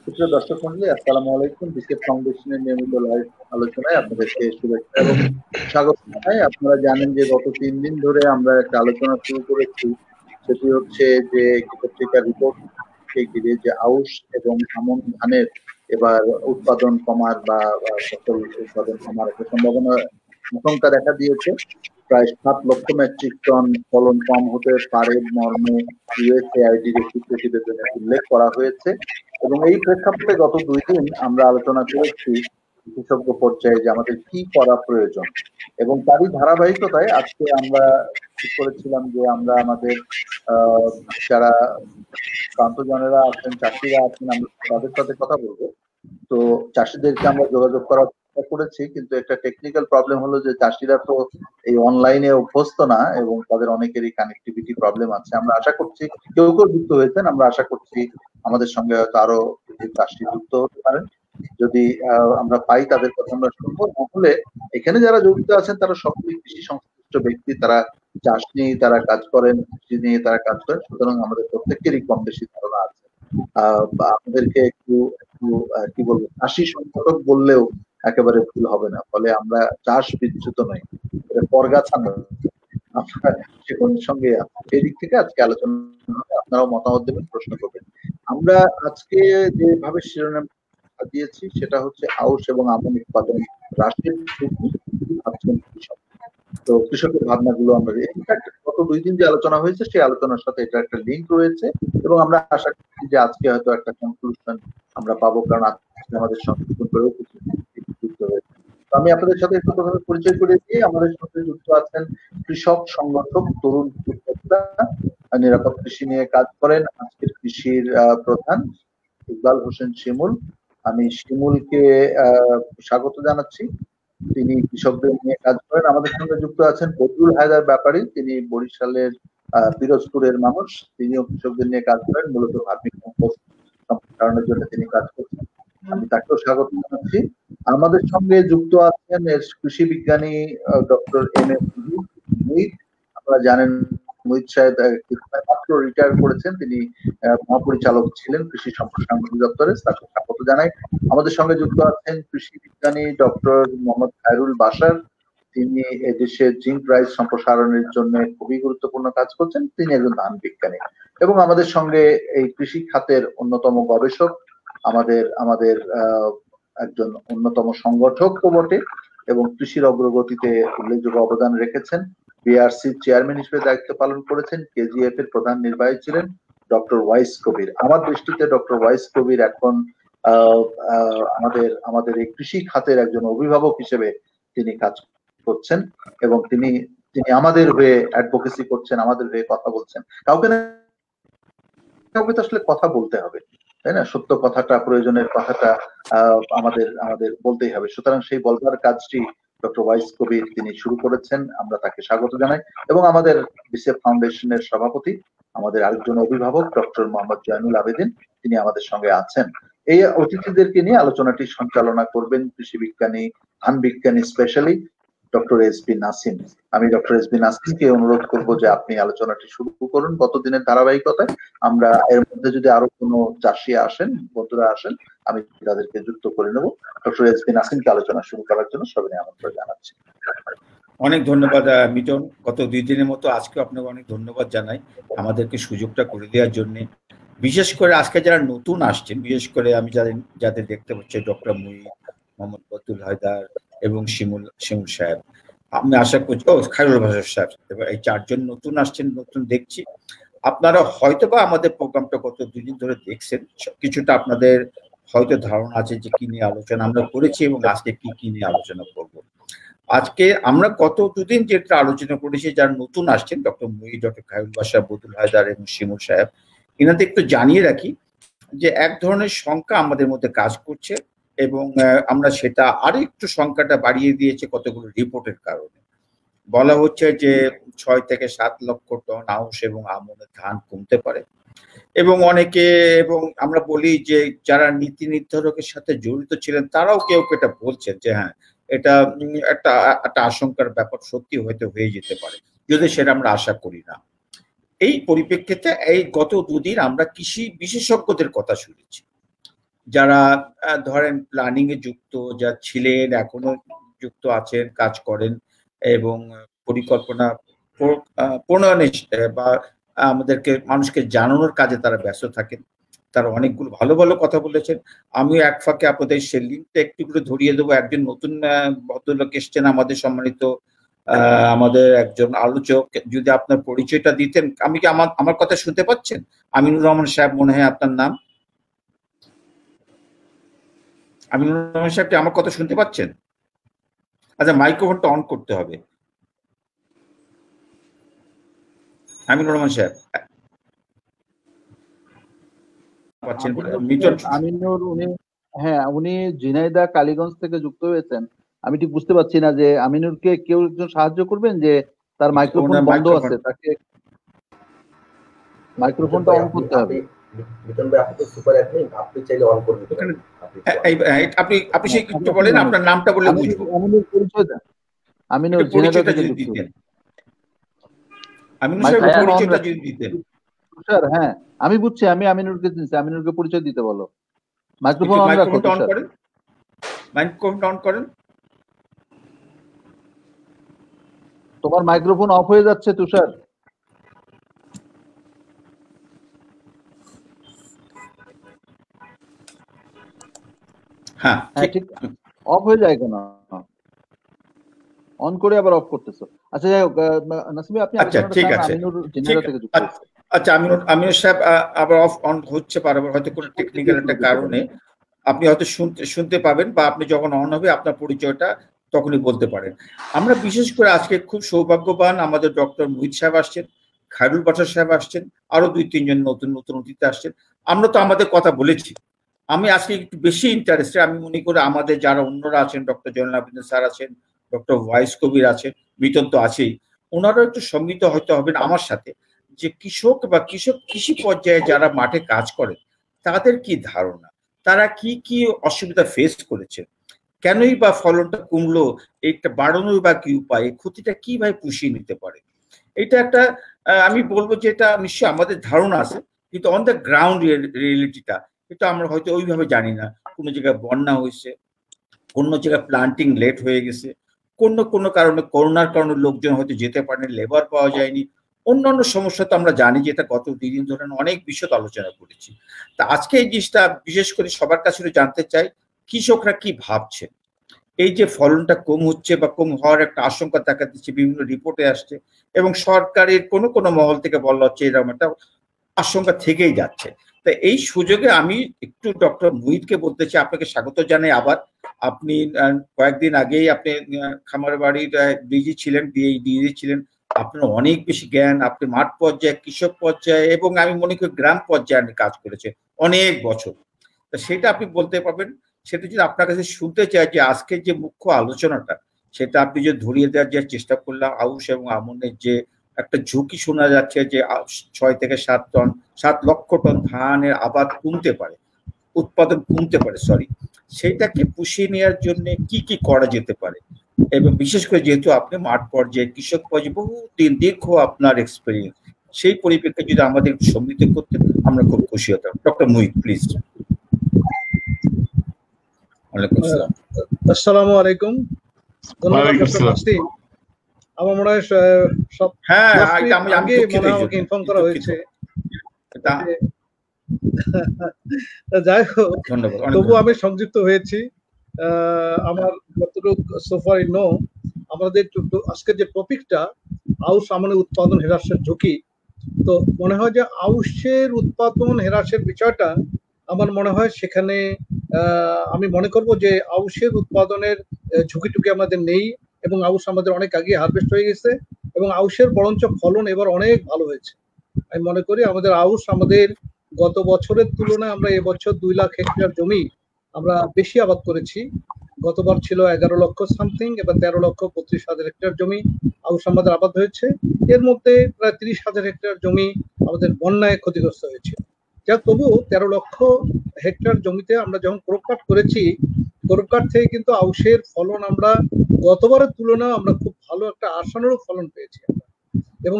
প্রিয় দর্শক মন্ডলী, আসসালামু আলাইকুম। বিসিএফ ফাউন্ডেশনের নিয়মিত লাইভ আলোচনায় আপনাদেরকে শুভেচ্ছা এবং স্বাগত জানাই। আপনারা জানেন যে গত 3 দিন ধরে আমরা একটা আলোচনা শুরু করেছি, সেটি হচ্ছে যে একটি পত্রিকার রিপোর্টকে ঘিরে যে আউশ এবং আমন ধানের এবার উৎপাদন কমার বা ফসল উৎপাদন কমার একটা সম্ভাবনা, আশঙ্কা দেখা দিয়েছে। প্রায় 7 লক্ষ মেট্রিক টন ফলন কম হতে পারে মর্মে ইউএসএআইডির একটি প্রতিবেদনে উল্লেখ করা হয়েছে। এবং এই প্রেক্ষাপটে গত 2 দিন আমরা আলোচনা করেছি বিশেষজ্ঞ পর্যায়ে যে আমাদের কি করা প্রয়োজন, এবং তারই ধারাবাহিকতায় আজকে আমরা ঠিক করেছিলাম যে আমরা আমাদের যারা প্রান্তজনেরা আছেন, চাষিরা আছেন, আমরা তাদের সাথে কথা বলবো। তো চাষিদেরকে আমরা যোগাযোগ করার চেষ্টা করেছি, কিন্তু একটা টেকনিক্যাল প্রবলেম হলো যে চাষিরা তো এই অনলাইনে অভ্যস্ত না এবং তাদের অনেকেরই কানেক্টিভিটি প্রবলেম আছে। আমরা আশা করছি কেউ কেউ যুক্ত হয়েছেন, আমরা আশা করছি আমাদের সঙ্গে হয়তো আরো চাষি যুক্ত হতে পারেন। যদি আমরা পাই তাদের কথা আমরা শুনবো, নাহলে এখানে যারা জড়িত আছেন তারা সকলেই কৃষি সংশ্লিষ্ট ব্যক্তি, তারা চাষ নিয়ে তারা কাজ করেন, কৃষি নিয়ে তারা কাজ করেন, সুতরাং আমাদের প্রত্যেকেরই কম বেশি ধারণা আছে। আমাদেরকে একটু একটু কি বলবো, চাষি সংগঠক বললেও একেবারে ভুল হবে না। ফলে আমরা চাষ বিচ্যুত নই, পরগাছা নই, আমরা সেগুলোর সঙ্গে এই দিক থেকে আজকে আলোচনা, আপনারাও মতামত দেবেন, প্রশ্ন করবেন। আমরা আজকে যেভাবে শিরোনাম দিয়েছি সেটা হচ্ছে আউশ এবং আমন উৎপাদন হ্রাসের ঝুঁকি ভাবছেন কৃষক। তো কৃষকের ভাবনাগুলো আমরা গত 2 দিন যে আলোচনা হয়েছে সেই আলোচনার সাথে এটা একটা লিঙ্ক রয়েছে, এবং আমরা আশা করছি যে আজকে হয়তো একটা কনক্লুশন আমরা পাবো, কারণ আজকে আমাদের সঙ্গে করেও কিছু যুক্ত হয়েছে। আমি আপনাদের সাথে একটু প্রথমে পরিচয় করে দিয়ে, আমাদের সাথে যুক্ত আছেন কৃষক সংগঠক, তরুণ উদ্যোক্তা, নিরাপদ কৃষি নিয়ে কাজ করেন আজকের কৃষির প্রধান ইকবাল হোসেন শিমুল। আমি শিমুলকে স্বাগত জানাচ্ছি। তিনি কৃষকদের নিয়ে কাজ করেন। আমাদের সঙ্গে যুক্ত আছেন বদরুল হায়দার ব্যাপারী, তিনি বরিশালের পিরোজপুরের মানুষ, তিনিও কৃষকদের নিয়ে কাজ করেন, মূলত ভার্মিক কম্পোস্ট সম্প্রসারণের জন্য তিনি কাজ করছেন। আমি তাকেও স্বাগত জানাচ্ছি। আমাদের সঙ্গে যুক্ত আছেন কৃষি বিজ্ঞানী ডক্টর এম এ মুহিত। আপনারা জানেন মুহিত সাহেব মাত্র রিটায়ার করেছেন, তিনি মহাপরিচালক ছিলেন কৃষি সম্প্রসারণ অধিদপ্তরে, তাকে স্বাগত জানাই। আমাদের সঙ্গে যুক্ত আছেন কৃষি বিজ্ঞানী ডক্টর মোহাম্মদ খায়রুল বাশার, তিনি এদেশে জিঙ্ক রাইস সম্প্রসারণের জন্য খুবই গুরুত্বপূর্ণ কাজ করছেন, তিনি একজন ধান বিজ্ঞানী। এবং আমাদের সঙ্গে এই কৃষি খাতের অন্যতম গবেষক, আমাদের আমাদের একজন অন্যতম সংগঠক তো বটে, এবং কৃষির অগ্রগতিতে উল্লেখযোগ্য অবদান রেখেছেন, বিআরসি চেয়ারম্যান হিসেবে দায়িত্ব পালন করেছেন, কেজিএফ এর প্রধান নির্বাহী ছিলেন ডক্টর ওয়াইস কবির। আমার দৃষ্টিতে ডক্টর ওয়াইস কবির এখন আমাদের আমাদের এই কৃষি খাতের একজন অভিভাবক হিসেবে তিনি কাজ করছেন, এবং তিনি তিনি আমাদের হয়ে অ্যাডভোকেসি করছেন, আমাদের হয়ে কথা বলছেন। কাউকে না কাউকে তো আসলে কথা বলতে হবে, তাই না? সত্য কথাটা, প্রয়োজনের কথাটা আমাদের আমাদের বলতেই হবে। সুতরাং সেই বলবার কাজটি ডক্টর ওয়াইস কবির তিনি শুরু করেছেন, আমরা তাকে স্বাগত জানাই। এবং আমাদের বিসিএফ ফাউন্ডেশনের সভাপতি, আমাদের আরেকজন অভিভাবক ডক্টর মোহাম্মদ জয়নুল আবেদিন, তিনি আমাদের সঙ্গে আছেন। এই অতিথিদেরকে নিয়ে আলোচনাটি সঞ্চালনা করবেন কৃষি বিজ্ঞানী, ধান বিজ্ঞানী specially doctor S B Nasim. আমি ডক্টর এস বি নাসিমকে অনুরোধ করব যে আপনি আলোচনাটি শুরু করুন গতদিনের ধারাবাহিকতায়। আমরা এর মধ্যে যদি আরো কোনো চাষি আসেন, বন্ধুরা আসেন, আমি তাদেরকে যুক্ত করে নেব। ডক্টর এস বি নাসিমকে আলোচনা শুরু করার জন্য সবাই আমন্ত্রণ জানাচ্ছি। অনেক ধন্যবাদ মিটন। গত 2 দিনের মতো আজকে আপনাকে অনেক ধন্যবাদ জানাই আমাদেরকে সুযোগটা করে দেওয়ার জন্য। বিশেষ করে আজকে যারা নতুন আসছেন, বিশেষ করে আমি যাদের দেখতে পাচ্ছি ডক্টর মুহিত, মোহাম্মদ বদরুল হায়দার এবং শিমুল সাহেব, আমি আশা করছি খায়রুল বাশার সাহেব, এই 4 জন নতুন আসছেন, নতুন দেখছি। আপনারা হয়তোবা আমাদের প্রোগ্রামটা গত 2 দিন ধরে দেখছেন, কিছুটা আপনাদের হয়তো ধারণা আছে যে কি নিয়ে আলোচনা আমরা করেছি এবং আজকে কি নিয়ে আলোচনা করব। আজকে আমরা গত 2 দিন যেটা আলোচনা করেছি, যারা নতুন আসছেন ডক্টর মুহিত, ডক্টর খায়রুল বাশার, বদরুল হায়দার এবং শিমুল সাহেব, এনাদের একটু জানিয়ে রাখি যে এক ধরনের সংখ্যা আমাদের মধ্যে কাজ করছে, এবং আমরা সেটা আরো একটু সংখ্যাটা বাড়িয়ে দিয়েছে কতগুলো রিপোর্টের কারণে। বলা হচ্ছে যে 6 থেকে 7 লক্ষ টন আউশ এবং আমনের ধান কমতে পারে, এবং অনেকে, এবং আমরা বলি যে যারা নীতি নির্ধারকের সাথে জড়িত ছিলেন তারাও কেউ এটা বলছেন যে হ্যাঁ, এটা একটা আশঙ্কার ব্যাপার সত্যি হয়তো হয়ে যেতে পারে, যদি সেটা আমরা আশা করি না। এই পরিপ্রেক্ষিতে এই গত 2 দিন আমরা কৃষি বিশেষজ্ঞদের কথা শুনেছি, যারা ধরেন প্ল্যানিং এ যুক্ত, যা ছিলেন এখনো যুক্ত আছেন, কাজ করেন এবং পরিকল্পনা প্রণয়নে বা আমাদেরকে মানুষকে জানানোর কাজে তারা ব্যস্ত থাকেন। তারা অনেকগুলো ভালো ভালো কথা বলেছেন। আমিও এক ফাঁকে আপনাদের সেই লিঙ্কটা একটু করে ধরিয়ে দেবো। একজন নতুন ভদ্রলোক এসছেন আমাদের, সম্মানিত আমাদের একজন আলোচক। যদি আপনার পরিচয়টা দিতেন। আমি কি আমার কথা শুনতে পাচ্ছেন? আমিনুর রহমান সাহেব মনে হয় আপনার নাম। আমিনুর রহমান সাহেব কি আমার কথা শুনতে পাচ্ছেন? আচ্ছা, মাইক্রোফোনটা অন করতে হবে। আমিনুর রহমান সাহেব আমিনুর উনি ঝিনাইদহ কালীগঞ্জ থেকে যুক্ত হয়েছেন। আমি ঠিক বুঝতে পারছি না যে আমিনুরকে কেউ একজন সাহায্য করবেন, যে তার মাইক্রোফোন বন্ধ আছে, তাকে মাইক্রোফোনটা অন করতে হবে। মিটন ভাই, আপনি তো সুপার অ্যাডমিন, আপনি চাইলে অন করে দিতে পারেন। আপনি সেই একটু বলেন, আপনার নামটা বলে বুঝবো। আমিনুর পরিচয় দেন। আমিনুর ঝিনাইদহ থেকে যুক্ত। আমিনুর সাহেব পরিচয়টা যদি দিতেন। স্যার হ্যাঁ, আমি বুঝছি, আমি আমিনুরকে চিনছি। আমিনুরকে পরিচয় দিতে বলো। মাইক্রোফোন অন রাখো। অন করেন, মাইক্রোফোনটা অন করেন। তোমার মাইক্রোফোন অফ হয়ে যাচ্ছে তুষার। হ্যাঁ ঠিক, অফ হয়ে যায় কেন? অন করে আবার অফ করতেছো। আচ্ছা যাই হোক, নাসিমি আপনি ঠিক আছে। আচ্ছা, আমিনুর সাহেব আবার অফ অন হচ্ছে পারবে হয়তো কোনো টেকনিক্যাল একটা কারণে। আপনি হয়তো শুনতে পাবেন, বা আপনি যখন অন হবে আপনার পরিচয়টা তখনই বলতে পারেন। আমরা বিশেষ করে আজকে খুব সৌভাগ্যবান, আমাদের ডক্টর মুহিত সাহেব আসছেন, খায়রুল বাশার সাহেব আসছেন, আরো 2-3 জন নতুন নতুন অতিথি আসছেন। আমরা তো আমাদের কথা বলেছি। আমি আজকে একটু বেশি ইন্টারেস্টেড, আমি মনে করি আমাদের যারা অন্যরা আছেন, ডক্টর জয়নুল আবেদিন স্যার আছেন, ডক্টর ওয়াইস কবির আছেন, মিটন তো আছেই, ওনারাও একটু সম্মিলিত হয়তো হবেন আমার সাথে, যে কৃষক বা কৃষি পর্যায়ে যারা মাঠে কাজ করে তাদের কি ধারণা, তারা কি কি অসুবিধা ফেস করেছে, কেনই বা ফলনটা কমলো, এইটা বাড়ানোর বা কি উপায়, ক্ষতিটা কিভাবে পুষিয়ে নিতে পারে। এটা একটা আমি বলবো যে এটা নিশ্চয়ই আমাদের ধারণা আছে, কিন্তু অন দ্য গ্রাউন্ড রিয়েলিটিটা এটা আমরা হয়তো ওইভাবে জানি না। কোনো জায়গায় বন্যা হয়েছে, কোনো জায়গায় প্লান্টিং লেট হয়ে গেছে, কোনো কারণে করোনার কারণে লোকজন হয়তো যেতে পারেনি, লেবার পাওয়া যায়নি, অন্যান্য সমস্যা তো আমরা জানি যে এটা গত 2 দিন ধরে অনেক বিশদ আলোচনা করেছি। তা আজকে এই জিনিসটা বিশেষ করে সবার কাছে জানতে চাই, কৃষকরা কি ভাবছে। এই যে ফলনটা কম হচ্ছে বা কম হওয়ার একটা আশঙ্কা দেখা দিচ্ছে, বিভিন্ন রিপোর্টে আসছে, এবং সরকারের কোনো মহল থেকে বলা হচ্ছে এরকম একটা আশঙ্কা থেকেই যাচ্ছে। তা এই সুযোগে আমি একটু ডক্টর মুহিতকে বলতে চাই, আপনাকে স্বাগত জানাই আবার। আপনি কয়েকদিন আগেই আপনি খামারবাড়ির ডিজি ছিলেন, ডিজি ছিলেন, আপনার অনেক বেশি জ্ঞান, আপনি মাঠ পর্যায়ে, কৃষক পর্যায়ে, এবং আমি মনে করি গ্রাম পর্যায়ে আপনি কাজ করেছেন অনেক বছর। তা সেটা আপনি বলতে পারবেন। সেটা যদি আপনার কাছে শুনতে চাই যে আজকের যে মুখ্য আলোচনাটা, সেটা আপনি যে ধরিয়ে দেওয়ার যে চেষ্টা করলাম, আউশ এবং আমনের যে একটা ঝুঁকি শোনা যাচ্ছে যে 6 থেকে 7 লক্ষ টন ধানের আবাদ কমতে পারে, উৎপাদন কমতে পারে, সেটাকে পুষিয়ে নেওয়ার জন্য কি কি করা যেতে পারে, এবং বিশেষ করে যেহেতু আপনি মাঠ পর্যায়ে, কৃষক পর্যায়ে বহুদিন দীর্ঘ আপনার এক্সপেরিয়েন্স, সেই পরিপ্রেক্ষিতে যদি আমাদের সমৃদ্ধ করতে আমরা খুব খুশি হতাম। Doctor Muhit please. আসসালামু আলাইকুম। ধন্যবাদ ডক্টর নাসিম। আমার মনে হয় সব আগে মনে হয় আমাকে ইনফর্ম করা হয়েছে। যাই হোক, তবু আমি সংযুক্ত হয়েছি। আমার যতটুকু সোফার নো, আমাদের আজকের যে টপিকটা আউশ আমনের উৎপাদন হ্রাসের ঝুঁকি, তো মনে হয় যে আউশের উৎপাদন হ্রাসের বিষয়টা আমার মনে হয় সেখানে আমি মনে করব যে আউশের উৎপাদনের ঝুঁকিটুকি আমাদের নেই, এবং আউশ আমাদের অনেক আগে হারভেস্ট হয়ে গেছে, এবং আউশের বরঞ্চ ফলন এবার অনেক ভালো হয়েছে। আমি মনে করি আমাদের আউশ আমাদের গত বছরের তুলনায় আমরা এবছর 2 লাখ হেক্টর জমি আমরা বেশি আবাদ করেছি। গতবার ছিল 11 লক্ষ সামথিং, এবার 13 লক্ষ 35,000 হেক্টর জমি আউশ আমাদের আবাদ হয়েছে। এর মধ্যে প্রায় 30,000 হেক্টর জমি আমাদের বন্যায় ক্ষতিগ্রস্ত হয়েছে। যা তবু 13 লক্ষ হেক্টর জমিতে আমরা যখন ক্রপ কাট করেছি, ক্রপ কাট থেকে কিন্তু আউশের ফলন আমরা গতবারের তুলনায় আমরা খুব ভালো একটা আশানুরূপ ফলন পেয়েছি। এবং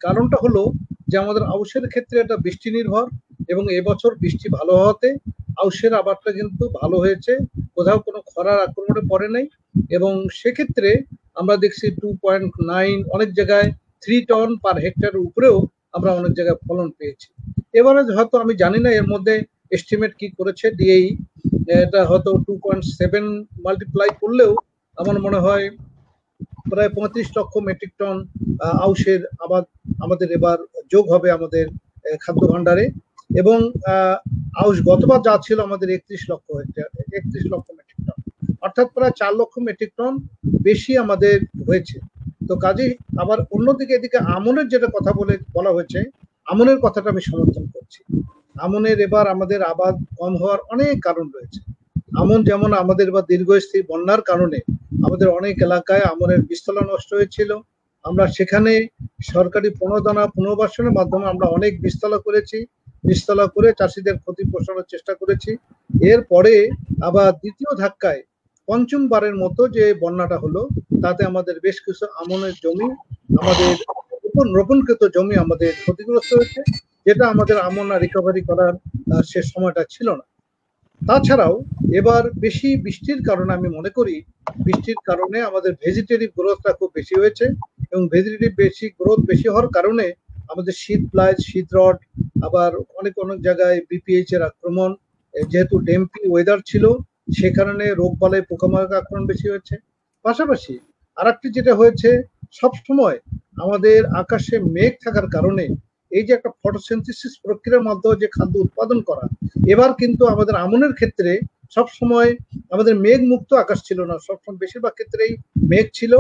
কারণটা হলো যে আমাদের আউশের ক্ষেত্রে একটা বৃষ্টি নির্ভর, এবং এবছর বৃষ্টি ভালো হওয়াতে আউশের আবাদটা কিন্তু ভালো হয়েছে, কোথাও কোনো খরার আক্রমণে পড়ে নাই, এবং সেক্ষেত্রে আমরা দেখছি 2.9, অনেক জায়গায় 3 টন পার হেক্টরের উপরেও আমরা অনেক জায়গায় ফলন পেয়েছি। এবারে হয়তো আমি জানি না এর মধ্যে এস্টিমেট কি করেছে ডিএই, এটা হয়তো 2.7 মাল্টিপ্লাই করলেও আমার মনে হয় প্রায় 35 লক্ষ মেট্রিক টন আউশের আবাদ আমাদের এবার যোগ হবে আমাদের খাদ্য ভাণ্ডারে। এবং আউশ গতবার যা ছিল আমাদের 31 লক্ষ মেট্রিক টন, অর্থাৎ প্রায় 4 লক্ষ মেট্রিক টন বেশি আমাদের হয়েছে। তো কাজেই আবার অন্যদিকে এদিকে আমনের যেটা কথা বলা হয়েছে, আমনের কথাটা আমি সমর্থন করছি। আমনের এবার আমাদের আবাদ কম হওয়ার অনেক কারণ রয়েছে। আমন যেমন আমাদের এবার দীর্ঘস্থায়ী বন্যার কারণে আমাদের অনেক এলাকায় আমনের বীজতলা নষ্ট হয়েছিল, আমরা সেখানে সরকারি প্রণোদনা পুনর্বাসনের মাধ্যমে আমরা অনেক বীজতলা করেছি, বীজতলা করে চাষিদের ক্ষতি পোষণের চেষ্টা করেছি। এরপরে আবার দ্বিতীয় ধাক্কায় পঞ্চমবারের মতো যে বন্যাটা হলো, তাতে আমাদের বেশ কিছু আমনের জমি, আমাদের রোপণকৃত জমি আমাদের ক্ষতিগ্রস্ত হয়েছে, যেটা আমাদের আমন রিকভারি করার সে সময়টা ছিল না। তাছাড়াও এবার বেশি বৃষ্টির কারণে আমি মনে করি বৃষ্টির কারণে আমাদের ভেজিটেটিভ গ্রোথটা খুব বেশি হয়েছে, এবং ভেজিটেটিভ গ্রোথ বেশি হওয়ার কারণে আমাদের শীত প্লাইজ, শীত রড, আবার অনেক জায়গায় বিপিএইচ এর আক্রমণ, যেহেতু ডেম্পি ওয়েদার ছিল সে কারণে রোগ বালাই পোকামাকড় আক্রমণ বেশি হয়েছে। পাশাপাশি আরেকটি যেটা হয়েছে, সব সময় আমাদের আকাশে মেঘ থাকার কারণে এই যে একটা ফটোসিনথেসিস প্রক্রিয়ার মাধ্যমে যে খাদ্য উৎপাদন করা, এবার কিন্তু আমাদের আমনের ক্ষেত্রে সব সময় আমাদের মেঘ মুক্ত আকাশ ছিল না, সবসময় বেশিরভাগ ক্ষেত্রেই মেঘ ছিল,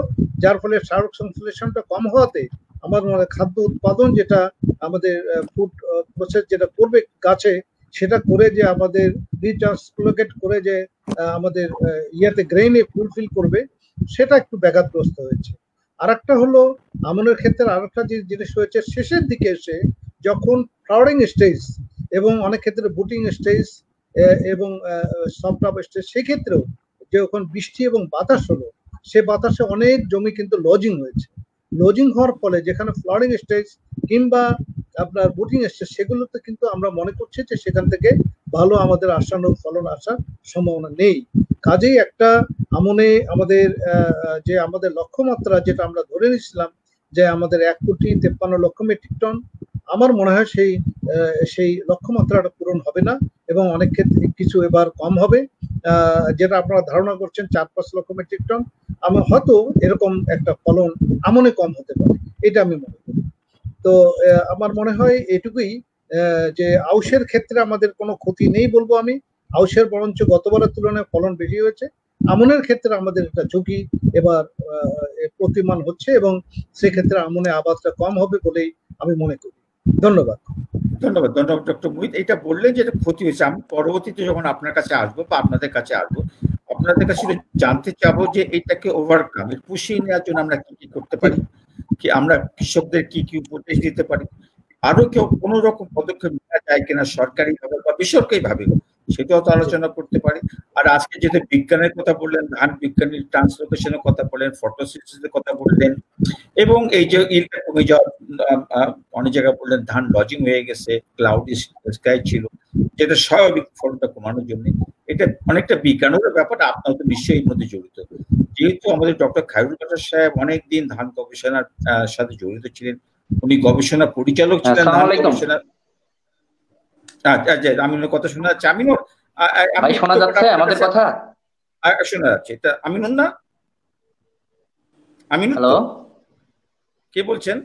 যার ফলে সার্ক সংশ্লেষণটা কম হওয়াতে আমার মনে হয় খাদ্য উৎপাদন যেটা আমাদের ফুড প্রসেস যেটা করবে গাছে, সেটা করে যে আমাদের রিট্রান্সলোকেট করে যে আমাদের ইয়াতে গ্রেইনে ফুলফিল করবে, সেটা একটু ব্যাঘাতগ্রস্ত হয়েছে। আর একটা হলো আমনের ক্ষেত্রে আরেকটা যে জিনিস হয়েছে, শেষের দিকে এসে যখন ফ্লাওয়ারিং স্টেজ এবং অনেক ক্ষেত্রে বুটিং স্টেজ এবং সফট আপ স্টেজ, সেক্ষেত্রেও যখন বৃষ্টি এবং বাতাস হলো, সে বাতাসে অনেক জমি কিন্তু লজিং হয়েছে। লজিং হওয়ার ফলে যেখানে ফ্লাওয়ারিং স্টেজ কিংবা আপনার বুটিং স্টেজ, সেগুলোতে কিন্তু আমরা মনে করছি যে সেখান থেকে ভালো আমাদের আশানুরূপ ফলন আসার সম্ভাবনা নেই। কাজেই একটা আমনে আমাদের যে আমাদের লক্ষ্যমাত্রা যেটা আমরা ধরে নিয়েছিলাম যে আমাদের 1,53,00,000 মেট্রিক টন, আমার মনে হয় সেই লক্ষ্যমাত্রাটা পূরণ হবে না, এবং অনেক ক্ষেত্রে কিছু এবার কম হবে, যেটা আপনারা ধারণা করছেন 4-5 লক্ষ মেট্রিক টন, আমার হয়তো এরকম একটা ফলন আমনে কম হতে পারে, এটা আমি মনে করি। তো আমার মনে হয় এটুকুই, যে আউশের ক্ষেত্রে আমাদের কোনো ক্ষতি নেই বলবো আমি, আউশের বরঞ্চ গতবারের তুলনায় ফলন বেশি হয়েছে। আমনের ক্ষেত্রে আমাদের একটা ঝুঁকি এবার প্রতিমান হচ্ছে, এবং সেক্ষেত্রে আমনে আবাদটা কম হবে বলেই আমি মনে করি। ধন্যবাদ। ধন্যবাদ ডক্টর মুহিত। এটা বললেন যে এটা ক্ষতি হয়েছে, আমি পরবর্তীতে যখন আপনার কাছে আসবো বা আপনাদের কাছে আসবো, আপনাদের কাছে জানতে চাবো যে এটাকে ওভারকাম, পুষিয়ে নেওয়ার জন্য আমরা কি কি করতে পারি, কি আমরা কৃষকদের কি কি উপদেশ দিতে পারি, আরো কেউ কোন রকম পদক্ষেপ নেওয়া যায় কিনা সরকারি ভাবে বা বেসরকারি ভাবে, সেটাও তো আলোচনা করতে পারি। আর আজকে যেটা বিজ্ঞানের কথা বললেন, ধান বিজ্ঞানীর ট্রান্সলোকেশনের কথা বললেন, ফটোসিনথেসিসের কথা বললেন, এবং এই যে ইলটা কমে যাওয়া, অনেক জায়গায় বললেন ধান লজিং হয়ে গেছে, ক্লাউডি স্কাই ছিল, যেটা স্বাভাবিক ফলনটা কমানোর জন্য, এটা অনেকটা বিজ্ঞানের ব্যাপার। আপনার তো নিশ্চয়ই এর মধ্যে জড়িত, যেহেতু আমাদের ডক্টর খায়রুল বাশার সাহেব অনেকদিন ধান গবেষণার সাথে জড়িত ছিলেন, উনি গবেষণা পরিচালক ছিলেন ধান গবেষণার। আমিনুর কথা শোনা যাচ্ছে? আমিনুর শোনা যাচ্ছে আমাদের কথা? শোনা যাচ্ছে। এটা আমিনুর না? আমিনুর? হ্যালো, কে বলছেন?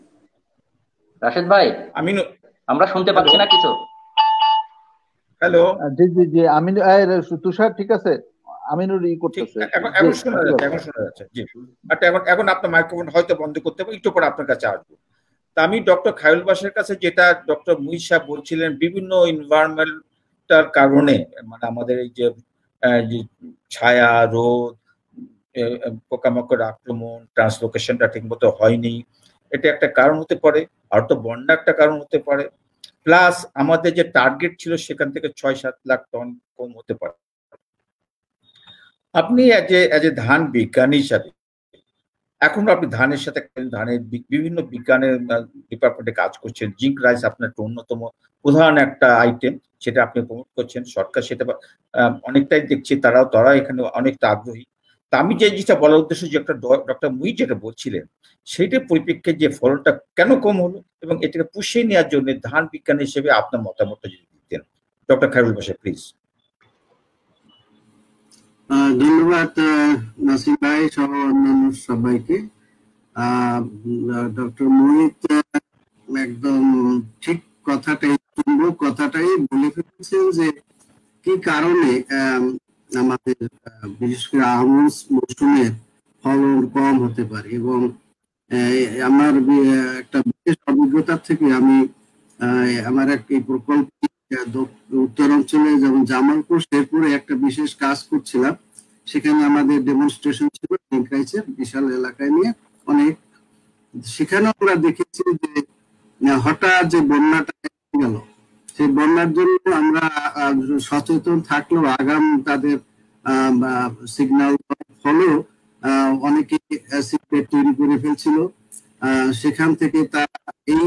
রাশেদ ভাই। আমিনুর, আমরা শুনতে পাচ্ছি না কিছু। হ্যালো, জি জি জি, আমিন, তুষার ঠিক আছে, আমিনুর করতেছে, এখন শোনা যাচ্ছে, এখন শোনা যাচ্ছে। জি, এখন আপনার মাইক্রোফোন হয়তো বন্ধ করতে হবে, একটু পরে আপনার কাছে আসবো। তা আমি ডক্টর খায়রুল বাশার কাছে যেটা ডক্টর মুহিত সাহেব বলছিলেন, বিভিন্ন এনভায়রনমেন্টাল কারণে, মানে আমাদের এই যে ছায়া, রোদ, পোকামাকড় আক্রমণ, ট্রান্সলোকেশনটা ঠিক মতো হয়নি, এটা একটা কারণ হতে পারে। আর তো বন্যা একটা কারণ হতে পারে, প্লাস আমাদের যে টার্গেট ছিল সেখান থেকে 6-7 লাখ টন কম হতে পারে। আপনি এজ এ ধান বিজ্ঞানী হিসাবে এখন আপনি ধানের সাথে ধানের বিভিন্ন বিজ্ঞানের ডিপার্টমেন্টে কাজ করছেন। জিঙ্ক রাইস আপনার একটা অন্যতম প্রধান একটা আইটেম, সেটা আপনি প্রমোট করছেন। সরকার সেটা অনেকটাই দেখছে, তারা এখানে অনেকটা আগ্রহী। তা আমি যে জিনিসটা বলার উদ্দেশ্য, যে একটা ডক্টর মুহিত যেটা বলছিলেন, সেইটার পরিপ্রেক্ষিতে যে ফলনটা কেন কম হলো এবং এটাকে পুষিয়ে নেওয়ার জন্য ধান বিজ্ঞানী হিসেবে আপনার মতামতটা যদি দিতেন ডক্টর খায়রুল বাশার, প্লিজ। ধন্যবাদ নাসির ভাই সহ অন্যান্য সবাইকে। ডক্টর মোহিত একদম ঠিক কথাটাই বলে ফেলেছেন যে কি কারণে আমাদের বিশেষ করে আহমস মৌসুমের ফলন কম হতে পারে। এবং আমার একটা বিশেষ অভিজ্ঞতা থেকে আমি আমার এই প্রকল্প উত্তরাঞ্চলে যেমন জামালপুর শেরপুরে একটা বিশেষ কাজ করছিলাম। সেখানে আমাদের ডেমনস্ট্রেশন ছিল বিশাল এলাকায় নিয়ে অনেক। সেখানে আমরা দেখেছি যে হঠাৎ যে বন্যাটা গেল, সেই বন্যার জন্য আমরা সচেতন থাকলেও আগাম তাদের সিগন্যাল ফলেও অনেকে সিডবেড তৈরি করে ফেলছিল। সেখান থেকে তারা এই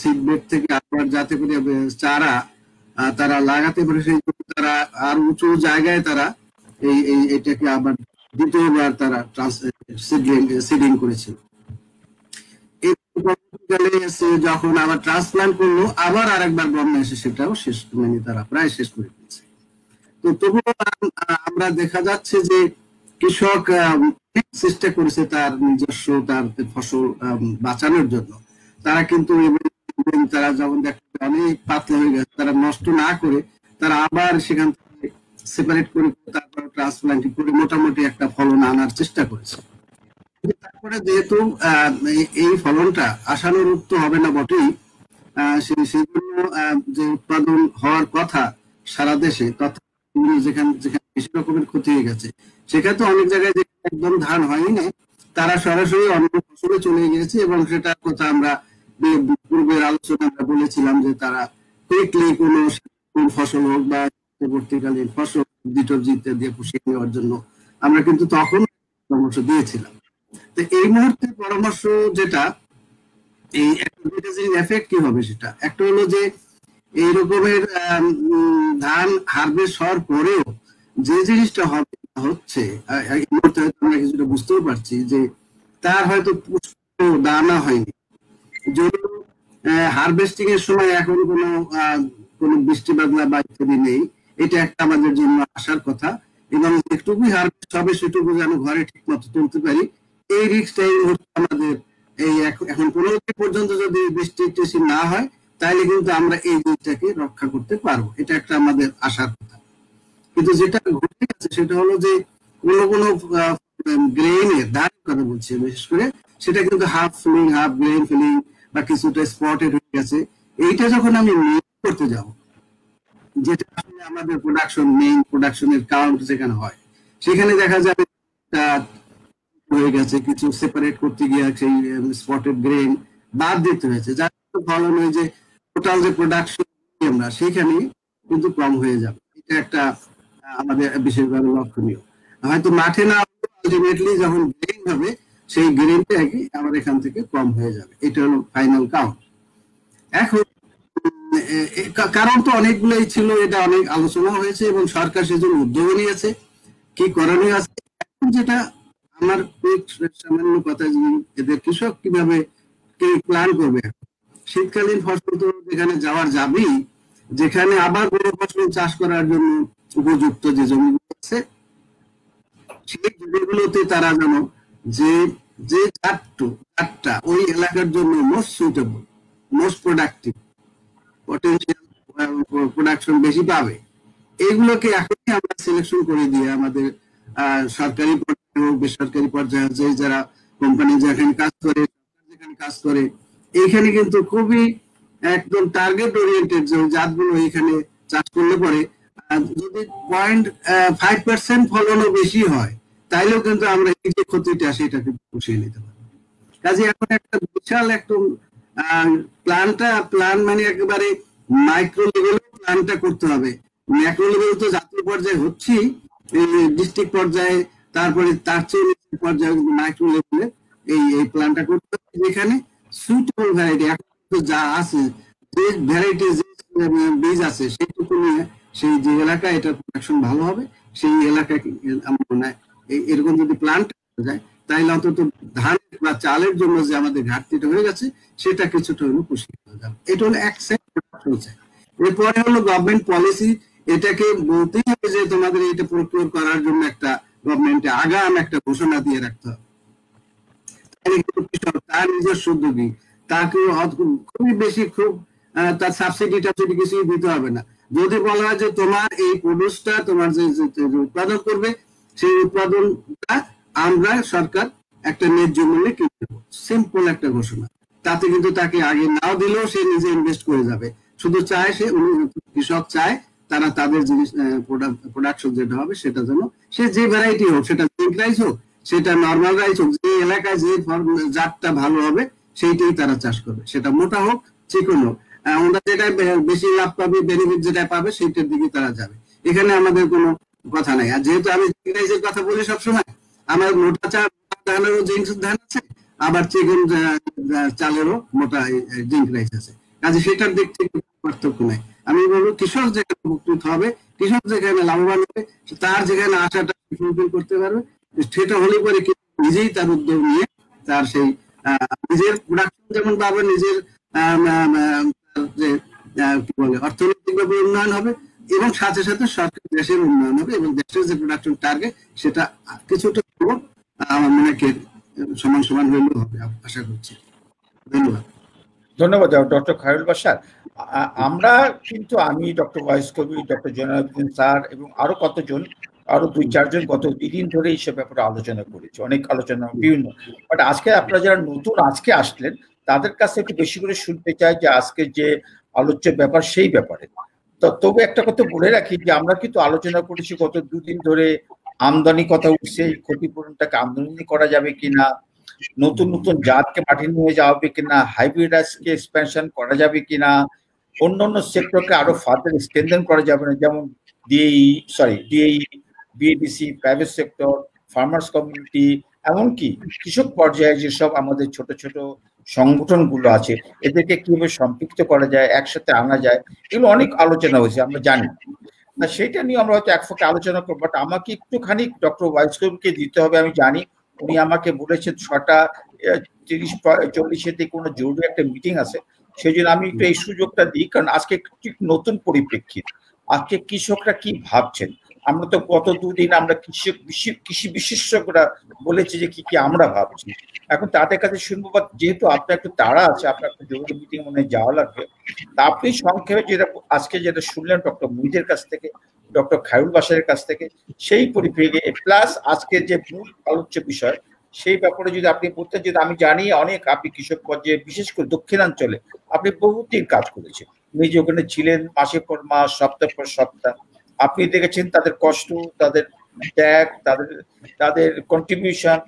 সিডবেড থেকে আবার যাতে করে চারা তারা লাগাতে পারে, সেই জন্য তারা আর উঁচু জায়গায় তারা এটাকে আবার দ্বিতীয়বার তারা সিডিং করেছিল। যখন আবার ট্রান্সপ্লান্ট করলো, আবার আরেকবার বন্যা এসে সেটাও শেষ, মানে তারা প্রায় শেষ করে দিয়েছে। তো তবুও আমরা দেখা যাচ্ছে যে কৃষক চেষ্টা করেছে তার নিজস্ব তার ফসল বাঁচানোর জন্য। তারা কিন্তু তারা যখন দেখতে অনেক পাতলা হয়ে গেছে, তারা নষ্ট না করে তারা আবার সেখান থেকে সেপারেট করে তারপর ট্রান্সপ্লান্টিং করে মোটামুটি একটা ফলন আনার চেষ্টা করেছে। তারপরে যেহেতু এই ফলনটা আশানুরূপ তো হবে না বটেই, সেই জন্য যে উৎপাদন হওয়ার কথা সারা দেশে, তথা যেখানে যেখানে বেশি রকমের ক্ষতি হয়ে গেছে, সেখানে তো অনেক জায়গায় একদম ধান হয়নি না, তারা সরাসরি অন্য ফসলে চলে গিয়েছে। এবং সেটার কথা আমরা পূর্বের আলোচনা আমরা বলেছিলাম যে তারা কুইকলি কোন ফসল হোক বা পরবর্তীকালীন ফসল ডিটারজেন্ট দিয়ে পুষিয়ে নেওয়ার জন্য আমরা কিন্তু তখন পরামর্শ দিয়েছিলাম। তো এই মুহূর্তে পরামর্শ যেটা, এই এফেক্ট কি হবে সেটা একটা হলো যে এই রকমের ধান হারভেস্ট হওয়ার পরেও যে জিনিসটা হচ্ছে এই মুহূর্তে হয়তো আমরা কিছুটা বুঝতেও পারছি যে তার হয়তো পুষ্ট দানা হয়নি। যদি হারভেস্টিং এর সময় এখন কোনো বৃষ্টি বাদলা বা ইত্যাদি নেই, এটা একটা আমাদের জন্য আসার কথা। এবং যেটুকুই হারভেস্ট হবে সেটুকু যেন ঘরে ঠিক মতো তুলতে পারি, এই রিস্কটাই আমাদের এই এখন 15 দিন পর্যন্ত যদি বৃষ্টি টেস্টি না হয়, তাহলে কিন্তু আমরা এই জিনিসটাকে রক্ষা করতে পারবো, এটা একটা আমাদের আশার কথা। কিন্তু যেটা ঘটে গেছে সেটা হলো যে কোনো গ্রেইনের ধানের কথা বলছি বিশেষ করে, সেটা কিন্তু half filling half grain filling বা কিছুটা স্পটেড হয়ে গেছে। এইটা যখন আমি করতে যাব, যেটা আসলে আমাদের মেইন প্রোডাকশনের কাউন্ট যেখানে হয়, সেখানে দেখা যাবে হয়ে গেছে, কিছু সেপারেট করতে গিয়ে সেই স্পটেড গ্রেন বাদ দিতে হয়েছে, যার ফলন হয়ে যে টোটাল যে প্রোডাকশন আমরা সেখানে কিন্তু কম হয়ে যাবে। এটা একটা আমাদের বিশেষভাবে লক্ষণীয়। হয়তো মাঠে না আলটিমেটলি যখন গ্রেন হবে, সেই গ্রেনটা আমার এখান থেকে কম হয়ে যাবে। এটা হলো ফাইনাল কাউন্ট। এখন কারণ তো অনেকগুলোই ছিল, এটা অনেক আলোচনা হয়েছে এবং সরকার সেজন্য উদ্যোগ নিয়েছে, কি করণীয় আছে। এখন যেটা আমার সামান্য কথা, এদের কৃষক কিভাবে প্ল্যান করবে। শীতকালীন ফসল তো যেখানে যাওয়ার যাবেই, যেখানে আবার বড় ফসল চাষ করার জন্য উপযুক্ত যে জমিগুলো আছে, সেই জমিগুলোতে তারা যেন যে চারটা ওই এলাকার জন্য most suitable, most productive, potential production বেশি পাবে, এইগুলোকে এখনই আমরা সিলেকশন করে দিয়ে আমাদের সরকারি পর্যায়ে হোক বেসরকারি পর্যায়ে যে যারা কোম্পানি যেখানে কাজ করে এইখানে কিন্তু খুবই একদম টার্গেট ওরিয়েন্টেড যে জাতগুলো এখানে চাষ করলে পরে যদি 0.5% ফলনও বেশি হয়, তাইলেও কিন্তু আমরা এই যে ক্ষতিটা সেটাকে পুষিয়ে নিতে পারি। কাজে এখন একটা বিশাল একদম প্ল্যান মানে একেবারে মাইক্রো লেভেলে প্ল্যানটা করতে হবে। ম্যাক্রো লেভেল তো জাতীয় পর্যায়ে হচ্ছেই, ডিস্ট্রিক্ট পর্যায়ে, তারপরে তার চেয়ে পর্যায়ে মাইক্রো লেভেলে এই প্ল্যানটা করতে হবে, যেখানে সুইটেবল ভ্যারাইটি এখন যা আছে, যে ভ্যারাইটি যে বীজ আছে সেইটুকু নিয়ে সেই যে এলাকায় এটা প্রোডাকশন ভালো হবে সেই এলাকায় আমার মনে হয় এরকম যদি প্ল্যান্ট যায় তাহলে অন্তত ধান বা চালের জন্য যে আমাদের ঘাটতিটা হয়ে গেছে সেটা কিছুটা হলো পুষিয়ে দেওয়া যাবে। এটা হলো এক সাইড প্রোডাকশন চাই। এরপরে হলো গভর্নমেন্ট পলিসি, এটাকে বলতেই হবে যে তোমাদের এটা প্রক্রিয়া করার জন্য একটা গভর্নমেন্টে আগাম একটা ঘোষণা দিয়ে রাখতে হবে। তার নিজস্ব উদ্যোগী তাকে খুবই বেশি খুব তার সাবসিডি টাবসিডি কিছুই দিতে হবে না। যদি বলা হয় যে তোমার এই প্রডিউসটা তোমার যে উৎপাদন করবে সেই উৎপাদনটা আমরা সরকার একটা ন্যায্য মূল্যে কিনে দেবো, সিম্পল একটা ঘোষণা। তাতে কিন্তু তাকে আগে নাও দিলেও সে নিজে ইনভেস্ট করে যাবে। শুধু চায় সে কৃষক চায় তারা তাদের জিনিস প্রোডাকশন যেটা হবে সেটা যেন সে যে ভ্যারাইটি হোক, সেটা জিঙ্ক রাইস হোক, সেটা নর্মাল রাইস হোক, যে এলাকায় যে জাতটা ভালো হবে সেইটাই তারা চাষ করবে, সেটা মোটা হোক চিকন হোক। আমরা যেটা বেশি লাভ পাবে, বেনিফিট যেটা পাবে সেইটার দিকে তারা যাবে। এখানে আমাদের কোনো কথা নাই। আর যেহেতু আমি জিঙ্ক রাইসের কথা বলি সবসময়, আমার মোটা ধানেরও জিঙ্ক ধান আছে, আবার চিকন চালেরও মোটা জিঙ্ক রাইস আছে, কাজে সেটার দিক থেকে পার্থক্য নাই। আমি বলবো কৃষক যেখানে উপকৃত হবে, কৃষক যেখানে লাভবান হবে, তার যেখানে আশাটা ফুলফিল করতে পারবে, সেটা হলে পরে নিজেই তার উদ্যোগ নিয়ে তার সেই নিজের প্রোডাকশন যেমন পাবে, নিজের যে কি বলে অর্থনৈতিকভাবে উন্নয়ন হবে এবং সাথে সাথে সরকার দেশের উন্নয়ন হবে এবং দেশের যে প্রোডাকশন টার্গেট সেটা কিছুটা আমার মনে হয় সমান সমান হইলেও হবে আশা করছি। ধন্যবাদ। ধন্যবাদ ডক্টর খায়রুল বাশার। আমরা কিন্তু আমি ডক্টর ওয়াইস কবির, ডক্টর জয়নালউদ্দিন স্যার এবং আরো কতজন, আরো 2-4 জন গত 2 দিন ধরে এইসব ব্যাপারে আলোচনা করেছি, অনেক আলোচনা বিভিন্ন। বাট আজকে আপনারা যারা নতুন আজকে আসলেন তাদের কাছে একটু বেশি করে শুনতে চাই যে আজকে যে আলোচ্য ব্যাপার সেই ব্যাপারে। তো তবে একটা কথা বলে রাখি যে আমরা কিন্তু আলোচনা করেছি গত 2 দিন ধরে, আমদানি কথা উঠছে, ক্ষতিপূরণটাকে আমদানি করা যাবে কিনা, নতুন নতুন জাতকে মাঠে নিয়ে যাওয়া হবে কিনা, হাইব্রিডাইজকে এক্সপেনশন করা যাবে কিনা, অন্যান্য সেক্টরকে আরো ফার্দার স্ট্রেনথেন করা যাবে না, যেমন ডিএই, BADC, private sector, farmers community, এমনকি কৃষক পর্যায়ে যেসব আমাদের ছোট ছোট সংগঠনগুলো আছে এদেরকে কিভাবে সম্পৃক্ত করা যায়, একসাথে আনা যায়, এগুলো অনেক আলোচনা হয়েছে আমরা জানি। সেটা নিয়ে আমরা হয়তো এক ফাঁকে আলোচনা করবো, বাট আমাকে একটুখানি ডক্টর ওয়াইস কবিরকে দিতে হবে। আমি জানি উনি আমাকে বলেছেন 6:30-40 কোনো জরুরি একটা মিটিং আছে, সেই জন্য আমি একটু এই সুযোগটা দিই, কারণ আজকে নতুন পরিপ্রেক্ষিত, আজকে কৃষকরা কি ভাবছেন। আমরা তো গত 2 দিন আমরা কৃষি বিশেষজ্ঞরা বলেছি যে কি কি আমরা ভাবছি, এখন তাদের কাছে শুনবো। বা যেহেতু আপনার একটু তাড়া আছে, আপনার একটা জরুরি মিটিং মনে যাওয়া লাগবে, তা আপনি সংক্ষেপে যেটা আজকে যেটা শুনলেন ডক্টর মুহিতের কাছ থেকে, ডক্টর খায়রুল বাশারের কাছ থেকে, সেই পরিপ্রেক্ষিতে প্লাস আজকের যে মূল আলোচ্য বিষয় সেই ব্যাপারে যদি আপনি বলতেন। যেটা আমি জানি অনেক আপনি কৃষক পর্যায়ে, বিশেষ করে দক্ষিণাঞ্চলে আপনি বহুদিন কাজ করেছেন, নিজে ওখানে ছিলেন, মাসের পর মাস, সপ্তাহ পর সপ্তাহ, আপনি দেখেছেন তাদের কষ্ট, তাদের ত্যাগ, তাদের কন্ট্রিবিউশন,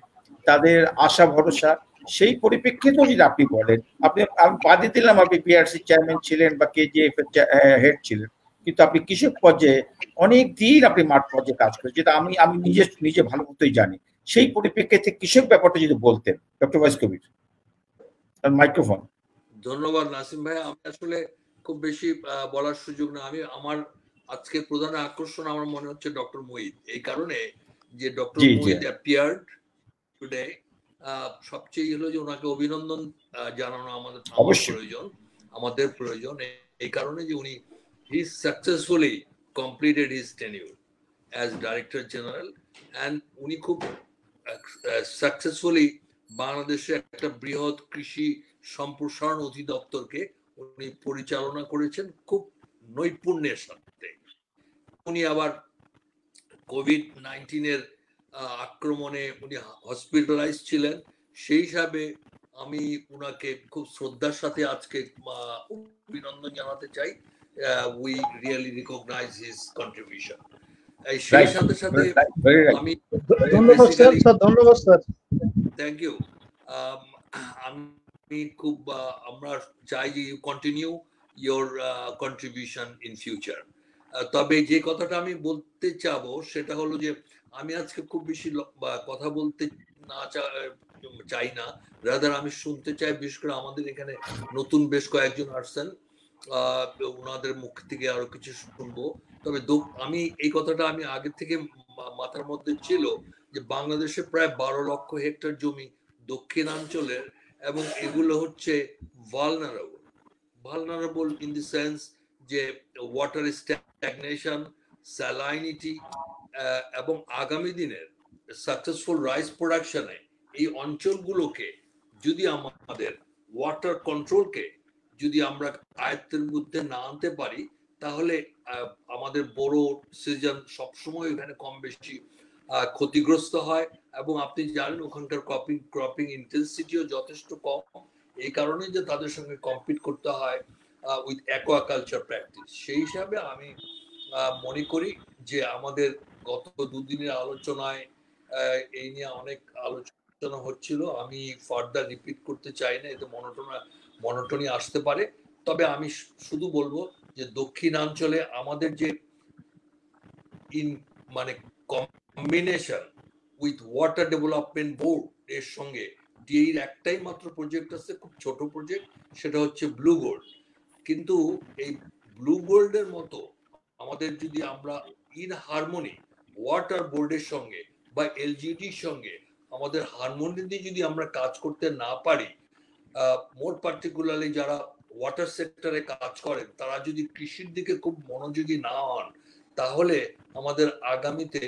তাদের আশা ভরসা। সেই পরিপ্রেক্ষিতেও যদি আপনি বলেন, আমি বাদে দিলাম আপনি পিআরসি চেয়ারম্যান ছিলেন বা কেজিএফ এর হেড ছিলেন, কিন্তু আপনি কৃষক পর্যায়ে অনেক দিন আপনি মাঠ পর্যায়ে কাজ করেন, যেটা আমি নিজে ভালো মতোই জানি। সেই পরিপ্রেক্ষিতে কৃষক ব্যাপারটা যদি বলতেন ডক্টর ওয়াইস কবির। মাইক্রোফোন। ধন্যবাদ নাসিম ভাই। আমি আসলে খুব বেশি বলার সুযোগ না। আমার আজকের প্রধান আকর্ষণ আমার মনে হচ্ছে ডক্টর মুহিত, এই কারণে যে ডক্টর মুহিত অ্যাপিয়ার্ড টুডে। সবচেয়ে হলো যে ওনাকে অভিনন্দন জানানো আমাদের প্রয়োজন, এই কারণে যে উনি he successfully completed his tenure as Director General and উনি খুব সাকসেসফুলি বাংলাদেশে একটা বৃহৎ কৃষি সম্প্রসারণ অধিদপ্তরকে উনি পরিচালনা করেছেন খুব নৈপুণ্যের সাথে। উনি আবার কোভিড-19 এর আক্রমণে উনি হসপিটালাইজ ছিলেন, সেই হিসাবে আমি উনাকে খুব শ্রদ্ধার সাথে আজকে অভিনন্দন জানাতে চাই। We really recognize his contribution. সেই সাথে সাথে আমি ধন্যবাদ স্যার। Thank you. আমি খুব আমরা চাই যে you continue your contribution in future. তবে যে কথাটা আমি বলতে চাবো সেটা হলো যে আমি আজকে খুব বেশি কথা বলতে না চাই না, রাদার আমি শুনতে চাই, বিশেষ করে আমাদের এখানে নতুন বেশ কয়েকজন আসছেন, ওনাদের মুখ থেকে আরো কিছু শুনবো। তবে আমি এই কথাটা আমি আগে থেকে মাথার মধ্যে ছিল যে বাংলাদেশে প্রায় 12 লক্ষ হেক্টর জমি দক্ষিণাঞ্চলের, এবং এগুলো হচ্ছে ভালনারেবল ইন দি সেন্স যে ওয়াটার স্ট্যাগনেশন, স্যালাইনিটি, এবং আগামী দিনের সাকসেসফুল রাইস প্রোডাকশনে এই অঞ্চলগুলোকে যদি আমাদের ওয়াটার কন্ট্রোলকে যদি আমরা আয়ত্তের মধ্যে না আনতে পারি, তাহলে আমাদের বড় সিজন সবসময় এখানে কম বেশি ক্ষতিগ্রস্ত হয়। এবং আপনি জানেন ওখানকার ক্রপিং ইন্টেন্সিটিও যথেষ্ট কম, এই কারণে যে তাদের সঙ্গে কম্পিট করতে হয় উইথ অ্যাকোয়াকালচার প্র্যাকটিস। সেই হিসাবে আমি মনে করি যে আমাদের গত দুদিনের আলোচনায় এই নিয়ে অনেক আলোচনা হচ্ছিল, আমি ফার্দার রিপিট করতে চাই না, এতে মনোটনি আসতে পারে। তবে আমি শুধু বলবো যে দক্ষিণাঞ্চলে আমাদের যে মানে combination with water development board এর সঙ্গে ডিএর একটাই মাত্র প্রজেক্ট আছে, খুব ছোট প্রজেক্ট, সেটা হচ্ছে ব্লু গোল্ড। কিন্তু এই ব্লু গোল্ডের মতো আমাদের যদি আমরা ইন হারমোনি ওয়াটার বোর্ডের সঙ্গে বা এলজিডির সঙ্গে আমাদের হারমোনিতে যদি আমরা কাজ করতে না পারি, মোর পার্টিকুলারলি যারা ওয়াটার সেক্টরে কাজ করেন তারা যদি কৃষির দিকে খুব মনোযোগী না হন, তাহলে আমাদের আগামীতে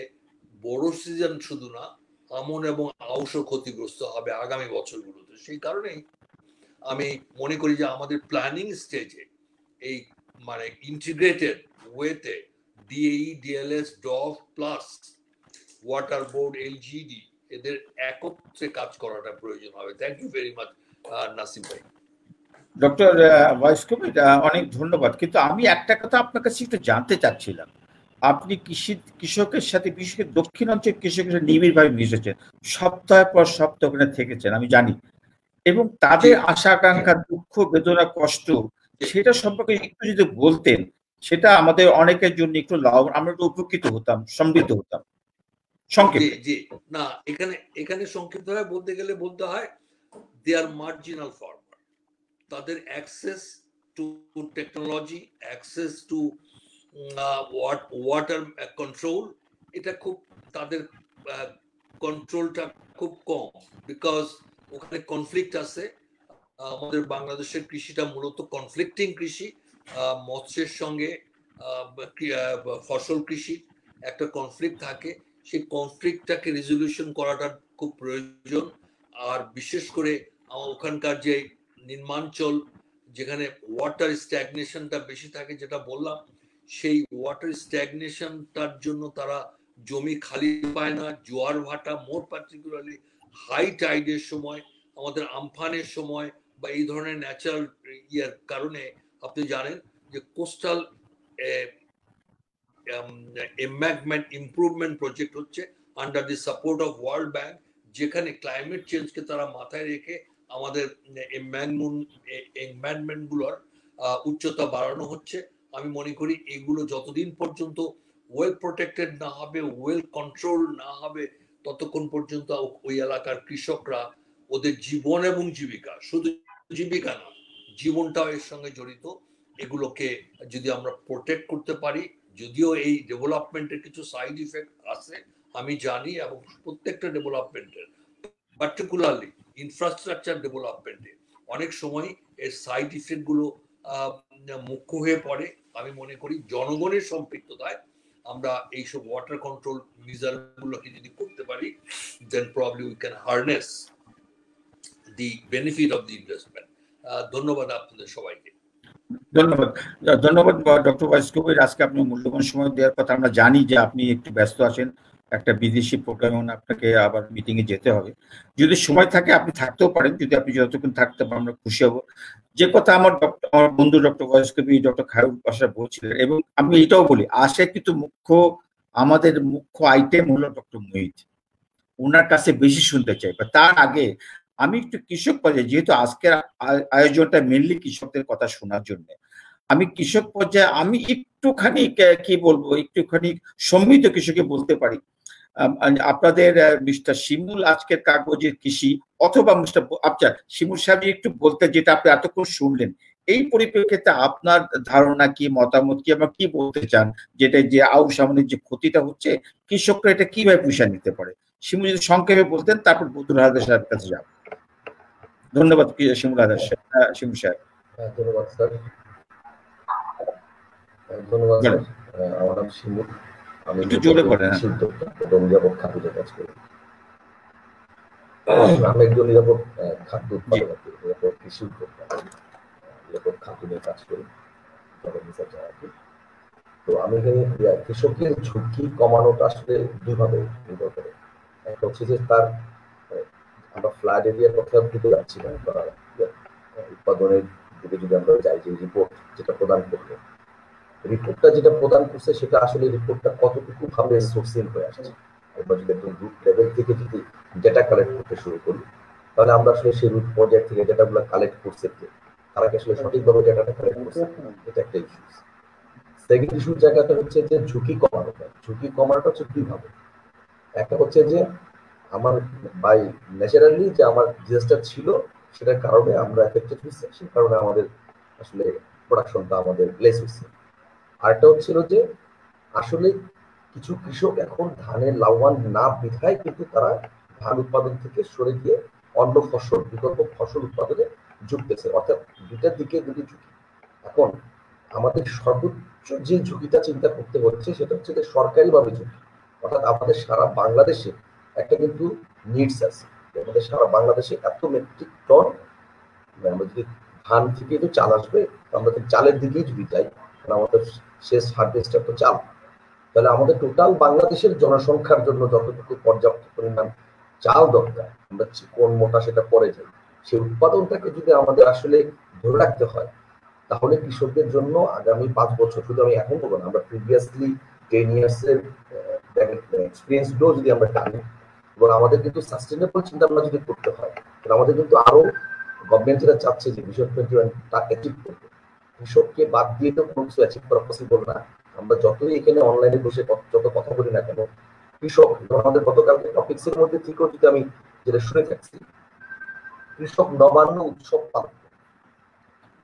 বড় সিজন শুধু না, আমন এবং আউশও ক্ষতিগ্রস্ত হবে আগামী বছরগুলোতে। সেই কারণেই আমি মনে করি যে আমাদের প্ল্যানিং স্টেজে এই মানে ইন্টিগ্রেটেড ওয়েতে ডিএই, ডিএলএস, ডভ প্লাস ওয়াটার বোর্ড, এলজিডি এদের একত্রে কাজ করাটা প্রয়োজন হবে। Thank you very much Nasim ভাই। ডক্টর ওয়াইসকোভিচ, অনেক ধন্যবাদ। কিন্তু আমি একটা কথা আপনার কাছে একটু জানতে চাচ্ছিলাম, আপনি কৃষকের সাথে, বিশেষ করে দক্ষিণাঞ্চল কৃষকের সাথে নিবিড়ভাবে মিশেছেন, সপ্তাহ পর সপ্তাহ ওখানে থেকেছেন, আমি জানি, এবং তাদের আশা আকাঙ্ক্ষা, দুঃখ, বেদনা, কষ্ট, সেটা সম্পর্কে একটু যদি বলতেন, সেটা আমাদের অনেকের জন্য একটু লাভ, আমরা একটু উপকৃত হতাম, সমৃদ্ধ হতাম। সংক্ষেপে। জি না, এখানে সংক্ষিপ্তভাবে বলতে গেলে বলতে হয় দে আর মার্জিনাল ফার্মার। তাদের access to technology, access to water control, এটা খুব তাদের কন্ট্রোলটা খুব কম, বিকজ ওখানে কনফ্লিক্ট আছে। আমাদের বাংলাদেশের কৃষিটা মূলত কনফ্লিক্টিং কৃষি, মৎস্যের সঙ্গে ফসল কৃষি একটা কনফ্লিক্ট থাকে, সেই কনফ্লিক্টটাকে রেজলিউশন করাটা খুব প্রয়োজন। আর বিশেষ করে ওখানকার যে নিম্নাঞ্চল, যেখানে ওয়াটার স্ট্যাগনেশনটা বেশি থাকে, যেটা বললাম, সেই ওয়াটার স্ট্যাগনেশনটার জন্য তারা জমি খালি পায় না। জোয়ার ভাটা, মোর পার্টিকুলারলি হাই টাইডের সময়, আমাদের আমফানের সময় বা এই ধরনের ন্যাচারাল ইয়ার কারণে আপনি জানেন যে কোস্টাল এম্বাঙ্কমেন্ট ইমপ্রুভমেন্ট প্রজেক্ট হচ্ছে under the support of world bank, যেখানে ক্লাইমেট চেঞ্জকে তারা মাথায় রেখে আমাদের এম্বাঙ্কমেন্ট গুলোর উচ্চতা বাড়ানো হচ্ছে। আমি মনে করি এগুলো যতদিন পর্যন্ত ওয়েল প্রোটেক্টেড না হবে, ওয়েল কন্ট্রোল না হবে, ততক্ষণ পর্যন্ত ওই এলাকার কৃষকরা ওদের জীবন এবং জীবিকা, শুধু জীবিকা না, জীবনটাও এর সঙ্গে জড়িত, এগুলোকে যদি আমরা প্রোটেক্ট করতে পারি, যদিও এই ডেভেলপমেন্টের কিছু সাইড ইফেক্ট আছে আমি জানি, এবং প্রত্যেকটা ডেভেলপমেন্টের, পার্টিকুলারলি ইনফ্রাস্ট্রাকচার ডেভেলপমেন্টে অনেক সময় এর সাইড ইফেক্ট গুলো মুখ্য হয়ে পড়ে। আমি মনে করি জনগণের সম্পৃক্ততায় আমরা এইসব ওয়াটার কন্ট্রোল মেজার গুলোকে যদি করতে পারি, then probably we can harness the benefit of the investment. ধন্যবাদ আপনাদের সবাইকে। ধন্যবাদ ডক্টর ওয়াইসকোভিচ, আজকে আপনি মূল্যবান সময় দেওয়ার কথা। আমরা জানি যে আপনি একটু ব্যস্ত আছেন, একটা বিদেশি প্রোগ্রামে আপনাকে আবার মিটিং এ যেতে হবে। যদি সময় থাকে আপনি থাকতেও পারেন, যদি আপনি যতক্ষণ থাকতে পারেন আমরা খুশি হব। যে কথা আমার বন্ধু ডক্টর ওয়াইসকোভিচ, ডক্টর খায়রুল বাশার বলছিলেন, এবং আমি এটাও বলি, আসে কিন্তু আমাদের মুখ্য আইটেম হলো ডক্টর মুহিত, ওনার কাছে বেশি শুনতে চাই। তার আগে আমি একটু কৃষক পর্যায়ে, যেহেতু আজকের আয়োজনটা মেনলি কৃষকদের কথা শোনার জন্য, আমি কৃষক পর্যায়ে আমি একটুখানি কি বলবো, একটুখানি সমৃদ্ধ কৃষকে বলতে পারি। আপনাদের মিস্টার শিমুল আজকের কাগজের কৃষি অথবা মিস্টার আচ্ছা শিমুল সাহেব একটু বলতে, যেটা আপনি এতক্ষণ শুনলেন, এই পরিপ্রেক্ষিতে আপনার ধারণা কি, মতামত কি, আমরা কি বলতে চান, যেটা যে আউশ আমনের যে ক্ষতিটা হচ্ছে কৃষকরা এটা কিভাবে পুষিয়ে নিতে পারে? শিমুল যদি সংক্ষেপে বলতেন, তারপর বদরুল হায়দার সাহেবের কাছে যাব। ধন্যবাদ শিমুল হায়দার সাহেব। শিমুল সাহেব। ধন্যবাদ স্যার। ধন্যবাদ স্যার। আমার নাম শিমুল। আমি একটু জোরে বলেন। নিরাপদ খাদ্যের কাজ করি। আমি একজন নিরাপদ খাদ্য উৎপাদক, নিরাপদ কৃষি উদ্যোক্তা, নিরাপদ খাদ্য নিয়ে কাজ করি। তো আমি এখানে কৃষকের ঝুঁকি কমানোটা আসলে দুইভাবে নির্ভর করে। একটা হচ্ছে যে তার আমরা ফ্লাড এরিয়ার কথা দিতে যাচ্ছি না, উৎপাদনের দিকে যদি আমরা যাই, যে রিপোর্ট যেটা প্রদান করবে, রিপোর্টটা যেটা প্রদান করছে সেটা আসলে রিপোর্টটা কতটুকু ভাবে সোর্সিং হয়ে আসছে। আমরা যদি একদম রুট লেভেল থেকে যদি ডেটা কালেক্ট করতে শুরু করি, তাহলে আমরা আসলে সেই রুট পর্যায় থেকে ডেটাগুলো কালেক্ট করছে, তারা কি আসলে সঠিকভাবে ডেটাটা কালেক্ট করছে, এটা একটা ইস্যু। সেকেন্ড ইস্যুর জায়গাটা হচ্ছে যে ঝুঁকি কমানোটা। ঝুঁকি কমানোটা হচ্ছে দুইভাবে। একটা হচ্ছে যে আমার বাই ন্যাচারালি যে আমার ডিজাস্টার ছিল সেটার কারণে আমরা এফেক্টেড হয়েছে, সেই কারণে আমাদের আসলে প্রোডাকশনটা আমাদের লেস হয়েছে। আরেকটা হচ্ছিল যে আসলে কিছু কৃষক এখন ধানের লাভবান না বিধায় কিন্তু তারা ধান উৎপাদন থেকে সরে গিয়ে অন্য ফসল, বিকল্প ফসল উৎপাদনে যুক্তেছে। অর্থাৎ দুটার দিকে দুটি ঝুঁকি। এখন আমাদের সর্বোচ্চ যে ঝুঁকিটা চিন্তা করতে হচ্ছে সেটা হচ্ছে যে সরকারিভাবে ঝুঁকি। অর্থাৎ আমাদের সারা বাংলাদেশে একটা কিন্তু নিডস আছে, আমাদের সারা বাংলাদেশে এত মেট্রিক টন, আমরা যদি ধান থেকে তো চাল আসবে, আমরা যদি চালের দিকেই যদি যাই, কারণ আমাদের শেষ হারভেস্টার তো চাল, তাহলে আমাদের টোটাল বাংলাদেশের জনসংখ্যার জন্য যতটুকু পর্যাপ্ত পরিমাণ চাল দরকার, আমরা কোন মোটা সেটা পরে যাই, সেই উৎপাদনটাকে যদি আমাদের আসলে ধরে রাখতে হয়, তাহলে কৃষকদের জন্য আগামী 5 বছর, শুধু আমি এখন বলবো না, আমরা প্রিভিয়াসলি 10 ইয়ার্স এর এক্সপিরিয়েন্স গুলো যদি আমরা টানি, এবং আমাদের কিন্তু সাস্টেনেবল চিন্তা ভাবনা যদি করতে হয়, তাহলে আমাদের কিন্তু আরো গভর্নমেন্ট যেটা চাচ্ছে যে ভিশন 21টা অ্যাচিভ করবে, কৃষককে বাদ দিয়ে তো কোনো কিছু অ্যাচিভ করা পসিবল না। আমরা যতই এখানে অনলাইনে বসে যত কথা বলি না কেন, কৃষক আমাদের গতকালকে টপিক্স এর মধ্যে থেকেও যদি আমি যেটা শুনে থাকছি, কৃষক নবান্ন উৎসব পালন।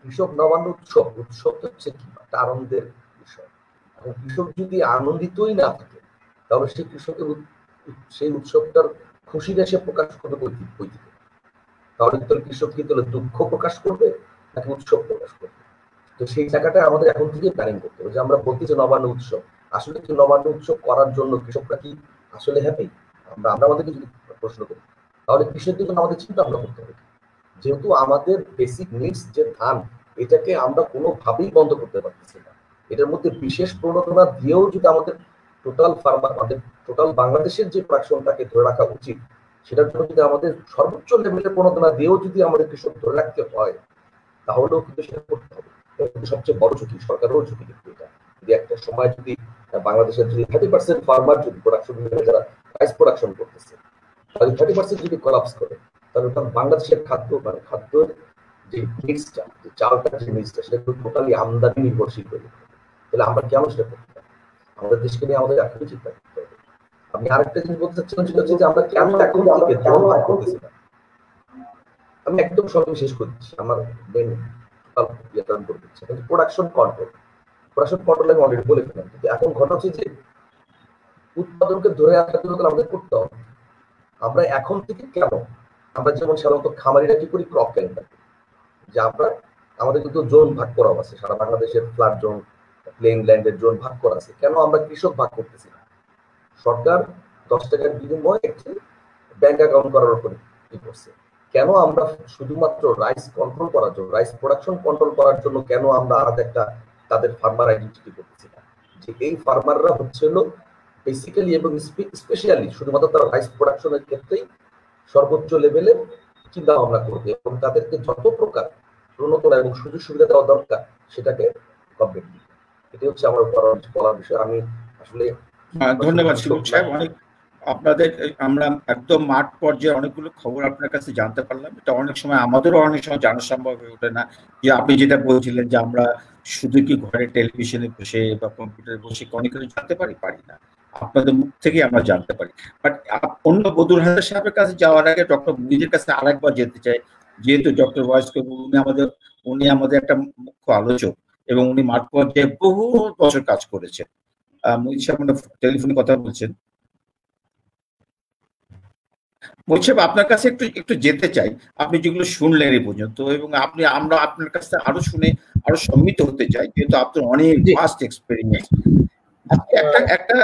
কৃষক নবান্ন উৎসব, উৎসব হচ্ছে কি একটা আনন্দের বিষয়। এখন কৃষক যদি আনন্দিতই না থাকে, তাহলে সেই কৃষকের সেই উৎসবটার খুশিটা সে প্রকাশ করবে বই থেকে। তাহলে তোর কৃষক কি তোর দুঃখ প্রকাশ করবে নাকি উৎসব প্রকাশ করবে? তো সেই জায়গাটা আমাদের এখন থেকে প্ল্যানিং করতে হবে, যে আমরা বলতে যে নবান্ন উৎসব, আসলে কি নবান্ন উৎসব করার জন্য কৃষকরা কি আসলে হ্যাপি? আমরা আমাদেরকে যদি প্রশ্ন করি, তাহলে কৃষকদের জন্য আমাদের চিন্তা ভাবনা করতে হবে। যেহেতু আমাদের বেসিক নিডস যে ধান, এটাকে আমরা কোনোভাবেই বন্ধ করতে পারতেছি না। এটার মধ্যে বিশেষ প্রণোদনা দিয়েও যদি আমাদের টোটাল ফার্মার, আমাদের টোটাল বাংলাদেশের যে প্রোডাকশনটাকে ধরে রাখা উচিত, সেটার জন্য যদি আমাদের সর্বোচ্চ লেভেলের প্রণোদনা দিয়েও যদি আমাদের কৃষক ধরে রাখতে হয়, তাহলেও কিন্তু সেটা করতে হবে। সবচেয়ে বড় ঝুঁকি, সরকারেরও ঝুঁকি কিন্তু এটা। যদি একটা সময় যদি বাংলাদেশের যদি 30% ফার্মার যদি প্রোডাকশন, যারা রাইস প্রোডাকশন করতেছে, তাহলে 30% যদি কলাপস করে, তাহলে বাংলাদেশের খাদ্য মানে খাদ্যের যে নিডসটা, যে চালটার যে নিডসটা, সেটা কিন্তু টোটালি আমদানি নির্ভরশীল হয়ে যাবে। তাহলে আমরা কেমন সেটা করতে পারি? আমাদের দেশকে নিয়ে আমাদের এখনই চিন্তা করতে হবে। আমি আরেকটা জিনিস বলতে চাচ্ছিলাম, সেটা হচ্ছে যে আমরা কেন এখন থেকে জল ভাগ করতেছি না। আমি একদম সবই শেষ করে দিচ্ছি, আমার main production control. Production control আমি অলরেডি বলে ফেলাম, কিন্তু এখন ঘটনা হচ্ছে যে উৎপাদনকে ধরে রাখার জন্য আমাদের করতে হবে। আমরা এখন থেকে কেন, আমরা যেমন সাধারণত খামারিরা কি করি, ক্রপ ক্যালেন্ডার, যে আমরা আমাদের কিন্তু জোন ভাগ করা আছে, সারা বাংলাদেশের ফ্ল্যাট জোন, প্লেইন ল্যান্ডের জোন ভাগ করা আছে। কেন আমরা কৃষক ভাগ করতেছি না? সরকার 10 টাকার বিনিময়ে একটি ব্যাংক অ্যাকাউন্ট করার উপর কি করছে। কেন আমরা শুধুমাত্র রাইস কন্ট্রোল করার জন্য, রাইস প্রোডাকশন কন্ট্রোল করার জন্য কেন আমরা আলাদা একটা তাদের ফার্মার আইডেন্টিটি করতেছি না? যে এই ফার্মাররা হচ্ছে বেসিক্যালি এবং স্পেশালি শুধুমাত্র তারা রাইস প্রোডাকশনের ক্ষেত্রেই সর্বোচ্চ লেভেলের চিন্তা ভাবনা করবে, এবং তাদেরকে যত প্রকার প্রণোদনা এবং সুযোগ সুবিধা দেওয়া দরকার সেটাকে গভর্নমেন্ট দিবে। এটা হচ্ছে আমার বলার বিষয়। আমি আসলে ধন্যবাদ শিবুল সাহেব। অনেক আপনাদের আমরা একদম মাঠ পর্যায়ে অনেকগুলো খবর আপনার কাছে জানতে পারলাম। এটা অনেক সময় আমাদেরও অনেক সময় জানা সম্ভব হয়ে ওঠে না। যে আপনি যেটা বলছিলেন যে আমরা শুধু কি ঘরে টেলিভিশনে বসে বা কম্পিউটারে বসে অনেক কিছু জানতে পারি না। আপনাদের মুখ থেকে আমরা জানতে পারি। বাট অন্য বদুল হাসান সাহেবের কাছে যাওয়ার আগে ডক্টর মুহিদের কাছে আরেকবার যেতে চাই, যেহেতু ডক্টর ওয়াইস উনি আমাদের একটা মুখ্য আলোচক এবং উনি মাঠ পর্যায়ে বহু বছর কাজ করেছেন। মুহিদ সাহেব টেলিফোনে কথা বলছেন। মুহিদ সাহেব, আপনার কাছে একটু যেতে চাই, আপনি যেগুলো শুনলেন এই পর্যন্ত, এবং আমরা আপনার কাছে আরো শুনে আরো সম্মিলিত হতে চাই, যেহেতু আপনার অনেক ফাস্ট এক্সপেরিয়েন্স। একটা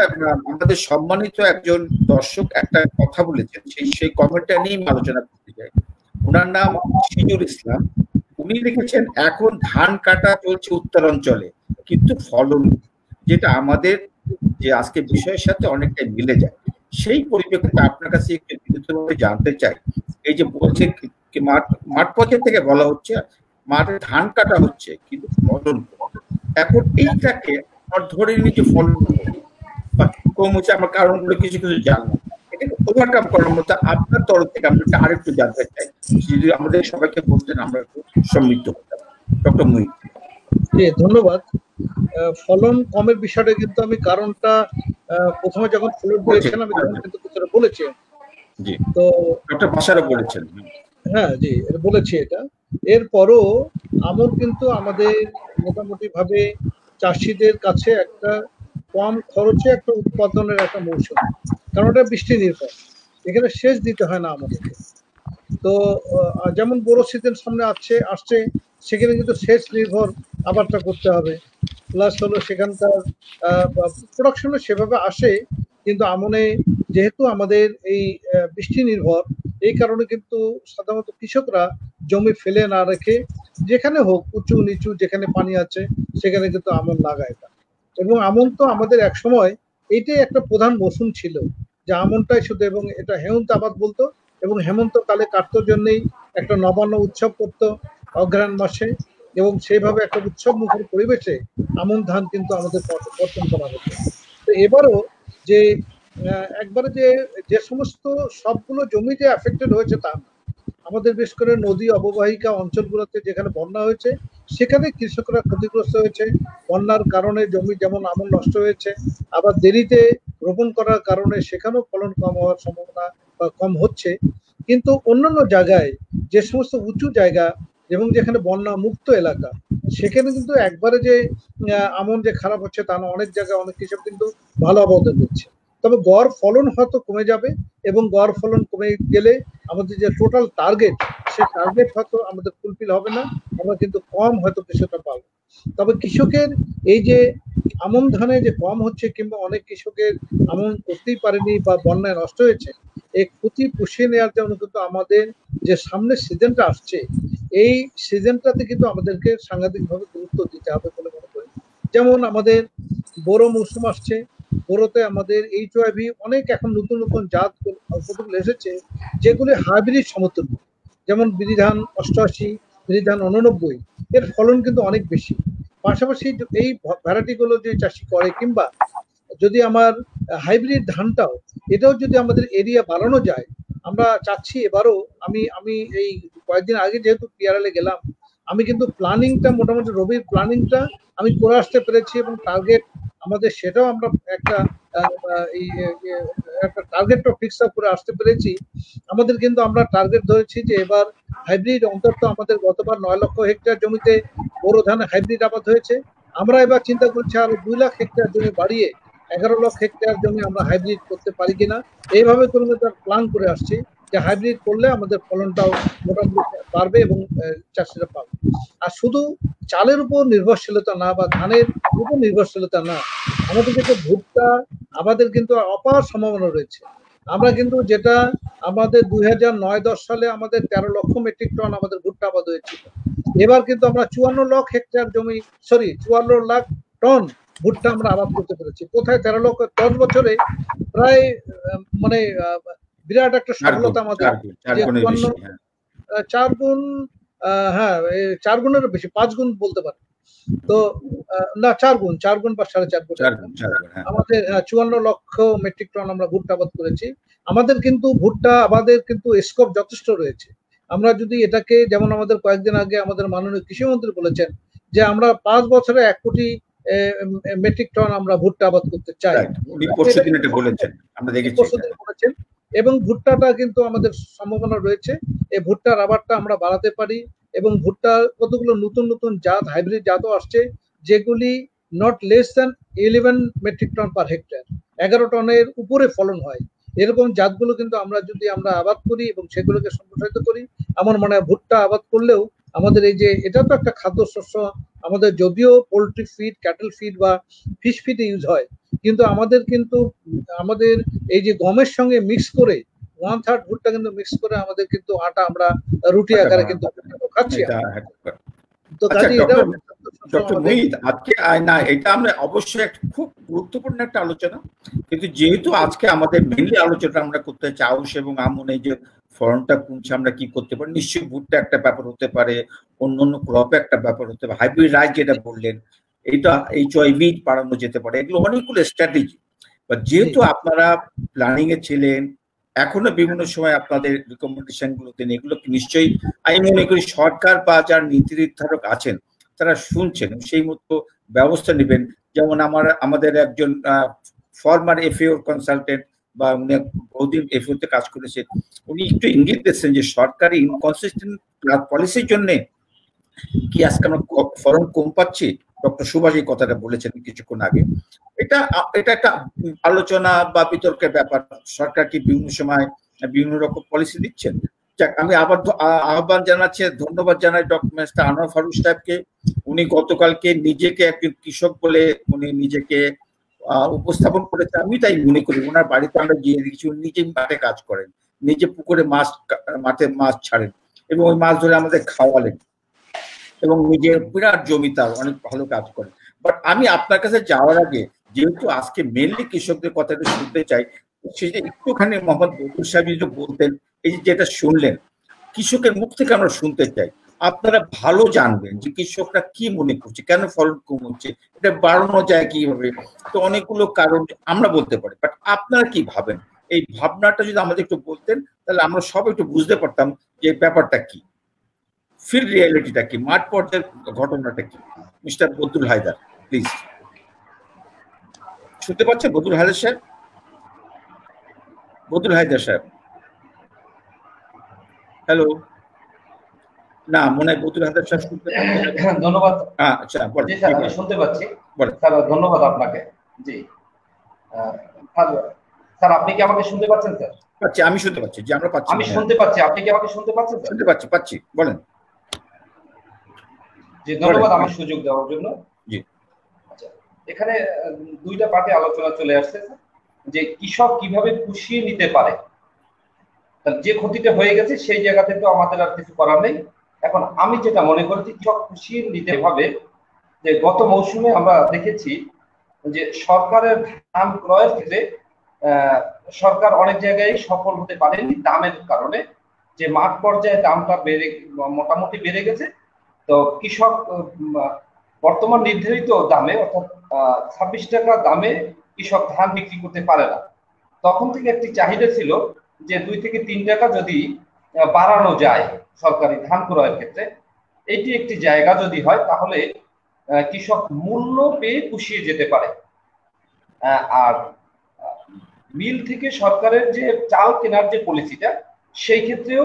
আমাদের সম্মানিত একজন দর্শক একটা কথা বলেছেন, সেই কমেন্টটা নিয়ে আলোচনা করতে চাই। ওনার নাম সিজুল ইসলাম। উনি লিখেছেন, এখন ধান কাটা চলছে উত্তরাঞ্চলে কিন্তু ফলন, যেটা আমাদের যে আজকে বিষয়ের সাথে অনেকটাই মিলে যায়। সেই পরিপ্রেক্ষিতে আপনার কাছে একটু বিস্তারিতভাবে জানতে চাই, এই যে বলছে মাঠ পর্যায়ে থেকে বলা হচ্ছে মাঠে ধান কাটা হচ্ছে কিন্তু ফলন, এখন এইটাকে ধরে নিয়ে যে ফলন কম হচ্ছে, আমার কারণগুলো কিছু জানবো, এটাকে ওভারকাম করার মতো আপনার তরফ থেকে আমরা আরেকটু জানতে চাই, যদি আমাদের সবাইকে বলতেন আমরা একটু সমৃদ্ধ হতাম। ডক্টর মুহিত। ধন্যবাদ। ফলন কমের বিষয়টা কিন্তু আমি কারণটা প্রথমে যখন ফলন বলেছেন আমি তখন কিন্তু কিছুটা বলেছি। জি, তো ডক্টর বাশারও বলেছেন। হ্যাঁ জি, বলেছি এটা। এরপরও আমন কিন্তু আমাদের মোটামুটি ভাবে চাষিদের কাছে একটা কম খরচে একটা উৎপাদনের একটা মৌসুম, কারণ এটা বৃষ্টি নির্ভর, এখানে সেচ দিতে হয় না আমাদেরকে। তো যেমন বড় সিজন সামনে আসছে সেখানে কিন্তু সেচ নির্ভর আবারটা করতে হবে, প্লাস হলো সেখানকার প্রোডাকশনে সেভাবে আসে, কিন্তু আমনে যেহেতু আমাদের এই বৃষ্টি নির্ভর, এই কারণে কিন্তু সাধারণত কৃষকরা জমি ফেলে না রেখে যেখানে হোক উঁচু নিচু যেখানে পানি আছে সেখানে কিন্তু আমন লাগায় না। এবং আমন তো আমাদের এক সময় এইটাই একটা প্রধান মৌসুম ছিল, যে আমনটাই শুধু, এবং এটা হেমন্ত আবাদ বলতো, এবং হেমন্তকালে কাটতোর জন্যই একটা নবান্ন উৎসব করতো অঘ্রাণ মাসে, এবং সেইভাবে একটা উৎসব মুখর পরিবেশে আমন ধান কিন্তু আমাদের কর্তন করা হতো। তো এবারও যে একবারে যে সমস্ত সবগুলো জমি যে অ্যাফেক্টেড হয়েছে তা না, আমাদের বিশেষ করে নদী অববাহিকা অঞ্চলগুলোতে যেখানে বন্যা হয়েছে সেখানে কৃষকরা ক্ষতিগ্রস্ত হয়েছে। বন্যার কারণে জমি যেমন আমন নষ্ট হয়েছে, আবার দেরিতে রোপণ করার কারণে সেখানেও ফলন কম হওয়ার সম্ভাবনা বা কম হচ্ছে। কিন্তু অন্যান্য জায়গায় যে সমস্ত উঁচু জায়গা এবং যেখানে বন্যা মুক্ত এলাকা, সেখানে কিন্তু একবারে যে আমন যে খারাপ হচ্ছে তা না, অনেক জায়গায় অনেক কৃষক কিন্তু ভালো আবাদ করছে। তবে গড় ফলন হয়তো কমে যাবে, এবং গড় ফলন কমে গেলে আমাদের যে টোটাল টার্গেট, সেই টার্গেট হয়তো আমাদের ফুলফিল হবে না, আমরা কিন্তু কম হয়তো কিছুটা পাবো। তবে কৃষকের এই যে আমন ধানে যে কম হচ্ছে, কিংবা অনেক কৃষকের আমন করতেই পারেনি বা বন্যায় নষ্ট হয়েছে, এই ক্ষতি পুষিয়ে নেওয়ার জন্য কিন্তু আমাদের যে সামনের সিজনটা আসছে, এই সিজনটাতে কিন্তু আমাদেরকে সাংঘাতিকভাবে গুরুত্ব দিতে হবে বলে মনে করি। যেমন আমাদের বড় মৌসুম আসছে, বড়তে আমাদের HYV অনেক এখন নতুন নতুন জাত কতগুলো এসেছে যেগুলি হাইব্রিড সমতুল্য, যেমন বিরিধান 88, বিরিধান 89, এর ফলন কিন্তু অনেক বেশি। পাশাপাশি এই ভ্যারাইটিগুলো যদি চাষি করে, কিংবা যদি আমার হাইব্রিড ধানটাও, এটাও যদি আমাদের এরিয়া বাড়ানো যায়, আমরা চাচ্ছি এবারও, আমি এই কয়েকদিন আগে যেহেতু পিআরএলে গেলাম, আমি কিন্তু প্ল্যানিংটা মোটামুটি রবির প্ল্যানিংটা আমি করে আসতে পেরেছি, এবং টার্গেট আমাদের সেটাও আমরা একটা টার্গেটটা ফিক্স আপ করে আসতে পেরেছি। আমাদের কিন্তু আমরা টার্গেট ধরেছি যে এবার হাইব্রিড অন্তত আমাদের গতবার 9 লক্ষ হেক্টর জমিতে বোরো ধান হাইব্রিড আবাদ হয়েছে, আমরা এবার চিন্তা করছি আরো 2 লাখ হেক্টর জমি বাড়িয়ে 11 লক্ষ হেক্টর জমি আমরা হাইব্রিড করতে পারি কিনা। এইভাবে করে প্ল্যান করে আসছি যে হাইব্রিড করলে আমাদের ফলনটাও মোটামুটি বাড়বে এবং চাষিরা পাবে। আর শুধু চালের উপর নির্ভরশীলতা না, বা ধানের উপর নির্ভরশীলতা না, আমাদের কিন্তু ভুট্টা আবাদের কিন্তু অপার সম্ভাবনা রয়েছে। আমরা কিন্তু যেটা আমাদের 2009-10 সালে আমাদের 13 লক্ষ মেট্রিক টন আমাদের ভুট্টা আবাদ হয়েছিল, এবার কিন্তু আমরা 54 লাখ হেক্টর জমি 54 লাখ টন ভুট্টা আমরা আবাদ করতে পেরেছি। কোথায় 13 লক্ষ, 10 বছরে প্রায় মানে বিরাট একটা সফলতা আমাদের। 4 গুণ, হ্যাঁ 4 গুণেরও বেশি, 5 গুণ বলতে পারে। তো না 4 গুণ বা 4.5 গুণ আমাদের 54 লক্ষ মেট্রিক টন আমরা ভুট্টা আবাদ করেছি। আমাদের কিন্তু ভুট্টা আবাদের কিন্তু স্কোপ যথেষ্ট রয়েছে। আমরা যদি এটাকে, যেমন আমাদের কয়েকদিন আগে আমাদের মাননীয় কৃষিমন্ত্রী বলেছেন যে আমরা 5 বছরে 1 কোটি মেট্রিক টন আমরা ভুট্টা আবাদ করতে চাই। পরশুদিন এটা বলেছেন, আমরা দেখেছি বলেছেন, এবং ভুট্টাটা কিন্তু আমাদের সম্ভাবনা রয়েছে এই ভুট্টার আবাদটা আমরা বাড়াতে পারি, এবং ভুট্টা কতগুলো নতুন নতুন জাত হাইব্রিড জাতও আসছে যেগুলি not less than 11 metric ton per hectare, 11 টনের উপরে ফলন হয়। এরকম জাতগুলো কিন্তু আমরা যদি আমরা আবাদ করি এবং সেগুলোকে সম্প্রসারিত করি, আমার মনে হয় ভুট্টা আবাদ করলেও আমাদের এই যে এটা তো একটা খাদ্যশস্য, আমাদের যদিও পোল্ট্রি ফিড, ক্যাটেল ফিড বা ফিশ ফিডে ইউজ হয়, কিন্তু আমাদের এই যে গমের সঙ্গে মিক্স করে 1/3 ভুট্টা কিন্তু মিক্স করে আমাদের কিন্তু আটা আমরা রুটি আকারে কিন্তু খাচ্ছি। তো ডক্টর মুহিত, আজকে না এটা আমরা অবশ্যই একটা খুব গুরুত্বপূর্ণ একটা আলোচনা, কিন্তু যেহেতু আজকে আমাদের মেইনলি আলোচনা আমরা করতে চাই আউশ এবং আমন, এই যে ফলনটা কমছে, আমরা কি করতে পারি, নিশ্চয়ই ভুট্টা একটা ব্যাপার হতে পারে, অন্য ক্রপে একটা ব্যাপার হতে পারে, হাইব্রিড রাইস যেটা বললেন এইটা HIV বাড়ানো যেতে পারে, এগুলো অনেকগুলো স্ট্র্যাটেজি। যেহেতু আপনারা প্ল্যানিং এ ছিলেন, এখনো বিভিন্ন সময় আপনাদের রিকমেন্ডেশন গুলো দেন, এগুলো নিশ্চয়ই আমি মনে করি সরকার বা যারা নীতি নির্ধারক আছেন তারা শুনছেন, সেই মতো ব্যবস্থা নেবেন। যেমন আমাদের একজন ফরমার FAO কনসালটেন্ট বা উনি বহুদিন FAO তে কাজ করেছেন, উনি একটু ইঙ্গিত দিচ্ছেন যে সরকারি ইনকনসিস্টেন্ট পলিসির জন্য কি আজকে আমরা ফলন কম পাচ্ছি। ডক্টর সুভাষ এই কথাটা বলেছেন কিছুক্ষণ আগে। এটা একটা আলোচনা বা বিতর্কের ব্যাপার, সরকার কি বিভিন্ন সময় বিভিন্ন রকম পলিসি দিচ্ছেন। যাক, আমি আবার আহ্বান জানাচ্ছি, ধন্যবাদ জানাই ডক্টর মিস্টার আনোয়ার ফারুক সাহেবকে। উনি গতকালকে নিজেকে একজন কৃষক বলে উনি নিজেকে উপস্থাপন করেছে। আমি তাই মনে করি ওনার বাড়িতে আমরা গিয়ে দেখছি উনি নিজে মাঠে কাজ করেন, নিজে পুকুরে মাঠে মাছ ছাড়েন এবং ওই মাছ ধরে আমাদের খাওয়ালেন, এবং নিজের বিরাট জমি তার অনেক ভালো কাজ করে। বাট আমি আপনার কাছে যাওয়ার আগে, যেহেতু আজকে মেনলি কৃষকদের কথাটা শুনতে চাই, সেটা একটুখানি মোহাম্মদ বদরুল সাহেব যদি বলতেন, এই যেটা শুনলেন কৃষকের মুখ থেকে আমরা শুনতে চাই। আপনারা ভালো জানবেন যে কৃষকরা কি মনে করছে, কেন ফলন কম হচ্ছে, এটা বাড়ানো যায় কিভাবে। তো অনেকগুলো কারণ আমরা বলতে পারি, বাট আপনারা কি ভাবেন, এই ভাবনাটা যদি আমাদের একটু বলতেন তাহলে আমরা সব একটু বুঝতে পারতাম যে ব্যাপারটা কি, ফিল্ড রিয়ালিটিটা কি, মাঠ পর্যায়ের ঘটনাটা কি। Mister Badrul Haider, please. শুনতে পাচ্ছেন বদরুল হায়দার সাহেব? বদরুল হায়দার সাহেব, হ্যালো? না, মনে হয় বদরুল হায়দার সাহেব শুনতে পাচ্ছেন। ধন্যবাদ। আচ্ছা, বলেন। জি স্যার, আমি শুনতে পাচ্ছি। স্যার ধন্যবাদ আপনাকে। জি স্যার, আপনি কি আমাকে শুনতে পাচ্ছেন? স্যার পাচ্ছি, আমি শুনতে পাচ্ছি। জি, আমরা পাচ্ছি। আমি শুনতে পাচ্ছি, আপনি কি আমাকে শুনতে পাচ্ছেন? শুনতে পাচ্ছি, বলেন। জি, ধন্যবাদ আমার সুযোগ দেওয়ার জন্য। জি, আচ্ছা, এখানে দুইটা পার্টে আলোচনা চলে আসছে যে কৃষক কিভাবে পুষিয়ে নিতে পারে। যে ক্ষতিটা হয়ে গেছে সেই জায়গাতে তো আমাদের আর কিছু করার নেই। এখন আমি যেটা মনে করছি, কৃষক পুষিয়ে নিতে হবে যে গত মৌসুমে আমরা দেখেছি যে সরকারের ধান ক্রয়ের ক্ষেত্রে সরকার অনেক জায়গায় সফল হতে পারেনি দামের কারণে, যে মাঠ পর্যায়ে দামটা মোটামুটি বেড়ে গেছে। তো কৃষক বর্তমান নির্ধারিত দামে অর্থাৎ 26 টাকা দামে কৃষক ধান বিক্রি করতে পারে না। তখন থেকে একটি চাহিদা ছিল যে 2 থেকে 3 টাকা যদি বাড়ানো যায় সরকারি ধান ক্রয়ের ক্ষেত্রে, এটি একটি জায়গা যদি হয় তাহলে কৃষক মূল্য পেয়ে পুষিয়ে যেতে পারে। আর মিল থেকে সরকারের যে চাল কেনার যে পলিসিটা, সেই ক্ষেত্রেও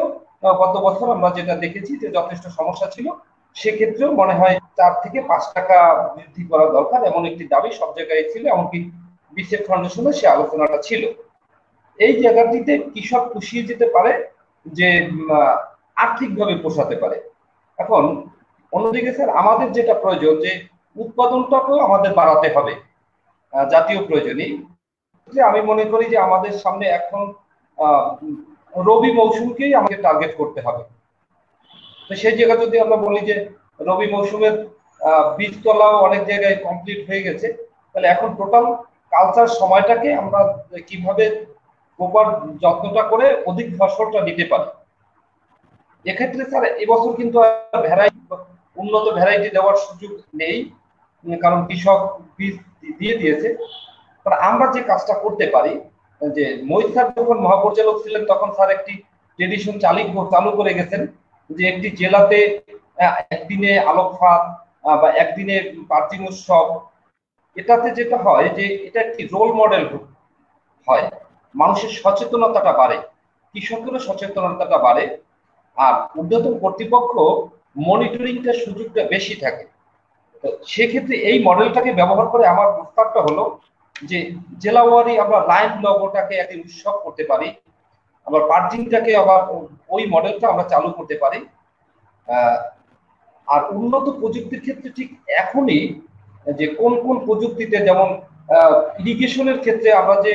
গত বছর আমরা যেটা দেখেছি যে যথেষ্ট সমস্যা ছিল। সেক্ষেত্রেও মনে হয় 4 থেকে 5 টাকা বৃদ্ধি করা দরকার, এমন একটি দাবি সব জায়গায় ছিল, এমনকি বিসেফ ফাউন্ডেশনে সে আলোচনাটা ছিল। এই জায়গাটিতে কৃষক পুষিয়ে যেতে পারে, যে আর্থিকভাবে পোষাতে পারে। এখন অন্যদিকে স্যার আমাদের যেটা প্রয়োজন, যে উৎপাদনটাকেও আমাদের বাড়াতে হবে জাতীয় প্রয়োজনই। আমি মনে করি যে আমাদের সামনে এখন রবি মৌসুমকেই আমাকে টার্গেট করতে হবে। তো সেই জায়গা যদি আমরা বলি যে রবি মৌসুমের বীজতলাও অনেক জায়গায় কমপ্লিট হয়ে গেছে, তাহলে এখন টোটাল কালচার সময়টাকে আমরা কিভাবে প্রপার যত্নটা করে অধিক ফসলটা নিতে পারি। এক্ষেত্রে স্যার এবছর কিন্তু উন্নত ভ্যারাইটি দেওয়ার সুযোগ নেই, কারণ কৃষক বীজ দিয়ে দিয়েছে। আমরা যে কাজটা করতে পারি, যে মহিত স্যার যখন মহাপরিচালক ছিলেন তখন স্যার একটি ট্রেডিশন চালু করে গেছেন, যে একটি জেলাতে একদিনে আলোক ফাঁদ বা একদিনে পার্টিং উৎসব এটাতে যেটা হয় যে এটা একটি রোল মডেল হয়, মানুষের সচেতনতাটা বাড়ে, কৃষকেরও সচেতনতাটা বাড়ে, আর ঊর্ধ্বতন কর্তৃপক্ষ মনিটরিংটা সুযোগটা বেশি থাকে। তো সেক্ষেত্রে এই মডেলটাকে ব্যবহার করে আমার প্রস্তাবটা হলো যে জেলাওয়ারি আমরা লাইন লগোটাকে একটি উৎসব করতে পারি, আবার পার্জিংটাকে আবার ওই মডেলটা আমরা চালু করতে পারি। আর উন্নত প্রযুক্তির ক্ষেত্রে ঠিক এখনই যে কোন কোন প্রযুক্তিতে, যেমন ইরিগেশনের ক্ষেত্রে আমরা যে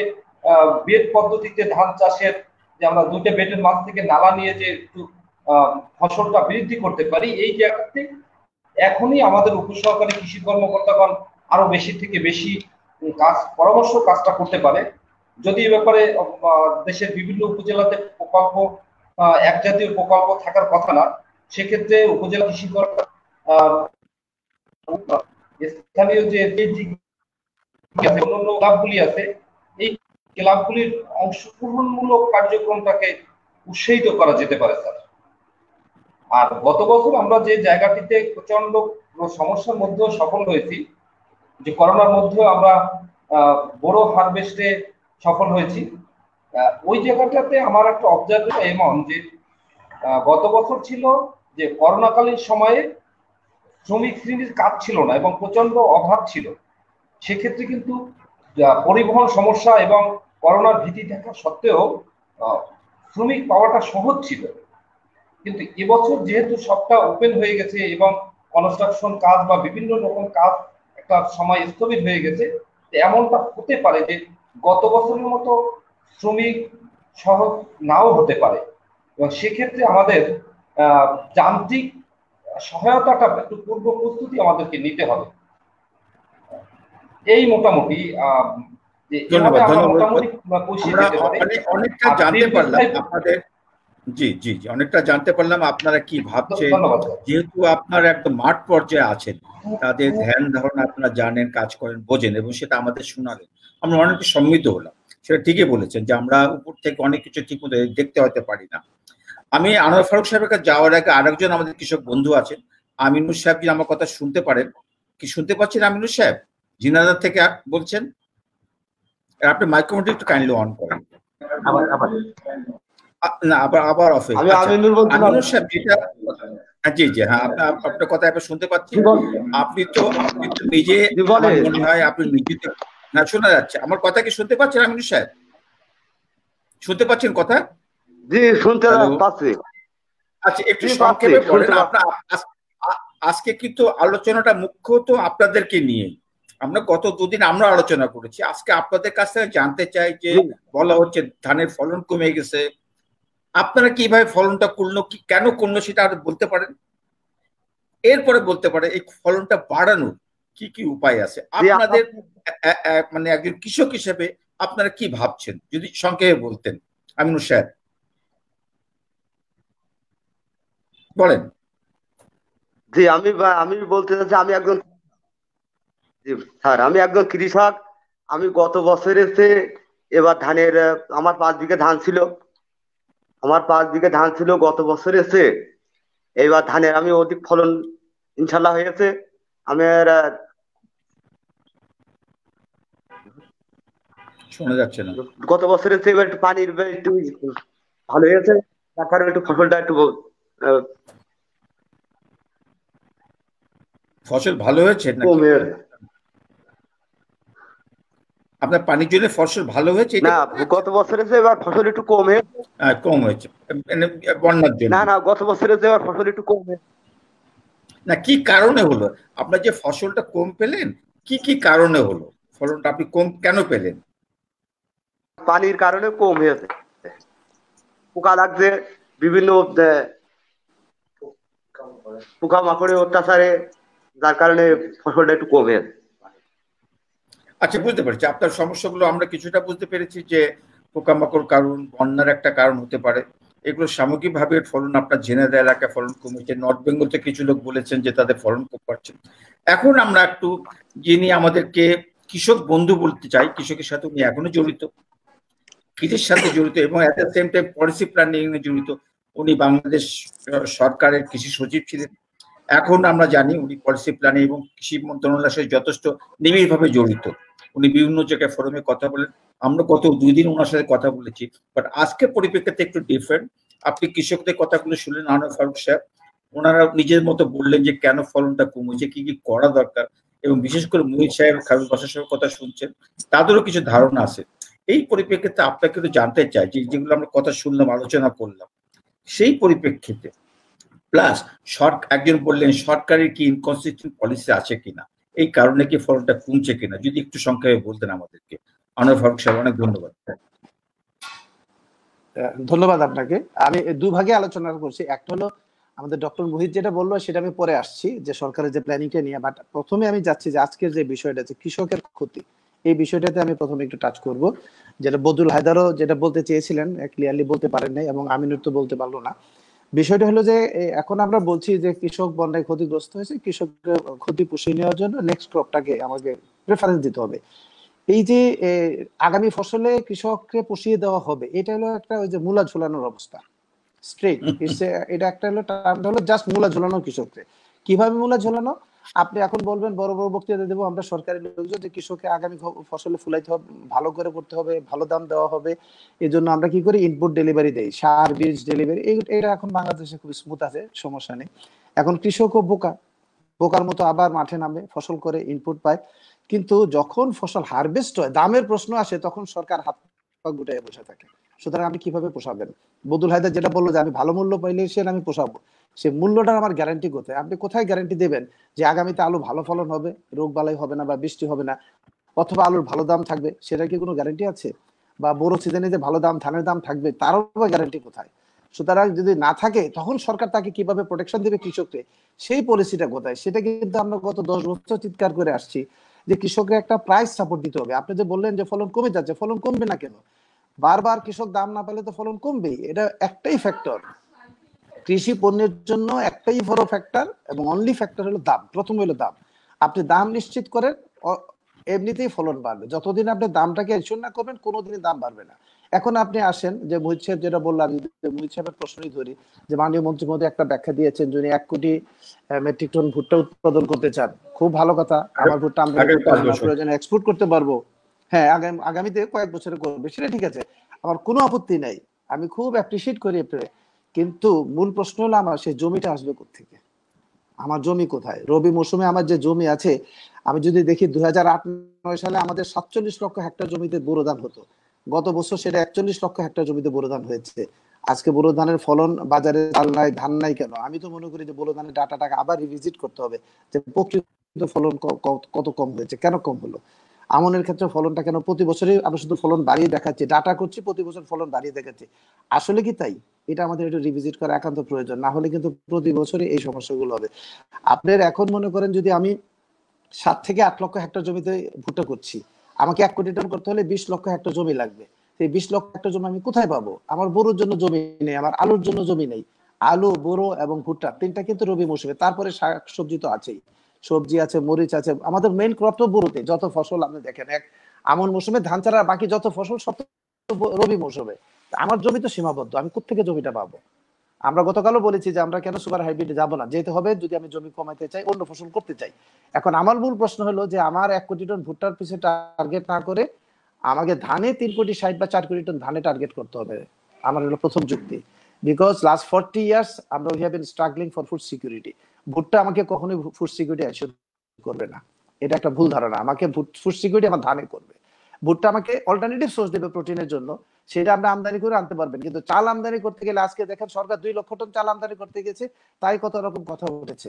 বেড পদ্ধতিতে ধান চাষের যে আমরা দুইটা বেডের মাছ থেকে নালা নিয়ে যে একটু ফসলটা বৃদ্ধি করতে পারি, এই জায়গাতে এখনই আমাদের উপসহকারী কৃষি কর্মকর্তাগণ আরো বেশি থেকে বেশি কাজটা করতে পারে। যদি এ ব্যাপারে দেশের বিভিন্ন উপজেলাতে প্রকল্প এক জাতীয় প্রকল্প থাকার কথা না, সেক্ষেত্রে উপজেলা কৃষি স্থানীয় যে অন্যান্য ক্লাবগুলি আছে, এই ক্লাবগুলির অংশগ্রহণমূলক কার্যক্রমটাকে উৎসাহিত করা যেতে পারে স্যার। আর গত বছর আমরা যে জায়গাটিতে প্রচন্ড সমস্যার মধ্যেও সফল হয়েছি, যে করোনার মধ্যেও আমরা বড় হারভেস্টে সফল হয়েছি, ওই জায়গাটাতে আমার একটা অবজারভেশন এমন যে গত বছর ছিল যে করোনাকালীন সময়ে শ্রমিক শ্রেণীর কাজ ছিল না এবং প্রচন্ড অভাব ছিল। সেক্ষেত্রে কিন্তু পরিবহন সমস্যা এবং করোনার ভীতি থাকা সত্ত্বেও শ্রমিক পাওয়াটা সহজ ছিল। কিন্তু এবছর যেহেতু সবটা ওপেন হয়ে গেছে এবং কনস্ট্রাকশন কাজ বা বিভিন্ন রকম কাজ একটা সময় স্থগিত হয়ে গেছে, এমনটা হতে পারে যে গত বছরের মতো শ্রমিক সহজ নাও হতে পারে, এবং সেক্ষেত্রে আমাদের যান্ত্রিক সহায়তাটা একটু পূর্ব প্রস্তুতি আমাদেরকে নিতে হবে। এই মোটামুটি অনেকটা জানতে পারলাম আপনাদের। জি জি জি, অনেকটা জানতে পারলাম আপনারা কি ভাবছেন, যেহেতু আপনারা একটা মাঠ পর্যায়ে আছেন, তাদের ধ্যান ধারণা আপনারা জানেন, কাজ করেন, বোঝেন, এবং সেটা আমাদের শোনালেন, আমরা অনেকটা সম্মিলিত হলাম। সেটা ঠিকই বলেছেন যে আমরা উপর থেকে অনেক কিছু ঠিক মতো দেখতে হতে পারি না। আমি আনোয়ার ফারুক সাহেবের কাছে যাওয়ার আগে আরেকজন আমাদের কৃষক বন্ধু আছেন, আমিনুর সাহেব, কি আমার কথা শুনতে পারেন? কি শুনতে পাচ্ছেন আমিনুর সাহেব? জিনাদার থেকে বলছেন, আপনি মাইক্রোফোনটা একটু কাইন্ডলি অন করেন। না, আবার অফ হয়ে গেছে। আমিনুর সাহেব, যেটা জি জি, হ্যাঁ, আপনার কথা আপনি শুনতে পাচ্ছি। আপনি তো নিজে, মনে হয় আপনি নিজে, না শোনা যাচ্ছে আমার কথা, কি শুনতে পাচ্ছেন আমিনুর সাহেব? শুনতে পাচ্ছেন কথা? জি, শুনতে পাচ্ছি। আচ্ছা, একটু সংক্ষেপে বলেন। আপনার আজকে কিন্তু আলোচনাটা মুখ্যত আপনাদেরকে নিয়ে, আমরা গত দুদিন আমরা আলোচনা করেছি, আজকে আপনাদের কাছ থেকে জানতে চাই যে বলা হচ্ছে ধানের ফলন কমে গেছে, আপনারা কিভাবে ফলনটা করলো, কি কেন করলো সেটা আর বলতে পারেন? এরপরে বলতে পারে এই ফলনটা বাড়ানোর কি কি উপায় আছে আপনাদের, মানে একজন কৃষক হিসেবে আপনারা কি ভাবছেন, যদি সংক্ষেপে বলতেন আমিনুর সাহেব, বলেন। জি, আমি বলতে চাচ্ছি, আমি একজন কৃষক। আমি গত বছরের চেয়ে এবার ধানের, আমার 5 বিঘা ধান ছিল, গত বছরের চেয়ে এইবার ধানের আমি অধিক ফলন ইনশাল্লাহ হয়েছে। আমার শোনা যাচ্ছে না। গত বছরের চেয়ে এবার একটু পানির একটু ভালো হয়েছে, তার কারণে একটু ফসলটা একটু ফসল ভালো হয়েছে না? আপনার পানির জন্য ফসল ভালো হয়েছে না? গত বছরের চেয়ে এবার ফসল একটু কম হয়েছে। বন্যার জন্য? না, গত বছরের চেয়ে এবার ফসল একটু কম হয়েছে। না, কি কারণে হলো আপনার যে ফসলটা কম পেলেন? কি কি কারণে হলো ফলনটা আপনি কম কেন পেলেন? পানির কারণে কম হয়েছে, পোকা লাগছে, বিভিন্ন পোকামাকড়ের অত্যাচারে, যার কারণে ফসলটা একটু কম হয়েছে। আচ্ছা, বুঝতে পারছি আপনার সমস্যাগুলো, আমরা কিছুটা বুঝতে পেরেছি যে পোকামাকড় কারণ, বন্যার একটা কারণ হতে পারে, এগুলো সামগ্রিকভাবে ফলন আপনার ঝিনাইদহ এলাকায় ফলন কমেছে। নর্থ বেঙ্গলতে কিছু লোক বলেছেন যে তাদের ফলন কম পাচ্ছে। এখন আমরা একটু যিনি আমাদেরকে কৃষক বন্ধু বলতে চাই, কৃষকের সাথে উনি এখনো জড়িত, কৃষির সাথে জড়িত, এবং at the same time policy planning এ জড়িত। উনি বাংলাদেশ সরকারের কৃষি সচিব ছিলেন, এখন আমরা জানি উনি পলিসি প্ল্যানে এবং কৃষি মন্ত্রণালয়ের সাথে যথেষ্ট নিবিড়ভাবে জড়িত। উনি বিভিন্ন জায়গায় ফোরামে কথা বলেন, আমরা গত 2 দিন ওনার সাথে কথা বলেছি। বাট আজকে পরিপ্রেক্ষিতে একটু ডিফারেন্ট। আপনি কৃষকদের কথাগুলো শুনলেন আনোয়ার ফারুক সাহেব, ওনারা নিজের মতো বললেন যে কেন ফলনটা কমেছে, কি কি করা দরকার, এবং বিশেষ করে মুহিত সাহেব খাবির বাসার সাহেবের কথা শুনছেন, তাদেরও কিছু ধারণা আছে। এই পরিপ্রেক্ষিতে আপনাকে একটু জানতে চাই যে যেগুলো আমরা কথা শুনলাম, আলোচনা করলাম, সেই পরিপ্রেক্ষিতে প্লাস একজন বললেন সরকারের কি ইনকনসিস্টেন্ট পলিসি আছে কিনা, এই কারণে কি ফলনটা কমছে কিনা, যদি একটু সংক্ষেপে বলতেন আমাদেরকে। আনোয়ার ফারুক সাহেব, অনেক ধন্যবাদ। ধন্যবাদ আপনাকে। আমি দুভাগে আলোচনা করছি। একটা হলো আমাদের ডক্টর মুহিত যেটা বললো সেটা আমি পরে আসছি, যে সরকারের যে প্ল্যানিংটা নিয়ে। বাট প্রথমে আমি যাচ্ছি যে আজকের যে বিষয়টা আছে কৃষকের ক্ষতি, এই বিষয়টাতে আমি প্রথমে একটু টাচ করব। যেটা বদুল হায়দারও যেটা বলতে চেয়েছিলেন ক্লিয়ারলি বলতে পারেন নাই, এবং আমিনুর তো বলতে পারলো না। বিষয়টা হলো যে এখন আমরা বলছি যে কৃষক বন্যায় ক্ষতিগ্রস্ত হয়েছে, কৃষকের ক্ষতি পুষিয়ে নেওয়ার জন্য নেক্সট ক্রপটাকে আমাকে প্রেফারেন্স দিতে হবে। এই যে আগামী ফসলে কৃষককে পুষিয়ে দেওয়া হবে, এটা হলো একটা ওই যে মূলা ঝুলানোর অবস্থা, স্ট্রেট। এটা একটা হলো টার্মটা হলো জাস্ট মূলা ঝুলানো কৃষককে। কিভাবে মূলা ঝুলানো? আপনি এখন বলবেন বড় বড় বক্তৃতা দেবো আমরা সরকারি লোকজন যে কৃষককে আগামী ফসলে ফুলাইতে হবে, ভালো করে করতে হবে, ভালো দাম দেওয়া হবে। এই জন্য আমরা কি করি, ইনপুট ডেলিভারি দেই, সার বীজ ডেলিভারি। এটা এখন বাংলাদেশে খুব স্মুথ আছে, সমস্যা নেই। এখন কৃষকও বোকার মতো আবার মাঠে নামে, ফসল করে, ইনপুট পায়। কিন্তু যখন ফসল হারভেস্ট হয়, দামের প্রশ্ন আসে, তখন সরকার হাত পা গুটাইয়া বসে থাকে। সুতরাং আপনি কিভাবে পোষাবেন? বদুল হায়দার যেটা বললো যে আমি ভালো মূল্য পাইলে সে আমি পোষাবো, সে মূল্যটার আমার গ্যারান্টি কোথায়? আপনি কোথায় গ্যারান্টি দেবেন যে আগামীতে আলু ভালো ফলন হবে, রোগ বালাই হবে না, বা বৃষ্টি হবে না, অথবা আলুর ভালো দাম থাকবে? সেটা কি কোনো গ্যারান্টি আছে? বা বড় সিজনে যে ভালো দাম ধানের দাম থাকবে, তারও গ্যারান্টি কোথায়? সুতরাং যদি না থাকে, তখন সরকার তাকে কিভাবে প্রোটেকশন দেবে কৃষককে, সেই পলিসিটা কোথায়? সেটা কিন্তু আমরা গত 10 বছর চিৎকার করে আসছি যে কৃষকরা একটা প্রাইস সাপোর্ট দিতে হবে। আপনি যে বললেন যে ফলন কমে যাচ্ছে, ফলন কমবে না কেন? বারবার কৃষক দাম না পেলে তো ফলন কমবেই। এটা একটাই ফ্যাক্টর, কৃষি পণ্যের জন্য একটাই বড় ফ্যাক্টর এবং অনলি ফ্যাক্টর হলো দাম। প্রথম হলো দাম। আপনি দাম নিশ্চিত করেন, এমনিতেই ফলন বাড়বে। যতদিন আপনি দামটাকে এনশিওর না করবেন, কোনোদিনই দাম বাড়বে না। এখন আপনি আসেন যে মুহিত সাহেব যেটা বললাম, মুহিত সাহেবের প্রশ্নই ধরি, যে মাননীয় মন্ত্রী মহোদয় একটা ব্যাখ্যা দিয়েছেন, যিনি 1 কোটি মেট্রিক টন ভুট্টা উৎপাদন করতে চান। খুব ভালো কথা, আমার ভুট্টা আমদানি প্রয়োজনে এক্সপোর্ট করতে পারবো। হ্যাঁ, আগামীতে কয়েক বছরে করবে, সেটা ঠিক আছে, আমার কোনো আপত্তি নাই, আমি খুব অ্যাপ্রিসিয়েট করি। কিন্তু মূল প্রশ্ন হলো আমার সেই জমিটা আসবে কোত্থেকে? আমার জমি কোথায়? রবি মৌসুমে আমার যে জমি আছে, আমি যদি দেখি 2008-9 সালে আমাদের 47 লক্ষ হেক্টর জমিতে বোরো ধান হতো। গত বছর সেটা 41 লক্ষ হেক্টর জমিতে বোরো ধান হয়েছে। আজকে বোরো ধানের ফলন বাজারে চাল নাই, ধান নাই কেন? আমি তো মনে করি যে বোরো ধানের ডাটাটাকে আবার রিভিজিট করতে হবে, যে প্রকৃত ফলন কত কম হয়েছে, কেন কম হলো। আমনের ক্ষেত্রে ফলনটা কেন প্রতি বছরই আমরা শুধু ফলন বাড়িয়ে দেখাচ্ছি, ডাটা করছি, প্রতি বছর ফলন বাড়িয়ে দেখাচ্ছি, আসলে কি তাই? এটা আমাদের একটু রিভিজিট করা একান্ত প্রয়োজন, না হলে কিন্তু প্রতি বছরই এই সমস্যাগুলো হবে। আপনার এখন মনে করেন যদি আমি 7 থেকে 8 লক্ষ হেক্টর জমিতে ভুট্টা করছি, আমাকে 1 কোটি টন করতে হলে 20 লক্ষ হেক্টর জমি লাগবে। সেই 20 লক্ষ হেক্টর জমি আমি কোথায় পাবো? আমার বোরোর জন্য জমি নেই, আমার আলুর জন্য জমি নেই। আলু, বোরো এবং ভুট্টা তিনটা কিন্তু রবি মৌসুমে। তারপরে শাকসবজি তো আছেই, সবজি আছে, মরিচ আছে। আমাদের মেইন ক্রপ তো বোরোতে। যত ফসল আপনি দেখেন, আমন মৌসুমে ধান ছাড়া বাকি যত ফসল সব রবি মৌসুমে। আমার জমি তো সীমাবদ্ধ, আমি কোত্থেকে জমিটা পাবো? আমরা গতকালও বলেছি যে আমরা কেন সুপার হাইব্রিডে যাবো না, যেতে হবে যদি আমি জমি কমাইতে চাই, অন্য ফসল করতে চাই। এখন আমার মূল প্রশ্ন হলো যে আমার 1 কোটি টন ভুট্টার পিছে টার্গেট না করে আমাকে ধানে 3 কোটি 60 বা 4 কোটি টন ধানে টার্গেট করতে হবে। আমার হলো প্রথম যুক্তি। বিকজ লাস্ট 40 ইয়ার্স আমরা we have been struggling for food security. ভুট্টা আমাকে কখনোই ফুড সিকিউরিটি এনশিওর করবে না, এটা একটা ভুল ধারণা। আমাকে ফুড সিকিউরিটি আমার ধানে করবে। ভুট্টা আমাকে অল্টারনেটিভ সোর্স দেবে প্রোটিনের জন্য, সেটা আমরা আমদানি করে আনতে পারবেন। কিন্তু চাল আমদানি করতে গেলে আজকে দেখেন সরকার 2 লক্ষ টন চাল আমদানি করতে গেছে, তাই কত রকম কথা উঠেছে।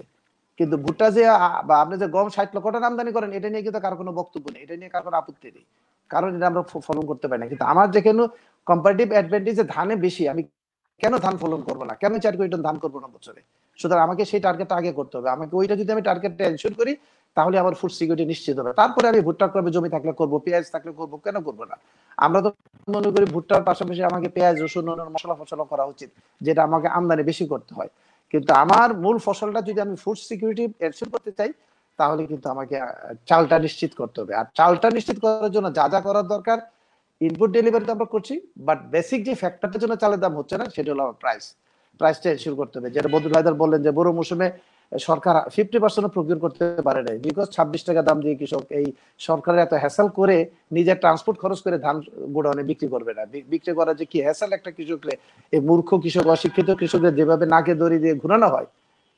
কিন্তু ভুট্টা যে বা আপনি যে গম 60 লক্ষ টন আমদানি করেন, এটা নিয়ে কিন্তু কারো কোনো বক্তব্য নেই, এটা নিয়ে কারো কোনো আপত্তি নেই, কারণ এটা আমরা ফলন করতে পারি না। কিন্তু আমার যেখানে কম্পারেটিভ অ্যাডভান্টেজে ধানে বেশি, আমি কেন ধান ফলন করবো না, কেন 4 কোটি টন ধান করবো না বছরে? সুতরাং আমাকে সেই টার্গেটটা আগে করতে হবে। আমাকে ওইটা যদি আমি টার্গেটটা এনশিওর করি, তাহলে আমার ফুড সিকিউরিটি নিশ্চিত হবে। তারপরে আমি ভুট্টা ক্রপে জমি থাকলে করবো, পেঁয়াজ থাকলে করবো, কেন করবো না? আমরা তো মনে করি ভুট্টার পাশাপাশি আমাকে পেঁয়াজ, রসুন, অন্যান্য মশলা ফসল করা উচিত, যেটা আমাকে আমদানি বেশি করতে হয়। কিন্তু আমার মূল ফসলটা যদি আমি ফুড সিকিউরিটি এনশিওর করতে চাই, তাহলে কিন্তু আমাকে চালটা নিশ্চিত করতে হবে। আর চালটা নিশ্চিত করার জন্য যা যা করার দরকার, ইনপুট ডেলিভারি তো আমরা করছি, বাট বেসিক যে ফ্যাক্টরটার জন্য চালের দাম হচ্ছে না, সেটা হলো আমার প্রাইসটা এনশিওর করতে হবে। যেটা বদুল হায়দার বললেন যে বড় মৌসুমে সরকার 50% প্রকিউর করতে পারে নাই, বিকজ 26 টাকা দাম দিয়ে কৃষক এই সরকারের এত হ্যাসেল করে নিজের ট্রান্সপোর্ট খরচ করে ধান গোডাউনে বিক্রি করবে না। বিক্রি করা যে কি হ্যাসেল একটা কৃষকরে, এই মূর্খ কৃষক, অশিক্ষিত কৃষকদের যেভাবে নাকে দড়ি দিয়ে ঘুরানো হয়,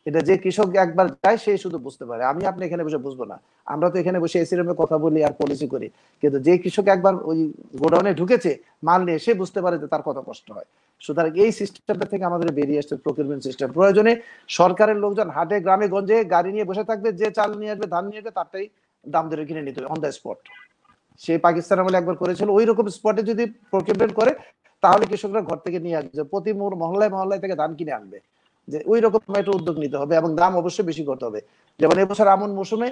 এটা যে কৃষক একবার যায় সে শুধু বুঝতে পারে। আমি আপনি এখানে বসে বুঝবো না, আমরা তো এখানে বসে এসি রুমে কথা বলি আর পলিসি করি, কিন্তু যে কৃষক একবার ওই গোডাউনে ঢুকেছে মাল নিয়ে, সে বুঝতে পারে যে তার কত কষ্ট হয়। সুতরাং এই সিস্টেমটা থেকে আমাদের বেরিয়ে আসছে প্রকিউরমেন্ট সিস্টেম। প্রয়োজনে সরকারের লোকজন হাটে গ্রামে গঞ্জে গাড়ি নিয়ে বসে থাকবে, যে চাল নিয়ে আসবে ধান নিয়ে আসবে তারটাই দাম ধরে কিনে নিতে হবে অন দ্য স্পট। সে পাকিস্তান আমলে একবার করেছিল, ওই রকম স্পটে যদি প্রকিউরমেন্ট করে তাহলে কৃষকরা ঘর থেকে নিয়ে আসবে, প্রতি মহল্লায় মহল্লায় থেকে ধান কিনে আনবে। যে ওই রকম একটা উদ্যোগ নিতে হবে এবং দাম অবশ্যই বেশি করতে হবে। যেমন এবছর আমন মৌসুমে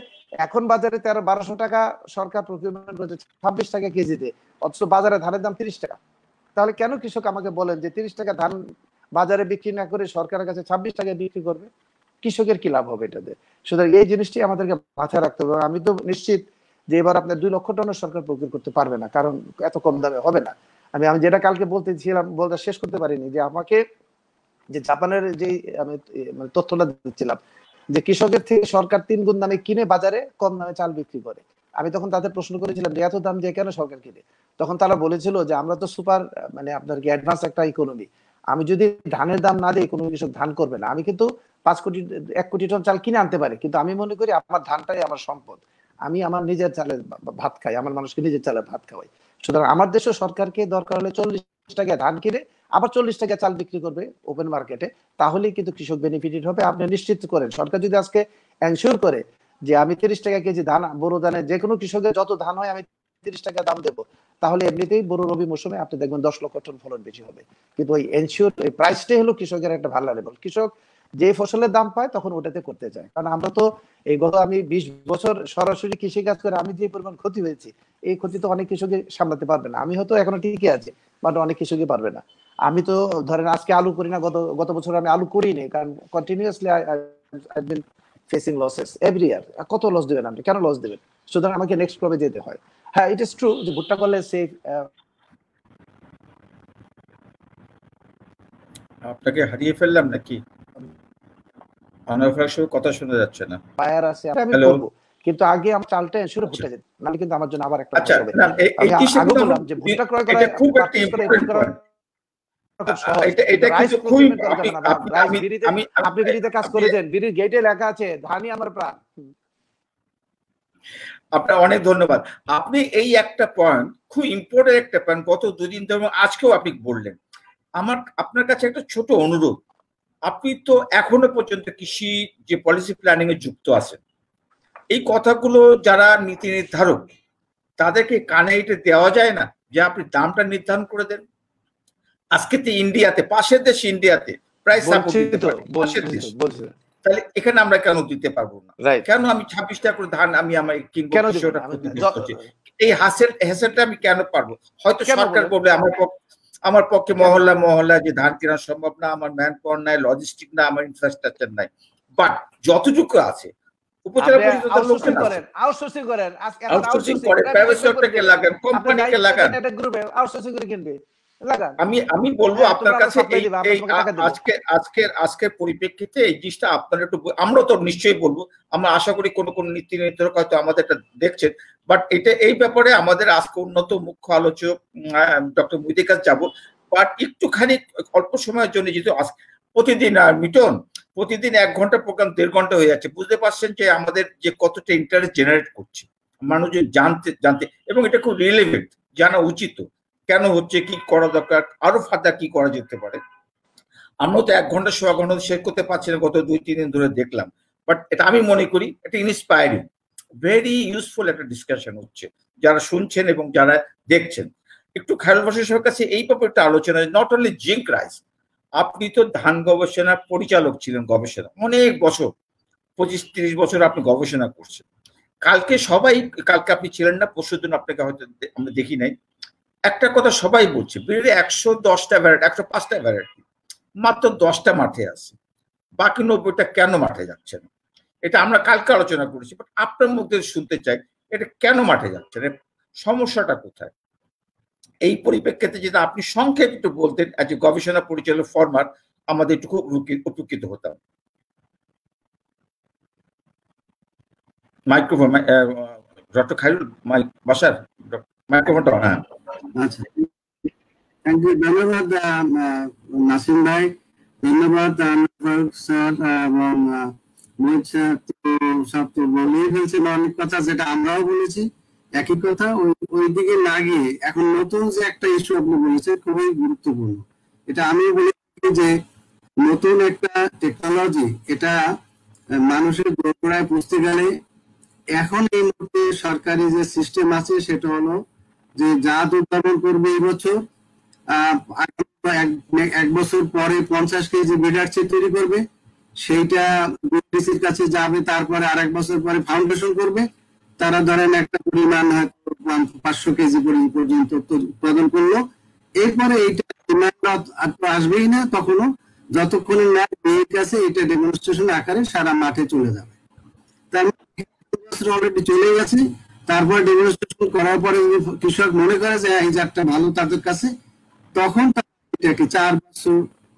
এখন বাজারে 1300-1200 টাকা সরকার প্রকিউরমেন্ট করছে 26 টাকা কেজিতে, অথচ বাজারে ধানের দাম 30 টাকা। তাহলে কেন কৃষক আমাকে বলেন যে 30 টাকা ধান বাজারে বিক্রি না করে সরকারের কাছে 26 টাকায় বিক্রি করবে? কৃষকের কি লাভ হবে এটাতে? সুতরাং এই জিনিসটি আমাদেরকে মাথায় রাখতে হবে। আমি তো নিশ্চিত যে এবার আপনার 2 লক্ষ টনের সরকার প্রকিউর করতে পারবে না, কারণ এত কম দামে হবে না। আমি যেটা কালকে বলতেছিলাম, বলতে শেষ করতে পারিনি, যে আমাকে যে জাপানের যে আমি তথ্যটা দিচ্ছিলাম যে কৃষকের থেকে সরকার 3 গুণ দামে কিনে বাজারে কম দামে চাল বিক্রি করে। আমি তখন তাদের প্রশ্ন করেছিলাম যে এত দাম দিয়ে কেন সরকার কিনে? তখন তারা বলেছিল যে আমরা তো সুপার আপনার কি অ্যাডভান্স একটা ইকোনমি, আমি যদি ধানের দাম না দিই কোনো কৃষক ধান করবে না। আমি কিন্তু 1 কোটি টন চাল কিনে আনতে পারি, কিন্তু আমি মনে করি আমার ধানটাই আমার সম্পদ, আমি আমার নিজের চালের ভাত খাই, আমার মানুষকে নিজের চালের ভাত খাওয়াই। সুতরাং আমার দেশের সরকারকে দরকার হলে 40 টাকা ধান কিনে আবার 40 টাকা চাল বিক্রি করবে ওপেন মার্কেটে, তাহলেই কিন্তু কৃষক বেনিফিটেড হবে। আপনি নিশ্চিত করেন, সরকার যদি আজকে এনশিওর করে যে আমি 30 টাকা কেজি ধান, বোরো ধানের যে কোনো কৃষকের যত ধান হয় আমি 30 টাকা দাম দেবো, তাহলে এমনিতেই বোরো রবি মৌসুমে আপনি দেখবেন 10 লক্ষ টন ফলন বেশি হবে। কিন্তু ওই এনশিওর এই প্রাইসটাই হলো কৃষকের একটা ভালনারেবল। কৃষক যে ফসলের দাম পায় তখন ওটাতে করতে চায়। কারণ আমরা তো এই আমি 20 বছর সরাসরি কৃষি কাজ করে আমি যে পরিমাণ ক্ষতি হয়েছি, এই ক্ষতি তো অনেক কৃষকই সামলাতে পারবে না। আমি হয়তো এখনো ঠিকই আছে, বাট অনেক কৃষকই পারবে না। আমি তো ধরেন আজকে আলু করি না, গত বছর আমি আলু করিনি, কারণ continuously I been facing losses every year. কত লস দিবেন আপনি, কেন লস দিবেন? সুতরাং আমাকে নেক্সট ক্রপে যেতে হয়। হ্যাঁ, ইট ইজ ট্রু যে ভুট্টা করলে সেফ। আপনাকে হারিয়ে ফেললাম নাকি? কথা শোনা যাচ্ছে না। ফায়ার আছে, আমি করব, কিন্তু আগে আমার চালটা এনশিওর ভুট্টা যেত, নালে কিন্তু আমার জন্য আবার একটা আচ্ছা হবে। আমি বললাম যে ভুট্টা ক্রয় করা খুব একটা ইম্পর্টেন্ট পয়েন্ট। আপনি বিড়িতে কাজ করে দেন, বিড়ির গেটে লেখা আছে ধানই আমার প্রাণ। আপনার অনেক ধন্যবাদ। আপনি এই একটা পয়েন্ট, খুব ইম্পর্টেন্ট একটা পয়েন্ট, গত 2 দিন ধরে আজকেও আপনি বললেন। আপনার কাছে একটা ছোট অনুরোধ, আপনি তো এখনো পর্যন্ত কৃষি যে পলিসি প্ল্যানিং এ যুক্ত আছেন, এই কথাগুলো যারা নীতি নির্ধারক তাদেরকে কানে এটা দেওয়া যায় না যে আপনি দামটা নির্ধারণ করে দেন? আজকে তো ইন্ডিয়াতে, পাশের দেশ ইন্ডিয়াতে প্রায় তাহলে এখানে আমরা কেন দিতে পারবো না? কেন আমি 26 টাকা করে ধান আমি আমার কিনবো? এই হ্যাসেলটা আমি কেন পারবো? হয়তো সরকার বলবে আমার পক্ষে মহল্লা যে ধান কেনা সম্ভব না, আমার ম্যান পাওয়ার নাই, লজিস্টিক না, আমার ইনফ্রাস্ট্রাকচার নাই, বাট যতটুকু আছে উপজেলা পরিষদের লোকজন আউটসোর্সিং করেন, প্রাইভেট সেক্টরকে লাগান, কোম্পানিকে লাগান, একটা গ্রুপে আউটসোর্সিং করে কিনবে। আমি বলবো আপনার কাছে আজকের পরিপ্রেক্ষিতে এই জিনিসটা আপনার একটু, আমরা তো নিশ্চয়ই বলবো, আমরা আশা করি কোন নীতি নির্ধারক হয়তো আমাদের এটা দেখছেন, বাট এটা এই ব্যাপারে আমাদের আজকে উন্নত মুখ্য আলোচক ডক্টর মুহিতের কাছে যাবো, বাট একটুখানি অল্প সময়ের জন্য যেহেতু প্রতিদিন মিটন প্রতিদিন 1 ঘন্টা প্রোগ্রাম 1.5 ঘন্টা হয়ে যাচ্ছে, বুঝতে পারছেন যে আমাদের যে কতটা ইন্টারেস্ট জেনারেট করছে মানুষজন জানতে, এবং এটা খুব রিলেভেন্ট, জানা উচিত কেন হচ্ছে, কি করা দরকার, আরো ফার্দার কি করা যেতে পারে। আমরা তো 1 ঘন্টা 1.5 ঘন্টা শেষ করতে পারছি না, গত 2-3 দিন ধরে দেখলাম, বাট এটা আমি মনে করি এটা ইন্সপায়ারিং, ভেরি ইউজফুল একটা ডিসকাশন হচ্ছে, যারা শুনছেন এবং যারা দেখছেন। একটু খায়রুল বাশির সাহেবের কাছে এই ব্যাপারটা আলোচনা, নট অনলি জিঙ্ক রাইস, আপনি তো ধান গবেষণার পরিচালক ছিলেন, গবেষণা অনেক বছর, 25-30 বছর আপনি গবেষণা করছেন। কালকে আপনি ছিলেন না, পরশুদিন আপনাকে হয়তো আমরা দেখি নাই, একটা কথা সবাই বলছে, বিড়ির 110টা ভ্যারাইটি, 105টা ভ্যারাইটি, মাত্র 10টা মাঠে আছে, বাকি 90টা কেন মাঠে যাচ্ছে না? এটা আমরা কালকে আলোচনা করেছি, বাট আপনার মুখে শুনতে চাই এটা কেন মাঠে যাচ্ছে না, সমস্যাটা কোথায়? এই পরিপ্রেক্ষিতে যেটা আপনি সংক্ষেপে একটু বলতেন, আজ গবেষণা পরিচালক ফরমার, আমাদের একটু খুব উপকৃত হতাম। মাইক্রোফোন ডক্টর খায়রুল বাসার মাইক্রোফোনটা। হ্যাঁ, আচ্ছা, থ্যাংক ইউ, ধন্যবাদ নাসিম ভাই, ধন্যবাদ স্যার এবং মোহিত স্যার। তো সব তো বলেই ফেলছেন অনেক কথা, যেটা আমরাও বলেছি একই কথা। ওই দিকে না গিয়ে এখন নতুন যে একটা ইস্যু আপনি বলেছেন খুবই গুরুত্বপূর্ণ। এটা আমি বলি যে নতুন একটা টেকনোলজি, এটা মানুষের দোরগোড়ায় পৌঁছতে গেলে এখন এই মুহূর্তে সরকারি যে সিস্টেম আছে সেটা হলো যে জাত উৎপাদন করবে এই বছর, এক বছর পরে 50 কেজি বিডার চিপ তৈরি করবে, সেইটা বিডিসির কাছে যাবে, তারপরে আরেক বছর পরে ফাউন্ডেশন করবে। তারা ধরেন একটা পরিমাণ হয়তো 500 কেজি পর্যন্ত উৎপাদন করলো। এরপরে এইটা আসবেই না তখনও, যতক্ষণ না বিয়ের কাছে এটা ডেমনস্ট্রেশন আকারে সারা মাঠে চলে যাবে। তার অলরেডি চলে গেছে। তারপর ডেমনস্ট্রেশন করার পরে কৃষক মনে করে যে এই জাতটা ভালো তাদের কাছে, তখন এটাকে 4 বছর,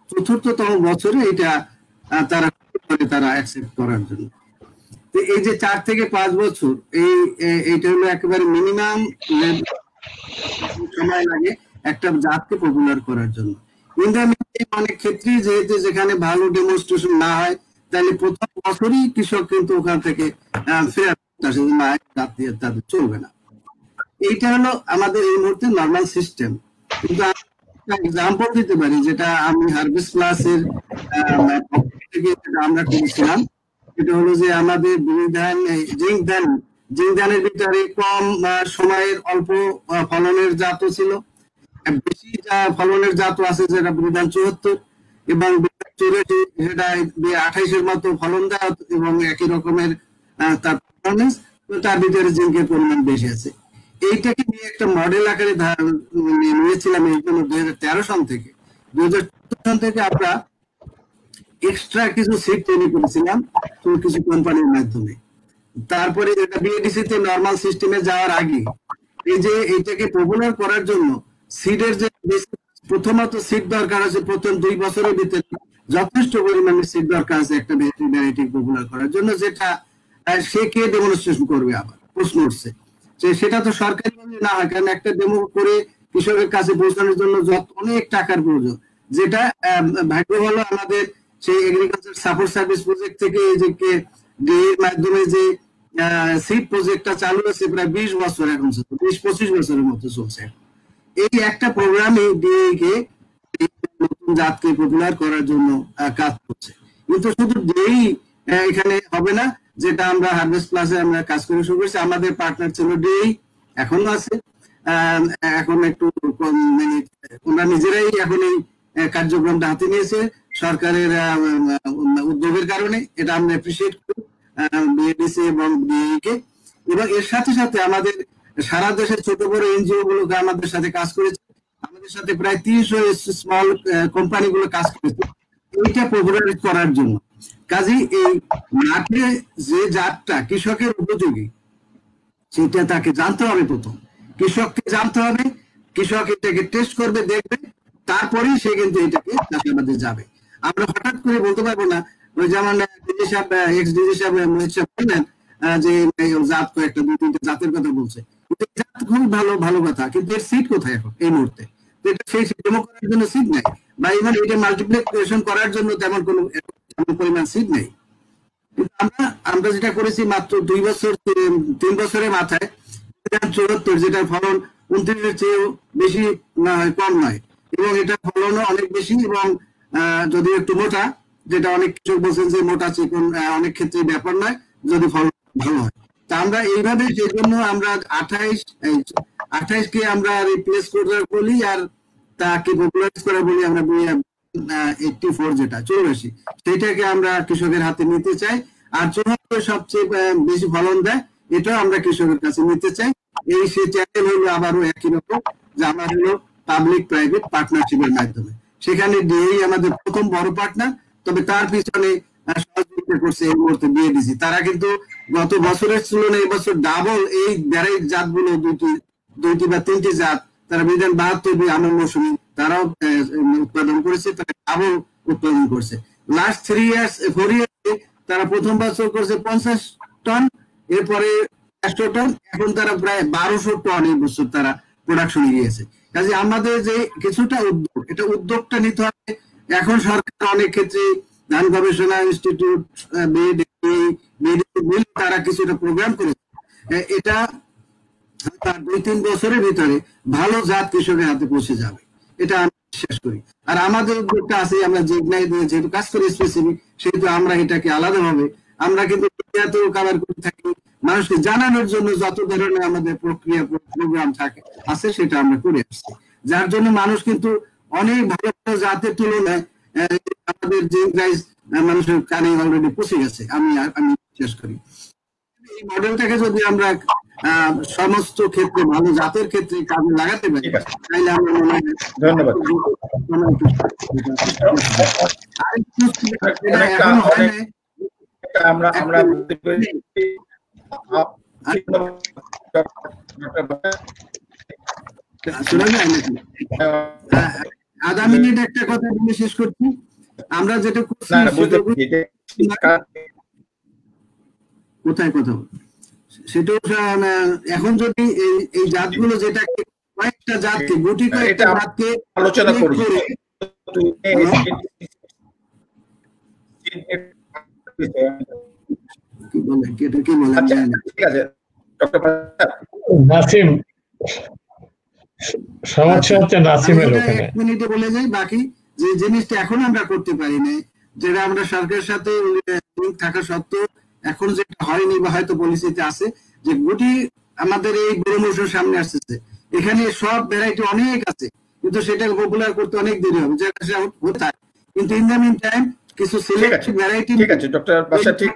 চতুর্থতম বছরে এটা তারা অ্যাকসেপ্ট করার জন্য। তো এই যে 4 থেকে 5 বছর এইটা হলো একেবারে মিনিমাম সময় লাগে একটা জাতকে পপুলার করার জন্য। কিন্তু অনেক ক্ষেত্রেই যেহেতু যেখানে ভালো ডেমনস্ট্রেশন না হয়, তাহলে প্রথম বছরই কৃষক কিন্তু ওখান থেকে ফেরার তাদের চলবে না। এইটা হলো আমাদের এই মুহূর্তে নর্মাল সিস্টেম। কিন্তু এক্সাম্পল দিতে পারি, যেটা আমি হারভেস্ট ক্লাসের থেকে আমরা করেছিলাম, এটা হলো যে আমাদের জিঙ্ক ধানের ভিতরে কম সময়ের অল্প ফলনের জাতও ছিল, বেশি ফলনের জাত আছে যেটা বিধান 74 এবং 84, সেটা 28-এর মতো ফলন দেয় এবং একই রকমের তার পারফরমেন্স, তার ভিতরে জিঙ্কের পরিমাণ বেশি আছে। এইটাকে নিয়ে একটা মডেল আকারে নিয়েছিলাম এই জন্য 2013 সাল থেকে। 2014 সাল থেকে আমরা এক্সট্রা কিছু সিট তৈরি করেছিলাম কিছু কোম্পানির মাধ্যমে। তারপরে এটা বিএডিসি তে নরমাল সিস্টেমে যাওয়ার আগে এই যে এইটাকে পপুলার করার জন্য সিডের যে প্রথমত সিড দরকার আছে, প্রথম 2 বছরের ভিতরে যথেষ্ট পরিমাণে সিড দরকার আছে একটা ভ্যারাইটি পপুলার করার জন্য, যেটা সে কে ডেমনস্ট্রেশন করবে। আবার প্রশ্ন উঠছে যে সেটা তো সরকারি ভাবে না হয়, কারণ একটা ডেমো করে কৃষকের কাছে পৌঁছানোর জন্য অনেক টাকার প্রয়োজন। যেটা ভাগ্য ভালো আমাদের সেই এগ্রিকালচার সাপোর্ট সার্ভিস প্রজেক্ট থেকে যে ডিএর মাধ্যমে যে সিড প্রজেক্টটা চালু আছে প্রায় 20 বছর, এখন 20-25 বছরের মতো চলছে। এই একটা প্রোগ্রামে ডিএ কে নতুন জাতকে পপুলার করার জন্য কাজ করছে। কিন্তু শুধু ডিএই এখানে হবে না, যেটা আমরা হারভেস্ট প্লাসে আমরা কাজ করে শুরু করেছি। আমাদের পার্টনার ছিল ডিএই, এখনো আছে। এখন একটু মানে ওরা নিজেরাই এখন এই কার্যক্রমটা হাতে নিয়েছে সরকারের উদ্যোগের কারণে। এটা আমরা অ্যাপ্রিসিয়েট করি বিএডিসি এবং ডিএই কে। এবং এর সাথে সাথে আমাদের সারা দেশের ছোট বড় এনজিও গুলোকে আমাদের সাথে কাজ করেছে। আমাদের সাথে প্রায় 300 স্মল কোম্পানিগুলো কাজ করেছে এইটা পপুলার করার জন্য। কাজে এই মাঠে যে জাতটা কৃষকের উপযোগী সেটা তাকে জানতে হবে। প্রথম কৃষককে জানতে হবে, কৃষক এটাকে টেস্ট করবে, দেখবে, তারপরেই সে কিন্তু এটাকে চাষাবাদে যাবে। আমরা হঠাৎ করে বলতে পারবো না, ওই যেমন ডিজি সাহেব এক্স ডিজি সাহেব মোহিত সাহেব বললেন যে জাত কয়েকটা 2-3টা জাতের কথা বলছে, জাত খুব ভালো কথা, কিন্তু এর সিট কোথায় এখন এই মুহূর্তে? সেই ডেমো করার জন্য সিট নাই, বা ইভেন এটা মাল্টিপ্লিকেশন করার জন্য তেমন কোনো পরিমাণ সিট নেই। কিন্তু আমরা যেটা করেছি মাত্র 3 বছরের মাথায় 74, যেটার ফলন 29-এর চেয়েও বেশি কম নয়, এবং এটা ফলনও অনেক বেশি, এবং যদি একটু মোটা, যেটা অনেক কৃষক বলছেন যে মোটা চিকন অনেক ক্ষেত্রে ব্যাপার নয় যদি ফলন ভালো হয়। তা আমরা এইভাবে সেই জন্য আমরা 28 কে আমরা রিপ্লেস করে বলি, আর তাকে পপুলারাইজ করা বলি আমরা 84, যেটা 84, সেটাকে আমরা কৃষকের হাতে নিতে চাই। আর 74 সবচেয়ে বেশি ফলন দেয়, এটাও আমরা কৃষকের কাছে নিতে চাই। এই সেই চ্যানেল হলো আবারও একই রকম, যে আমার হলো পাবলিক প্রাইভেট পার্টনারশিপের মাধ্যমে। সেখানে ডিএই আমাদের প্রথম বড় পার্টনার, তবে তার পিছনে সহযোগিতা করছে এই মুহূর্তে বিএডিসি। তারা কিন্তু গত বছরের তুলনায় এবছর ডাবল এই ভ্যারাইটি জাতগুলো 2টি বা 3টি জাত তারা বিধান 72 আমন মৌসুমী তারাও উৎপাদন করেছে, তারা ডাবল উৎপাদন করছে। লাস্ট 4 ইয়ার্স তারা প্রথম বছর করছে 50 টন, এরপরে 100 টন, এখন তারা প্রায় 1200 টন এই বছর তারা প্রোডাকশনে গিয়েছে। কাজে আমাদের যে কিছুটা উদ্যোগ, এটা উদ্যোগটা নিতে হবে। এখন সরকার অনেক ক্ষেত্রে ধান গবেষণা ইনস্টিটিউট, তারা কিছুটা প্রোগ্রাম করেছে। এটা 2-3 বছরের ভিতরে ভালো জাত কৃষকের হাতে পৌঁছে যাবে, এটা আমি বিশ্বাস করি। আর আমাদের উদ্যোগটা আছে, আমরা যেহেতু কাজ করি স্পেসিফিক, সেহেতু আমরা এটাকে আলাদাভাবে আমরা কিন্তু কভার করে থাকি। মানুষকে জানানোর জন্য যত ধরনের আমাদের প্রক্রিয়া প্রোগ্রাম থাকে আছে, সেটা আমরা করে আসছি, যার জন্য মানুষ কিন্তু অনেক ভালো ভালো জাতের তুলনায় আমাদের জিঙ্ক রাইস মানুষের কানে অলরেডি পৌঁছে গেছে, আমি বিশ্বাস করি। এই মডেলটাকে যদি আমরা সমস্ত ক্ষেত্রে ভালো জাতের ক্ষেত্রে কাজে লাগাতে পারি, তাহলে আমরা মনে হয় ধন্যবাদ। আমরা আধা মিনিট একটা কথা বলে শেষ করছি। আমরা যেটা কোথায় কথা সেটা এখন যদি এই জাতগুলো, যেটা কয়েকটা জাতকে গুটি কয়েকটা জাতকে আলোচনা করি, নাসিম, সমস্যা হচ্ছে নাসিমের ওখানে। 1 মিনিটে বলে যাই, বাকি যে জিনিসটা এখন আমরা করতে পারি না, যেটা আমরা সরকারের সাথে লিংক থাকা সত্ত্বেও এখন যেটা হয়নি বা হয়তো পলিসিতে আছে, যে গুটি আমাদের এই বড় মৌসুমের সামনে আসতেছে, এখানে সব ভ্যারাইটি অনেক আছে, কিন্তু সেটাকে পপুলার করতে অনেক দেরি হবে, যেটা হতে থাকে। কিন্তু ইন দ্য মিন টাইম কিছু সিলেক্টেড ভ্যারাইটি, ঠিক আছে ডক্টর বাসা, ঠিক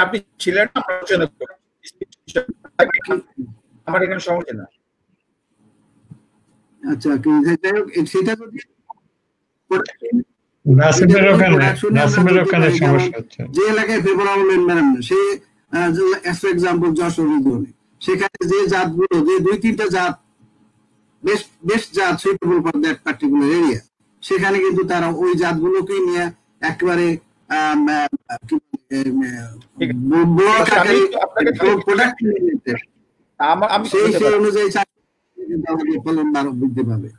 আপনি ছিলেন আলোচনা করুন, আমার এখানে সমস্যা না। আচ্ছা, সেটা যদি নাসিমের ওখানে সমস্যা হচ্ছে, যে এলাকায় ফেভারেবল এনভায়রনমেন্ট, সেই এক্সাম্পল যশোর রিজিয়নে, সেখানে যে জাতগুলো, যে 2-3টা জাত বেশ জাত suitable for that particular area, সেখানে কিন্তু তারা ওই জাতগুলোকে নিয়ে একেবারে সেই অনুযায়ী ফলন আরো বৃদ্ধি পাবে।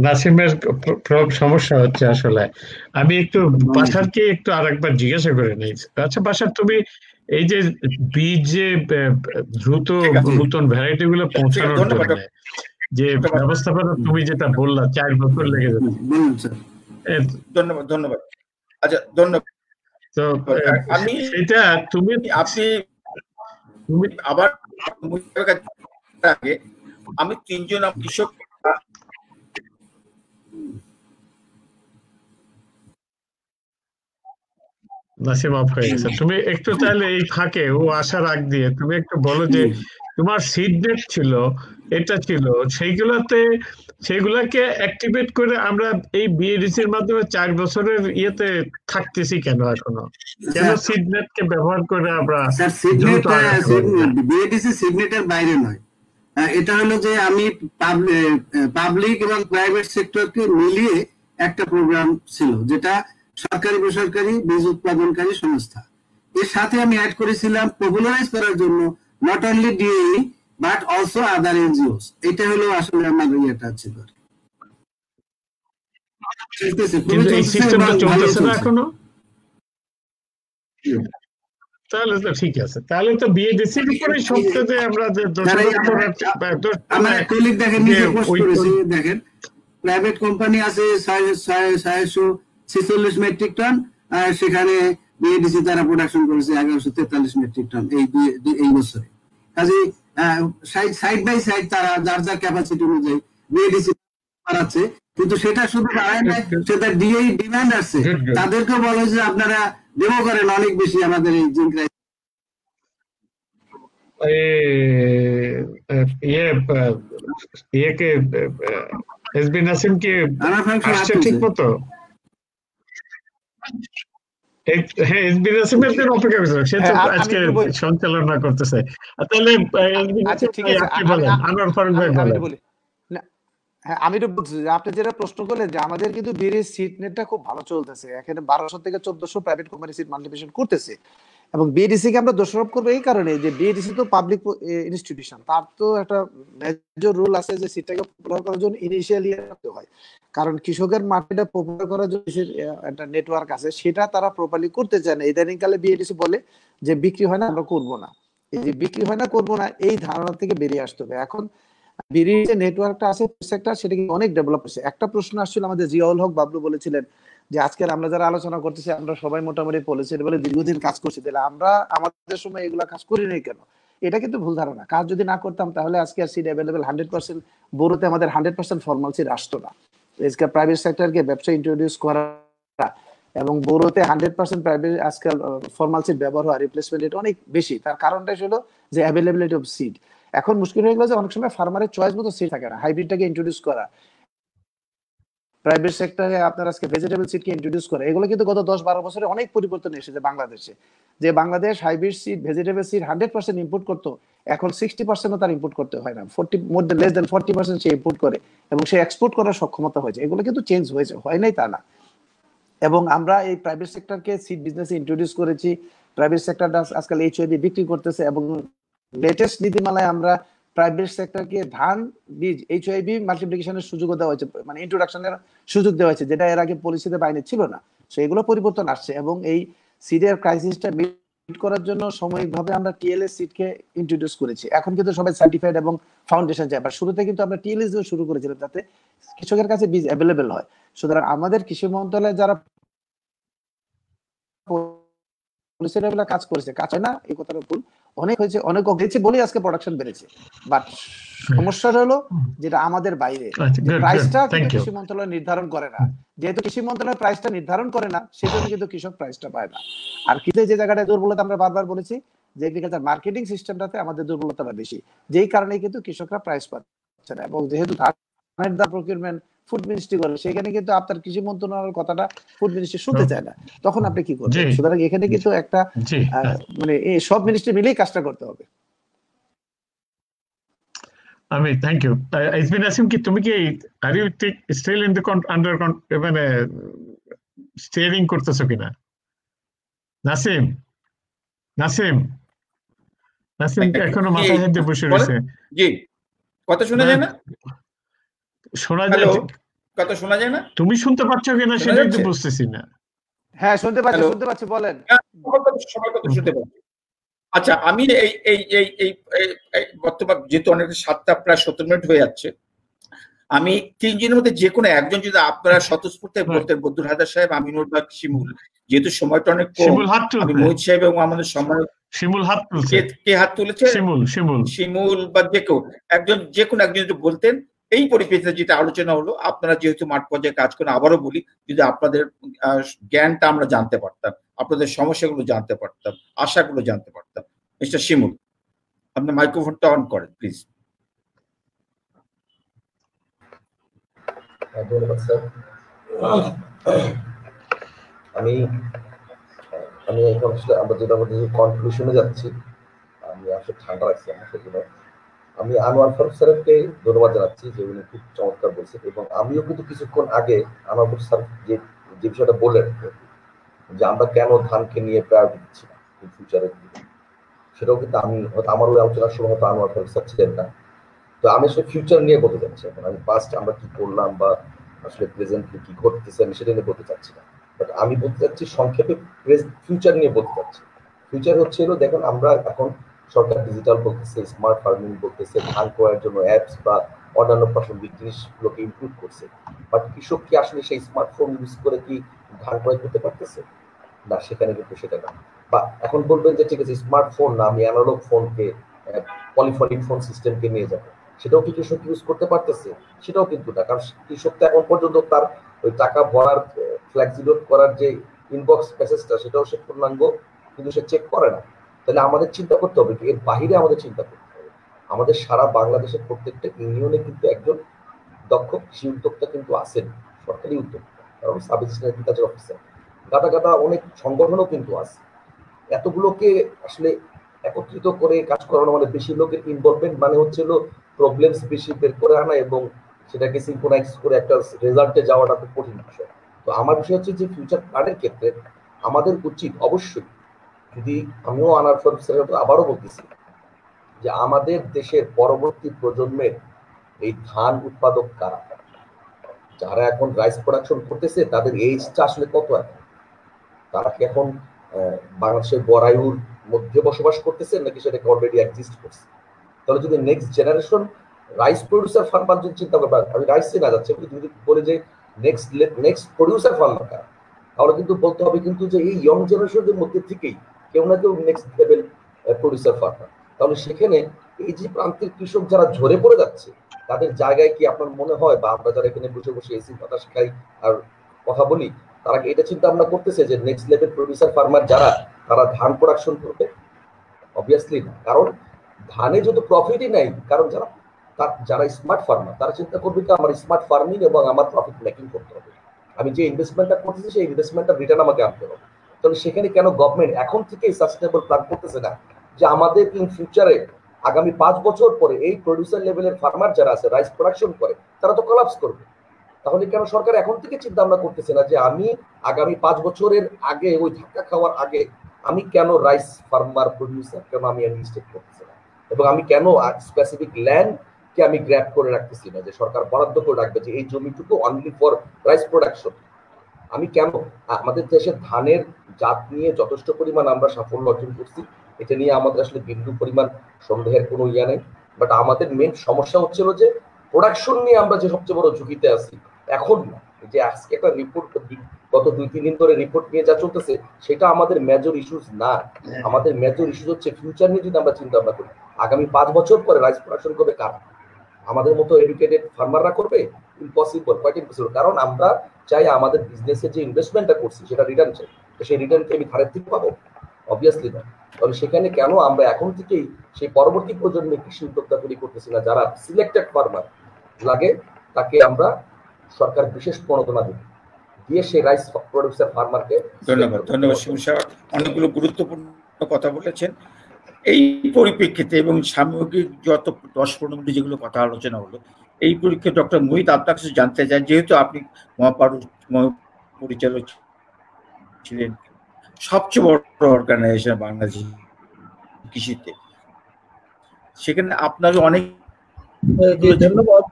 নাসিমের সমস্যা হচ্ছে আসলে। আমি একটু বাসারকে একটু আরেকবার জিজ্ঞাসা করে নিই। আচ্ছা বাসার, তুমি এই যে বীজ যে দ্রুত নতুন ভ্যারাইটি গুলো পৌঁছানোর জন্য যে ব্যবস্থাপনা তুমি যেটা বললা 4 বছর লেগে যাবে। ধন্যবাদ। আচ্ছা ধন্যবাদ। তো আমি সেটা তুমি আবার আগে আমি 3 জন কৃষক নাসিম অফ হয়ে গেছে। তুমি একটু তাহলে এই ফাঁকে ও আসার আগ দিয়ে তুমি একটু বলো যে তোমার সিডনেট ছিল, এটা ছিল, সেইগুলাকে অ্যাক্টিভেট করে আমরা এই বিএডিসির মাধ্যমে 4 বছরের ইয়েতে থাকতেছি কেন এখনো? কেন সিডনেটকে ব্যবহার করে আমরা বিএডিসি সিডনেটের বাইরে নয়, এটা হলো যে আমি পাবলিক এবং প্রাইভেট সেক্টরকে মিলিয়ে একটা প্রোগ্রাম ছিল, যেটা সরকারি বেসরকারি বীজ উৎপাদনকারী সংস্থা। এর সাথে আমি অ্যাড করেছিলাম পপুলারাইজ করার জন্য not only ডিএই but also other NGOs. এটা হলো আসলে আমার ইয়েটা ছিল। তাহলে তো ঠিক আছে, তাহলে তো বিএডিসির উপরে সবটাতে আমরা আমার কলিগ দেখেন নিজে পোস্ট করেছি, দেখেন প্রাইভেট কোম্পানি আছে 646 মেট্রিক টন, আর সেখানে বিএডিসি তারা প্রোডাকশন করেছে 1143 মেট্রিক টন এই বছরে। কাজে সাইড বাই সাইড তারা যার যার ক্যাপাসিটি অনুযায়ী বিএডিসি বাড়াচ্ছে, কিন্তু সেটা শুধু বাড়ায় না, সেটা ডিএই ডিমান্ড আসছে, তাদেরকে বলে যে আপনারা ডেমো করেন অনেক বেশি আমাদের এই জিঙ্ক রাইস। এসবি নাসিম কি আসছে ঠিক মতো? হ্যাঁ, এসবি নাসিমের জন্য অপেক্ষা করছিলাম, সে তো আজকে সঞ্চালনা করতেছে। তাহলে আচ্ছা ঠিক আছে, আপনি বলেন, আনোয়ার ফারুক ভাই আমি বলেন। বলি না, হ্যাঁ আমি তো বলছি যে আপনি যেটা প্রশ্ন করলেন যে আমাদের কিন্তু বিড়ির সিট নেটটা খুব ভালো চলতেছে, এখানে 1200 থেকে 1400 প্রাইভেট কোম্পানি সিট মাল্টিপ্লিকেশন করতেছে। এবং বিএডিসি কে আমরা দোষারোপ করবো এই কারণে যে বিএডিসি তো পাবলিক ইনস্টিটিউশন, তার তো একটা মেজর রুল আছে যে সিটটাকে পপুলার করার জন্য ইনিশিয়ালি রাখতে হয়। কারণ কৃষকের মার্কেটটা পপুলার করার জন্য একটা নেটওয়ার্ক আছে, সেটা তারা প্রপারলি করতে চায় না। ইদানিং কালে বিএডিসি বলে যে বিক্রি হয় না, আমরা করবো না। এই যে বিক্রি হয় না, করবো না, এই ধারণা থেকে বেরিয়ে আসতে হবে। এখন বিড়ির যে নেটওয়ার্কটা আছে সেক্টর, সেটা কিন্তু অনেক ডেভেলপ হয়েছে। একটা প্রশ্ন আসছিল আমাদের জিয়াউল হক বাবলু বলেছিলেন যে আজকের আমরা যারা আলোচনা করতেছি আমরা সবাই মোটামুটি পলিসি বলে দীর্ঘদিন কাজ করছি, তাহলে আমরা আমাদের সময় এগুলা কাজ করি নাই কেন? এটা কিন্তু ভুল ধারণা। কাজ যদি না করতাম তাহলে আজকে আর সিট অ্যাভেলেবেল 100% বোরোতে আমাদের 100% ফর্মাল সিট আসতো না। আজকে প্রাইভেট সেক্টরকে ব্যবসা ইন্ট্রোডিউস করা এবং বোরোতে 100% প্রাইভেট আজকাল ফর্মাল সিট ব্যবহার হওয়া, রিপ্লেসমেন্ট রেট অনেক বেশি। তার কারণটা হলো যে অ্যাভেলেবিলিটি অফ সিট। এখন মুশকিল হয়ে গেল যে অনেক সময় ফার্মারের চয়েস মতো সিট থাকে না, হাইব্রিডটাকে ইন্ট্রোডিউস করা, প্রাইভেট সেক্টরে আপনার আজকে ভেজিটেবল সিটকে ইন্ট্রোডিউস করে, এগুলো কিন্তু গত 10-12 বছরে অনেক পরিবর্তন এসেছে বাংলাদেশে। যে Bangladesh hybrid seed, vegetable seed 100% import করতো, এখন 60%ও তার ইম্পোর্ট করতে হয় না, 40% সে ইম্পোর্ট করে এবং সে এক্সপোর্ট করার সক্ষমতা হয়েছে। এগুলো কিন্তু চেঞ্জ হয়েছে, হয় নাই তা না। এবং আমরা এই প্রাইভেট সেক্টরকে সিট বিজনেসে ইন্ট্রোডিউস করেছি। প্রাইভেট সেক্টরটা আজকাল এইচওআইবি বিক্রি করতেছে এবং লেটেস্ট নীতিমালায় আমরা প্রাইভেট সেক্টরকে ধান বীজ এইচওআইবি মাল্টিপ্লিকেশনের সুযোগ দেওয়া হয়েছে, মানে ইন্ট্রোডাকশনের সুযোগ দেওয়া হয়েছে, যেটা এর আগে পলিসিতে বাইরে ছিল না। সো এগুলো পরিবর্তন আসছে এবং এই সিডের ক্রাইসিসটা মিট করার জন্য সাময়িকভাবে আমরা টিএলএস সিটকে ইন্ট্রোডিউস করেছি। এখন কিন্তু সবাই সার্টিফাইড এবং ফাউন্ডেশন যায়, বা শুরুতে কিন্তু আমরা টিএলএস দিয়ে শুরু করেছিলাম যাতে কৃষকের কাছে বীজ অ্যাভেলেবেল হয়। সুতরাং আমাদের কৃষি মন্ত্রণালয়ে যারা কাজ করেছে, কাজ হয় না এই কথাটা ভুল, অনেক হয়েছে, অনেক হয়েছে বলেই আজকে প্রোডাকশন বেড়েছে। বাট সমস্যাটা হলো যেটা আমাদের বাইরে, প্রাইসটা কিন্তু কৃষি মন্ত্রণালয় নির্ধারণ করে না। যেহেতু কৃষি মন্ত্রণালয় প্রাইসটা নির্ধারণ করে না, সেজন্য কিন্তু কৃষক প্রাইসটা পায় না। আর কৃষি যে জায়গাটা দুর্বলতা আমরা বারবার বলেছি যে এগ্রিকালচার মার্কেটিং সিস্টেমটাতে আমাদের দুর্বলতাটা বেশি, যেই কারণে কিন্তু কৃষকরা প্রাইস পাচ্ছে না। এবং যেহেতু ধানের দাম প্রকিউরমেন্ট ফুড মিনিস্ট্রি করে, সেখানে কিন্তু আপনার কৃষি মন্ত্রণালয়ের কথাটা ফুড মিনিস্ট্রি শুনতে চায় না, তখন আপনি কি করবেন? সুতরাং এখানে কিন্তু একটা মানে এই সব মিনিস্ট্রি মিলেই কাজটা করতে হবে। আমি থ্যাংক ইউ। এসবি নাসিম, কি তুমি কি are you still in the under মানে স্টিয়ারিং করতেছো কিনা? নাসিম নাসিম নাসিম এখনো মাথায় হাত দিয়ে বসে রয়েছে। জি, কথা শোনা যায় না? শোনা যায়, কথা শোনা যায় না? তুমি শুনতে পাচ্ছ কিনা সেটাই তো বুঝতেছি না। হ্যাঁ শুনতে পাচ্ছি, শুনতে পাচ্ছি, বলেন। সবার কথা শুনতে পাচ্ছি। আচ্ছা, আমি এই বর্তমান যেহেতু অনেক 7টা প্রায় 17 মিনিট হয়ে যাচ্ছে, আমি 3 জনের মধ্যে যে কোনো একজন যদি আপনারা স্বতঃস্ফূর্ত বলতেন, বদরুল হায়দার সাহেব, আমিনুর বা শিমুল, যেহেতু সময়টা অনেক কম, আমি মোহিত সাহেব এবং আমাদের সম্মানিত শিমুল হাত তুলছে। কে হাত তুলেছে? শিমুল বা যে কোনো একজন যদি বলতেন, এই পরিপ্রেক্ষিতে যেটা আলোচনা হলো, আপনারা যেহেতু মাঠ পর্যায়ে কাজ করেন, আবারও বলি, যদি আপনাদের জ্ঞানটা আমরা জানতে পারতাম, আপনাদের সমস্যাগুলো জানতে পারতাম, আশাগুলো জানতে পারতাম। মিস্টার শিমুল, আপনার মাইক্রোফোনটা অন করেন প্লিজ। ধন্যবাদ স্যার। আমি এখন আসলে আমরা যেটা আমাদের কনক্লুশনে যাচ্ছি, আমি আসলে ঠান্ডা রাখছি আমার, সেজন্য আমি আনোয়ার ফারুক স্যারকে ধন্যবাদ জানাচ্ছি যে উনি খুব চমৎকার বলছেন। এবং আমিও কিন্তু কিছুক্ষণ আগে আনোয়ার ফারুক স্যার যে বিষয়টা বললেন যে আমরা কেন ধানকে নিয়ে প্রায়োরিটি দিচ্ছি না ফিউচারের দিকে, সেটাও কিন্তু আমি হয়তো আমার ওই আলোচনার সময় হয়তো আনোয়ার ফারুক স্যার ছিলেন না। তো আমি আসলে ফিউচার নিয়ে বলতে চাচ্ছি। এখন আমি পাস্ট আমরা কি করলাম বা আসলে প্রেজেন্টলি কি ঘটতেছে আমি সেটা নিয়ে বলতে চাচ্ছি না, বাট আমি বলতে চাচ্ছি সংক্ষেপে ফিউচার নিয়ে বলতে চাচ্ছি। ফিউচার হচ্ছে হলো, দেখুন আমরা এখন সরকার ডিজিটাল বলতেছে, স্মার্ট ফার্মিং বলতেছে, ধান ক্রয়ের জন্য অ্যাপস বা অন্যান্য প্রাসঙ্গিক জিনিসগুলোকে ইমপ্রুভ করছে, বাট কৃষক কি আসলে সেই স্মার্টফোন ইউজ করে কি ধান ক্রয় করতে পারতেছে না? সেখানে কিন্তু সেটা না। বা এখন বলবেন যে ঠিক আছে স্মার্টফোন না, আমি অ্যানালগ ফোনকে, পলিফোনিক ফোন সিস্টেমকে নিয়ে যাবো, সেটাও কি কৃষক ইউজ করতে পারতেছে? সেটাও কিন্তু না, কারণ কৃষক তো এখন পর্যন্ত তার ওই টাকা ভরার ফ্ল্যাক্সিলোড করার যে ইনবক্স মেসেজটা, সেটাও সে পূর্ণাঙ্গ কিন্তু সে চেক করে না। তাহলে আমাদের চিন্তা করতে হবে, এর বাহিরে আমাদের চিন্তা করতে হবে। আমাদের সারা বাংলাদেশের প্রত্যেকটা ইউনিয়নে কিন্তু একজন দক্ষ কৃষি উদ্যোক্তা কিন্তু আছেন, সরকারি উদ্যোক্তা, কারণ সাব রেজিস্ট্রার এগ্রিকালচার অফিসার, গাদা গাদা অনেক সংগঠনও কিন্তু আছে। এতগুলোকে আসলে একত্রিত করে কাজ করানো মানে বেশি লোকের ইনভলভমেন্ট মানে হচ্ছিল প্রবলেমস বেশি বের করে আনা এবং সেটাকে সিনক্রোনাইজ করে একটা রেজাল্টে যাওয়াটা খুব কঠিন বিষয়। তো আমার বিষয় হচ্ছে যে ফিউচার প্ল্যানের ক্ষেত্রে আমাদের উচিত অবশ্যই, যদি আমিও আনার আবারও বলতেছি যে আমাদের দেশের পরবর্তী প্রজন্মের এই ধান উৎপাদক কারা, যারা এখন রাইস প্রোডাকশন করতেছে তাদের এইজটা আসলে কত এখন, তারা কি এখন বাংলাদেশের বরায়ুর মধ্যে বসবাস করতেছে নাকি সেটাকে অলরেডি এক্সিস্ট করছে? তাহলে যদি next generation rice producer farmer যদি চিন্তা করবে, আমি রাইসে না যাচ্ছি, যদি বলে যে নেক্সট প্রডিউসার ফার্মার কারা, তাহলে কিন্তু বলতে হবে কিন্তু যে এই ইয়ং জেনারেশনের মধ্যে থেকেই কেউ না কেউ নেক্সট লেভেল প্রডিউসার ফার্মার। তাহলে সেখানে এই যে প্রান্তিক কৃষক যারা ঝরে পড়ে যাচ্ছে তাদের জায়গায় কি আপনার মনে হয়, বা আমরা যারা এখানে বসে বসে এসি কথা শেখাই আর কথা বলি, তারা কি এটা চিন্তা ভাবনা করতেছে যে নেক্সট লেভেল প্রডিউসার ফার্মার যারা, তারা ধান প্রোডাকশন করবে? অবভিয়াসলি না, কারণ ধানে যদি প্রফিটই নাই, কারণ যারা স্মার্ট ফার্মার তারা চিন্তা করবে যে আমার স্মার্ট ফার্মিং এবং আমার প্রফিট মেকিং করতে হবে, আমি যে ইনভেস্টমেন্টটা করতেছি সেই ইনভেস্টমেন্টটা রিটার্ন আমাকে আনতে হবে। তাহলে সেখানে কেন গভর্নমেন্ট এখন থেকে সাস্টেনেবল প্ল্যান করতেছে না যে আমাদের ইন ফিউচারে আগামী 5 বছর পরে এই প্রডিউসার লেভেলের ফার্মার যারা আছে রাইস প্রোডাকশন করে তারা তো কোলাপস করবে। তাহলে কেন সরকার এখন থেকে চিন্তা ভাবনা করতেছে না যে আমি আগামী 5 বছরের আগে ওই ধাক্কা খাওয়ার আগে আমি কেন রাইস ফার্মার প্রডিউসার কেন আমি ইনভেস্ট করতেছি না, এবং আমি কেন স্পেসিফিক ল্যান্ড কে আমি গ্র্যাব করে রাখতেছি না, যে সরকার বরাদ্দ করে রাখবে যে এই জমিটুকু অনলি ফর রাইস প্রোডাকশন। আমি কেন, আমাদের দেশের ধানের জাত নিয়ে যথেষ্ট পরিমাণ আমরা সাফল্য অর্জন করছি, এটা নিয়ে আমাদের আসলে বিন্দু পরিমাণ সন্দেহের কোনো ইয়া নেই, বাট আমাদের মেন সমস্যা হচ্ছিল যে প্রোডাকশন নিয়ে আমরা যে সবচেয়ে বড় ঝুঁকিতে আছি। এখন না, যে আজকে একটা রিপোর্ট গত 2-3 দিন ধরে রিপোর্ট নিয়ে যা চলতেছে সেটা আমাদের মেজর ইস্যুস না। আমাদের মেজর ইস্যুস হচ্ছে ফিউচার নিয়ে যদি আমরা চিন্তা ভাবনা করি, আগামী 5 বছর পরে রাইস প্রোডাকশন করবে কারা? আমাদের মতো এডুকেটেড ফার্মাররা করবে? Impossible, quite impossible. কারণ আমরা চাই আমাদের বিজনেসে যে ইনভেস্টমেন্টটা করছি সেটা রিটার্ন চাই, তো সেই রিটার্নকে আমি ধারের থেকে পাবো? অবভিয়াসলি না। তাহলে সেখানে কেন আমরা এখন থেকেই সেই পরবর্তী প্রজন্মে কৃষি উদ্যোক্তা তৈরি করতেছি না, যারা সিলেক্টেড ফার্মার লাগে তাকে আমরা সরকার বিশেষ প্রণোদনা দেবে দিয়ে সেই রাইস প্রোডিউসার ফার্মারকে। ধন্যবাদ, ধন্যবাদ শিমুল সাহেব, অনেকগুলো গুরুত্বপূর্ণ কথা বলেছেন। এই পরিপ্রেক্ষিতে এবং সামগ্রিক যত 10-15 মিনিট যেগুলো কথা আলোচনা হলো, এই পরিপ্রেক্ষিতে ডক্টর মোহিত আপনার কাছে জানতে চাই, যেহেতু আপনি মহাপরিচালক ছিলেন সবচেয়ে বড় অর্গানাইজেশন বাংলাদেশ কৃষিতে, সেখানে আপনার অনেক ধন্যবাদ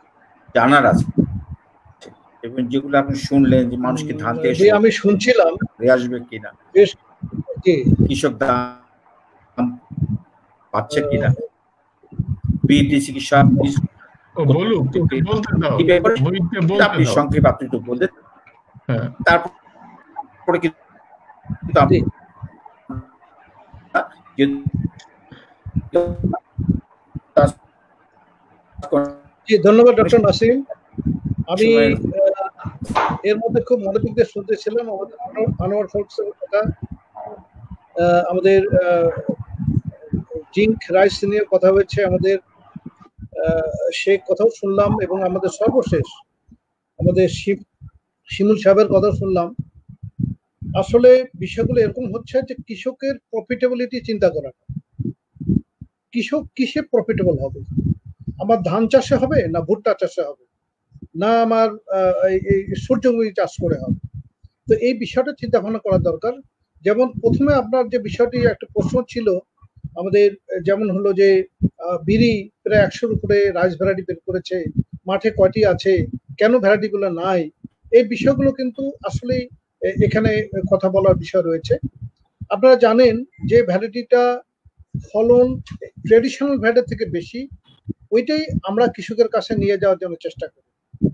জানার আছে এবং যেগুলো আপনি শুনলেন যে মানুষকে ধান থেকে আমি শুনছিলাম আসবে কিনা, কৃষক দাম পাচ্ছে কিনা, বিডি চিকিৎসা আপনি সংক্ষেপে আপনি একটু বললেন, তারপরে কিন্তু ধন্যবাদ ডক্টর নাসিম। আমি এর মধ্যে খুব মনোযোগ দিয়ে শুনতেছিলাম আমাদের আনোয়ার ফোর্কসের কথা, আমাদের জিঙ্ক রাইস নিয়ে কথা হয়েছে, আমাদের সে কথাও শুনলাম, এবং আমাদের সর্বশেষ আমাদের শিমুল সাহেবের কথা শুনলাম। আসলে বিষয়গুলো এরকম হচ্ছে যে কৃষকের প্রফিটেবিলিটি চিন্তা করা, কৃষক কিসে প্রফিটেবল হবে, আমার ধান চাষে হবে না ভুট্টা চাষে হবে না আমার এই সূর্যমুখী চাষ করে হবে। তো এই বিষয়টা চিন্তা ভাবনা করা দরকার। যেমন প্রথমে আপনার যে বিষয়টি একটা প্রশ্ন ছিল আমাদের, যেমন হলো যে বিড়ি প্রায় 100-র উপরে রাইস ভ্যারাইটি বের করেছে, মাঠে কয়টি আছে, কেন ভ্যারাইটি গুলো নাই, এই বিষয়গুলো কিন্তু আসলে এখানে কথা বলার বিষয় রয়েছে। আপনারা জানেন যে ভ্যারাইটিটা ফলন ট্রেডিশনাল ভ্যারাইটি থেকে বেশি, ওইটাই আমরা কৃষকের কাছে নিয়ে যাওয়ার জন্য চেষ্টা করি।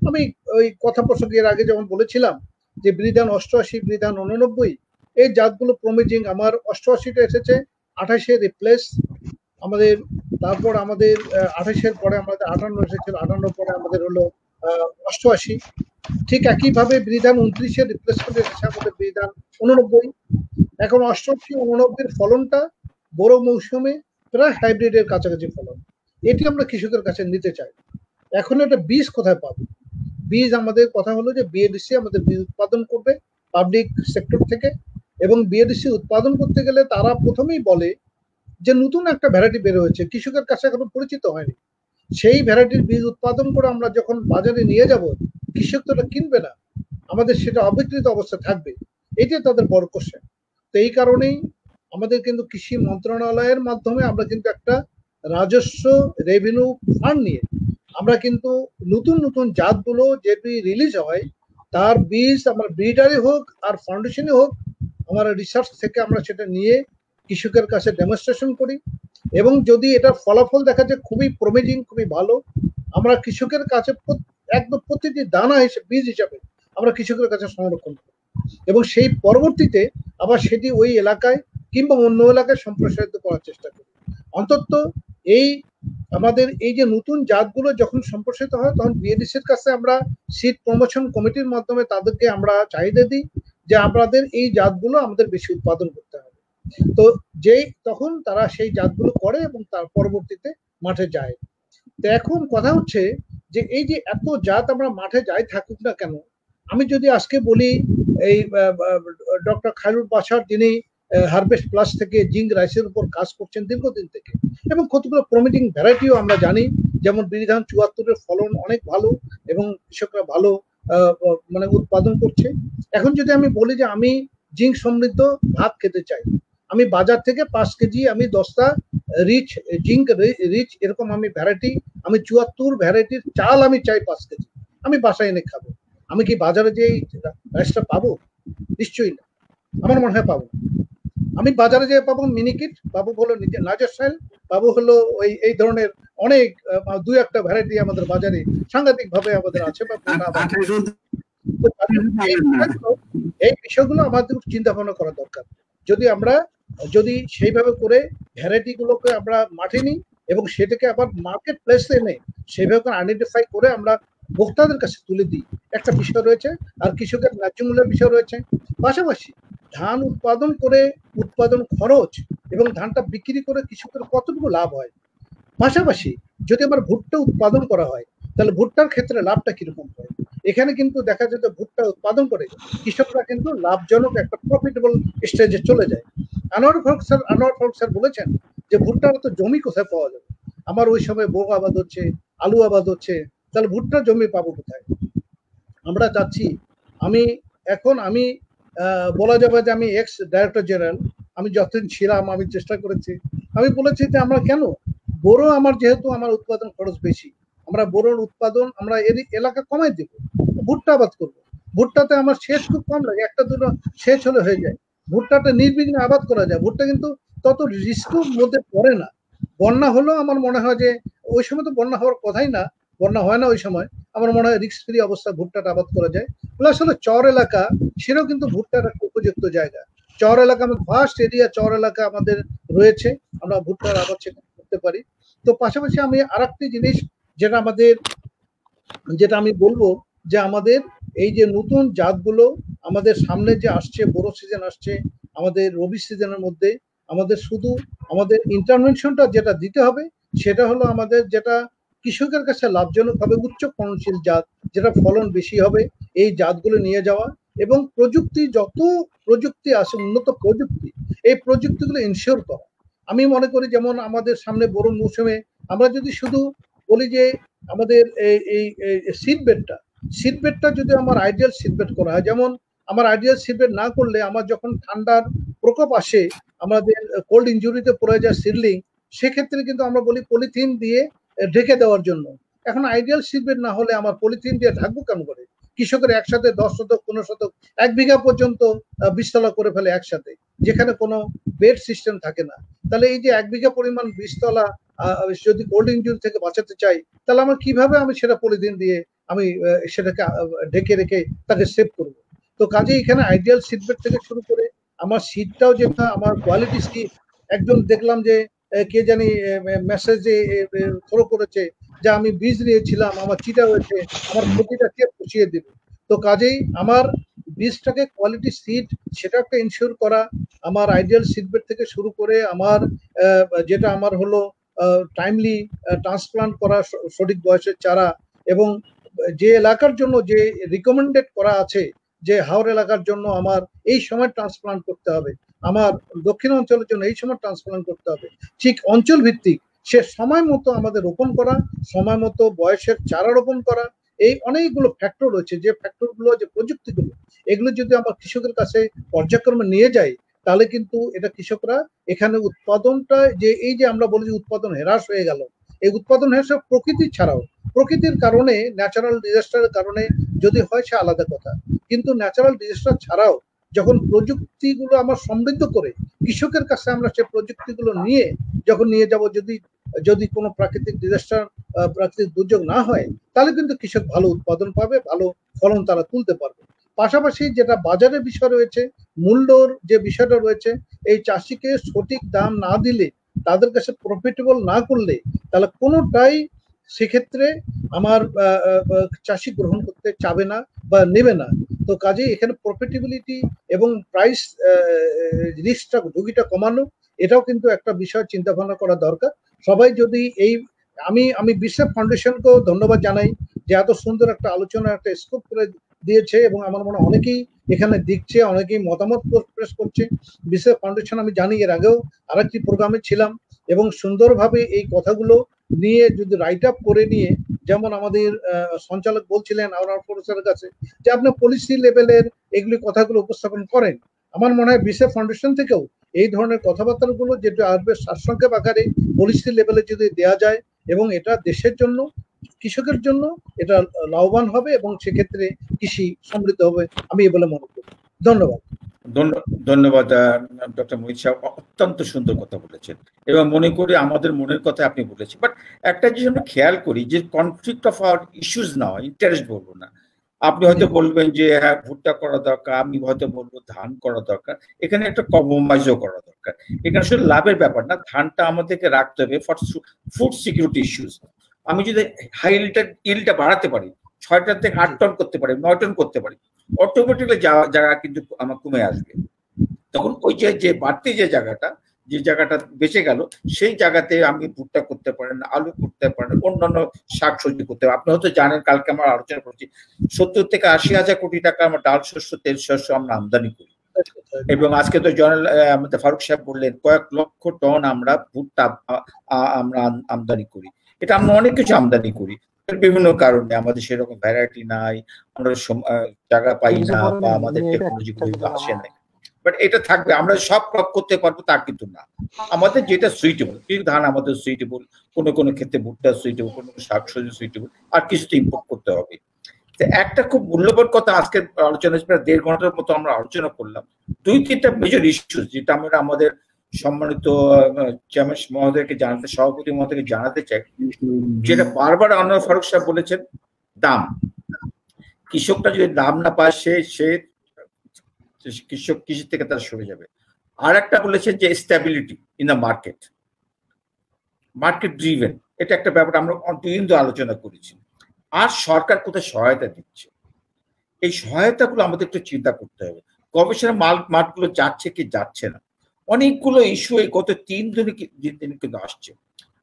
আমি ওই কথা প্রসঙ্গের আগে যেমন বলেছিলাম যে বৃধান 88, বৃধান 89, এই জাতগুলো প্রমিজিং। আমার 88টা এসেছে, 28-এ রিপ্লেস আমাদের, তারপর আমাদের 28-এর পরে আমাদের 58 এসেছিল, 58 পরে আমাদের হলো 88। ঠিক একইভাবে বৃধান 29-এর রিপ্লেসমেন্ট এসেছে আমাদের বৃধান 89। এখন 88-89-এর ফলনটা বড় মৌসুমে প্রায় হাইব্রিডের কাছাকাছি ফলন, এটি আমরা কৃষকের কাছে নিতে চাই। এখন একটা বীজ কোথায় পাবো? বীজ আমাদের কথা হলো যে বিএডিসি আমাদের বীজ উৎপাদন করবে, পাবলিক সেক্টর থেকে, এবং বিএডিসি উৎপাদন করতে গেলে তারা প্রথমেই বলে যে নতুন একটা ভ্যারাইটি বের হয়েছে, কৃষকের কাছে এখনো পরিচিত হয়নি, সেই ভ্যারাইটির বীজ উৎপাদন করে আমরা যখন বাজারে নিয়ে যাব, কৃষক তো এটা কিনবে না, আমাদের সেটা অবিকৃত অবস্থা থাকবে, এটাই তাদের বড় কোশ্চেন। তো এই কারণেই আমাদের কিন্তু কৃষি মন্ত্রণালয়ের মাধ্যমে আমরা কিন্তু একটা রাজস্ব রেভিনিউ ফান্ড নিয়ে আমরা কিন্তু নতুন নতুন জাতগুলো যেটি রিলিজ হয় তার বীজ আমরা ব্রিডারে হোক আর ফাউন্ডেশনে হোক, আমরা রিসার্চ থেকে আমরা সেটা নিয়ে কৃষকের কাছে ডেমনস্ট্রেশন করি, এবং যদি এটা ফলাফল দেখা যায় খুবই প্রমিজিং, খুবই ভালো, আমরা কৃষকের কাছে একদম প্রতিটি দানা হিসেবে বীজ হিসাবে আমরা কৃষকের কাছে সংরক্ষণ করি, এবং সেই পরবর্তীতে আবার সেটি ওই এলাকায় কিংবা অন্য এলাকায় সম্প্রসারিত করার চেষ্টা করি। অন্তত এই আমাদের এই যে নতুন জাতগুলো যখন সম্প্রসারিত হয় তখন বিএডিসির কাছে আমরা সিড প্রমোশন কমিটির মাধ্যমে তাদেরকে আমরা চাহিদা দিই যে আপনাদের এই জাতগুলো আমাদের বেশি উৎপাদন করতে হবে। তো তখন তারা সেই জাতগুলো করে এবং তার পরবর্তীতে মাঠে যায়। তো এখন কথা হচ্ছে যে এই যে এত জাত আমরা মাঠে যাই থাকুক না কেন, আমি যদি আজকে বলি এই ডক্টর খায়রুল বাশার, যিনি হারভেস্ট প্লাস থেকে জিঙ্ক রাইসের উপর কাজ করছেন দীর্ঘদিন থেকে, এবং কতগুলো প্রমিটিং ভ্যারাইটিও আমরা জানি, যেমন বিধান 74-এর ফলন অনেক ভালো এবং কৃষকরা ভালো মানে উৎপাদন করছে। এখন যদি আমি বলি যে আমি জিঙ্ক সমৃদ্ধ ভাত খেতে চাই, আমি বাজার থেকে 5 কেজি আমি 10টা রিচ জিঙ্ক রিচ এরকম আমি ভ্যারাইটি, আমি 74 ভ্যারাইটির চাল আমি চাই 5 কেজি, আমি বাসায় এনে খাবো, আমি কি বাজারে যে রাইসটা পাবো? নিশ্চয়ই না, আমার মনে হয় পাবো। আমি বাজারে যেয়ে পাবো মিনিকিট, পাবো হলো নাজার সাইল, পাবো হলো ওই এই ধরনের অনেক 2-1টা ভ্যারাইটি আমাদের বাজারে সাংঘাতিক ভাবে আমাদের আছে। এই বিষয়গুলো আমাদের চিন্তা ভাবনা করা দরকার। যদি সেইভাবে করে ভ্যারাইটি গুলোকে আমরা মাঠে নিই এবং সেটাকে আবার মার্কেট প্লেসে এনে সেইভাবে আইডেন্টিফাই করে আমরা ভোক্তাদের কাছে তুলে দিই, একটা বিষয় রয়েছে। আর কৃষকের ন্যায্য মূল্যের বিষয় রয়েছে। পাশাপাশি ধান উৎপাদন করে উৎপাদন খরচ এবং ধানটা বিক্রি করে কৃষকের কতটুকু লাভ হয়, পাশাপাশি যদি আমার ভুট্টা উৎপাদন করা হয় তাহলে ভুট্টার ক্ষেত্রে লাভটা কিরকম হয়। এখানে কিন্তু দেখা যায় যে ভুট্টা উৎপাদন করে কৃষকরা কিন্তু লাভজনক একটা প্রফিটেবল স্টেজে চলে যায়। আনোয়ার ফারুক স্যার বলেছেন যে ভুট্টার তো জমি কোথায় পাওয়া যাবে, আমার ওই সময় বোক আবাদ হচ্ছে, আলু আবাদ হচ্ছে, তাহলে ভুট্টার জমি পাবো কোথায়? আমরা চাচ্ছি, আমি বলা যাবে যে আমি এক্স ডাইরেক্টর জেনারেল, আমি যতদিন ছিলাম আমি চেষ্টা করেছি, আমি বলেছি যে আমরা কেন বোরো, আমার যেহেতু আমার উৎপাদন খরচ বেশি, আমরা বোরোর উৎপাদন আমরা এলাকা কমাই দেব, ভুট্টা আবাদ করবো। ভুট্টাতে আমার সেচ খুব কম লাগে, 1-2 সেচ হলে হয়ে যায়। ভুট্টাটা নির্বিঘ্নে আবাদ করা যায়, ভুট্টা কিন্তু তত রিস্কের মধ্যে পড়ে না। বন্যা হলেও আমার মনে হয় যে ওই সময় তো বন্যা হওয়ার কথাই না, বন্যা হয় না ওই সময়, আমার মনে হয় রিস্ক ফ্রি অবস্থায় ভুট্টাটা আবাদ করা যায়। প্লাস হলো চর এলাকা, সেটাও কিন্তু ভুট্টার একটা উপযুক্ত জায়গা। চর এলাকা আমাদের ভাস্ট এরিয়া, চর এলাকা আমাদের রয়েছে, আমরা ভুট্টার আবাদ সেখানে করতে পারি। তো পাশাপাশি আমি আরেকটি জিনিস যেটা আমি বলবো যে আমাদের এই যে নতুন জাতগুলো আমাদের সামনে যে আসছে, বড় সিজন আসছে, আমাদের রবি সিজনের মধ্যে আমাদের শুধু আমাদের ইন্টারভেনশনটা যেটা দিতে হবে সেটা হলো আমাদের যেটা কৃষকের কাছে লাভজনক হবে, উচ্চ ফলনশীল জাত, যেটা ফলন বেশি হবে, এই জাতগুলো নিয়ে যাওয়া, এবং যত প্রযুক্তি আছে, উন্নত প্রযুক্তি, এই প্রযুক্তিগুলো ইনশিওর করা। আমি মনে করি যেমন আমাদের সামনে বড় মৌসুমে আমরা যদি শুধু বলি যে আমাদের এই সিডবেডটা যদি আমার আইডিয়াল সিডবেড করা হয়, যেমন আমার আইডিয়াল সিডবেড না করলে আমার যখন ঠান্ডার প্রকোপ আসে, আমাদের কোল্ড ইনজুরিতে পড়ে যায় সিডলিং, সেক্ষেত্রে কিন্তু আমরা বলি পলিথিন দিয়ে ঢেকে দেওয়ার জন্য। এখন আইডিয়াল সিডবেড না হলে আমার পলিথিন দিয়ে ঢাকবো কেন করে? কৃষকের একসাথে 10 শতক 15 শতক 1 বিঘা পর্যন্ত বীজতলা করে ফেলে একসাথে, যেখানে কোনো বেড সিস্টেম থাকে না। তাহলে এই যে 1 বিঘা পরিমাণ বীজতলা যদি কোল্ড ইনজুরি থেকে বাঁচাতে চাই, তাহলে আমার কিভাবে আমি সেটা পলিথিন দিয়ে আমি সেটাকে ঢেকে রেখে তাকে সেভ করবো? তো কাজে এখানে আইডিয়াল সিডবেড থেকে শুরু করে আমার সিডটাও যেটা আমার কোয়ালিটি সিড, একজন দেখলাম যে কে জানি মেসেজে থ্রো করেছে যে আমি বীজ নিয়েছিলাম, আমার চিটা হয়েছে, আমার ক্ষতিটা কে পুষিয়ে দেবে? তো কাজেই আমার বীজটাকে কোয়ালিটি সিড সেটা একটা ইনশিওর করা, আমার আইডিয়াল সিডবেড থেকে শুরু করে আমার যেটা আমার হলো টাইমলি ট্রান্সপ্লান্ট করা সঠিক বয়সের চারা, এবং যে এলাকার জন্য যে রিকমেন্ডেড করা আছে যে হাওড় এলাকার জন্য আমার এই সময় ট্রান্সপ্লান্ট করতে হবে, আমার দক্ষিণ অঞ্চলের জন্য এই সময় ট্রান্সপ্লান্ট করতে হবে, ঠিক অঞ্চল ভিত্তিক সে সময় মতো আমাদের রোপণ করা, সময় মতো বয়সের চারা রোপণ করা, এই অনেকগুলো ফ্যাক্টর রয়েছে, যে ফ্যাক্টরগুলো, যে প্রযুক্তিগুলো, এগুলো যদি আমরা কৃষকের কাছে পর্যায়ক্রমে নিয়ে যাই, তাহলে কিন্তু এটা কৃষকরা এখানে উৎপাদনটা, যে এই যে আমরা বলি যে উৎপাদন হ্রাস হয়ে গেল, এই উৎপাদন হ্রাস প্রকৃতির ছাড়াও, প্রকৃতির কারণে, ন্যাচারাল ডিজাস্টারের কারণে যদি হয় সে আলাদা কথা, কিন্তু ন্যাচারাল ডিজাস্টার ছাড়াও যখন প্রযুক্তিগুলো আমরা সমৃদ্ধ করে কৃষকের কাছে আমরা সে প্রযুক্তিগুলো নিয়ে যখন নিয়ে যাব, যদি কোনো প্রাকৃতিক ডিজাস্টার, প্রাকৃতিক দুর্যোগ না হয়, তাহলে কিন্তু কৃষক ভালো উৎপাদন পাবে, ভালো ফলন তারা তুলতে পারবে। পাশাপাশি যেটা বাজারের বিষয় রয়েছে, মূল্যর যে বিষয়টা রয়েছে, এই চাষিকে সঠিক দাম না দিলে, তাদের কাছে প্রফিটেবল না করলে, তাহলে কোনোটাই সেক্ষেত্রে আমার চাষি গ্রহণ করতে চাবে না বা নেবে না। তো কাজেই এখানে প্রফিটেবিলিটি এবং প্রাইস রিস্কটা, ঝুঁকিটা কমানো, এটাও কিন্তু একটা বিষয় চিন্তা ভাবনা করা দরকার। সবাই যদি এই, আমি বিশেফ ফাউন্ডেশনকেও ধন্যবাদ জানাই যে এত সুন্দর একটা আলোচনা, একটা স্কোপ করে দিয়েছে, এবং আমার মনে হয় অনেকেই এখানে দেখছে, অনেকেই মতামত প্রকাশ করছে। বিশেফ ফাউন্ডেশন আমি জানি, এর আগেও আরেকটি প্রোগ্রামে ছিলাম, এবং সুন্দরভাবে এই কথাগুলো নিয়ে যদি রাইট আপ করে নিয়ে, যেমন আমাদের সঞ্চালক বলছিলেন আমার প্রফেসরের কাছে যে আপনি পলিসি লেভেলের এগুলি কথাগুলো উপস্থাপন করেন, আমার মনে হয় বিশেফ ফাউন্ডেশন থেকেও এই ধরনের কথাবার্তাগুলো যেটা আসবে সারসংক্ষেপ আকারে পলিসি লেভেলে যদি দেওয়া যায়, এবং এটা দেশের জন্য, কৃষকের জন্য এটা লাভবান হবে, এবং সেক্ষেত্রে কৃষি সমৃদ্ধ হবে, আমি এ বলে মনে করি। ধন্যবাদ। ধন্যবাদ ডক্টর মোহিত সাহেব, অত্যন্ত সুন্দর কথা বলেছেন, এবং মনে করি আমাদের মনের কথা আপনি বলেছেন। বাট একটা জিনিস আমরা খেয়াল করি যে কনফ্লিক্ট অফ আওয়ার ইস্যুস না হয়, ইন্টারেস্ট বলবো না, আপনি হয়তো বলবেন যে হ্যাঁ ভুট্টা করা দরকার, আমি হয়তো বলবো ধান করা দরকার, এখানে একটা কম্প্রোমাইজও করা দরকার। এখানে আসলে লাভের ব্যাপার না, ধানটা আমাদেরকে রাখতে হবে ফর ফুড সিকিউরিটি ইস্যুস। আমি যদি হাই ইল্ডটা বাড়াতে পারি, 6 থেকে 8 টন করতে পারি, 9 টন করতে পারি, অটোমেটিকলি জায়গা কিন্তু আমার কমে আসবে। তখন ওই যে বাড়তি যে জায়গাটা বেঁচে গেল, সেই জায়গাতে আমি ভুট্টা করতে পারেন, আলু করতে পারেন, অন্যান্য শাকসবজি করতে পারেন। আপনি হয়তো জানেন, কালকে আমরা আলোচনা করছি 70 থেকে 80 হাজার কোটি টাকা আমরা ডাল শস্য, তেল শস্য আমরা আমদানি করি, এবং আজকে তো জেনারেল আমাদের ফারুক সাহেব বললেন কয়েক লক্ষ টন আমরা ভুট্টা আমরা আমদানি করি। এটা আমরা অনেক কিছু আমদানি করি, বিভিন্ন কারণে আমাদের সেরকম ভ্যারাইটি নাই, আমরা জায়গা পাই না, বা আমাদের টেকনোলজিগুলো আসে নাই। বাট এটা থাকবে, আমরা সব ক্রপ করতে পারবো তা কিন্তু না, আমাদের যেটা সুইটেবল, ধান আমাদের সুইটেবল, কোনো ক্ষেত্রে ভুট্টা সুইটেবল, কোনো শাকসবজি সুইটেবল, আর কিছু তো ইম্পোর্ট করতে হবে। একটা খুব মূল্যবান কথা আজকে আলোচনা, প্রায় 1.5 ঘন্টার মতো আমরা আলোচনা করলাম 2-3টা মেজর ইস্যু, যেটা আমরা আমাদের সম্মানিত চেয়ারম্যান মহোদয়কে জানাতে, সভাপতি মহোদয়কে জানাতে চাই, যেটা বারবার আনোয়ার ফারুক সাহেব বলেছেন, দাম। কৃষকটা যদি দাম না পায়, সে কৃষক কৃষি থেকে তারা সরে যাবে। আর একটা বলেছেন যে stability in the market driven, এটা একটা ব্যাপার আমরা অন্তত আলোচনা করেছি। আর সরকার কোথায় সহায়তা দিচ্ছে, এই সহায়তাগুলো আমাদের একটু চিন্তা করতে হবে। গবেষণা মাঠগুলো যাচ্ছে কি যাচ্ছে না, অনেকগুলো ইস্যু এই গত 3 দিন কিন্তু আসছে।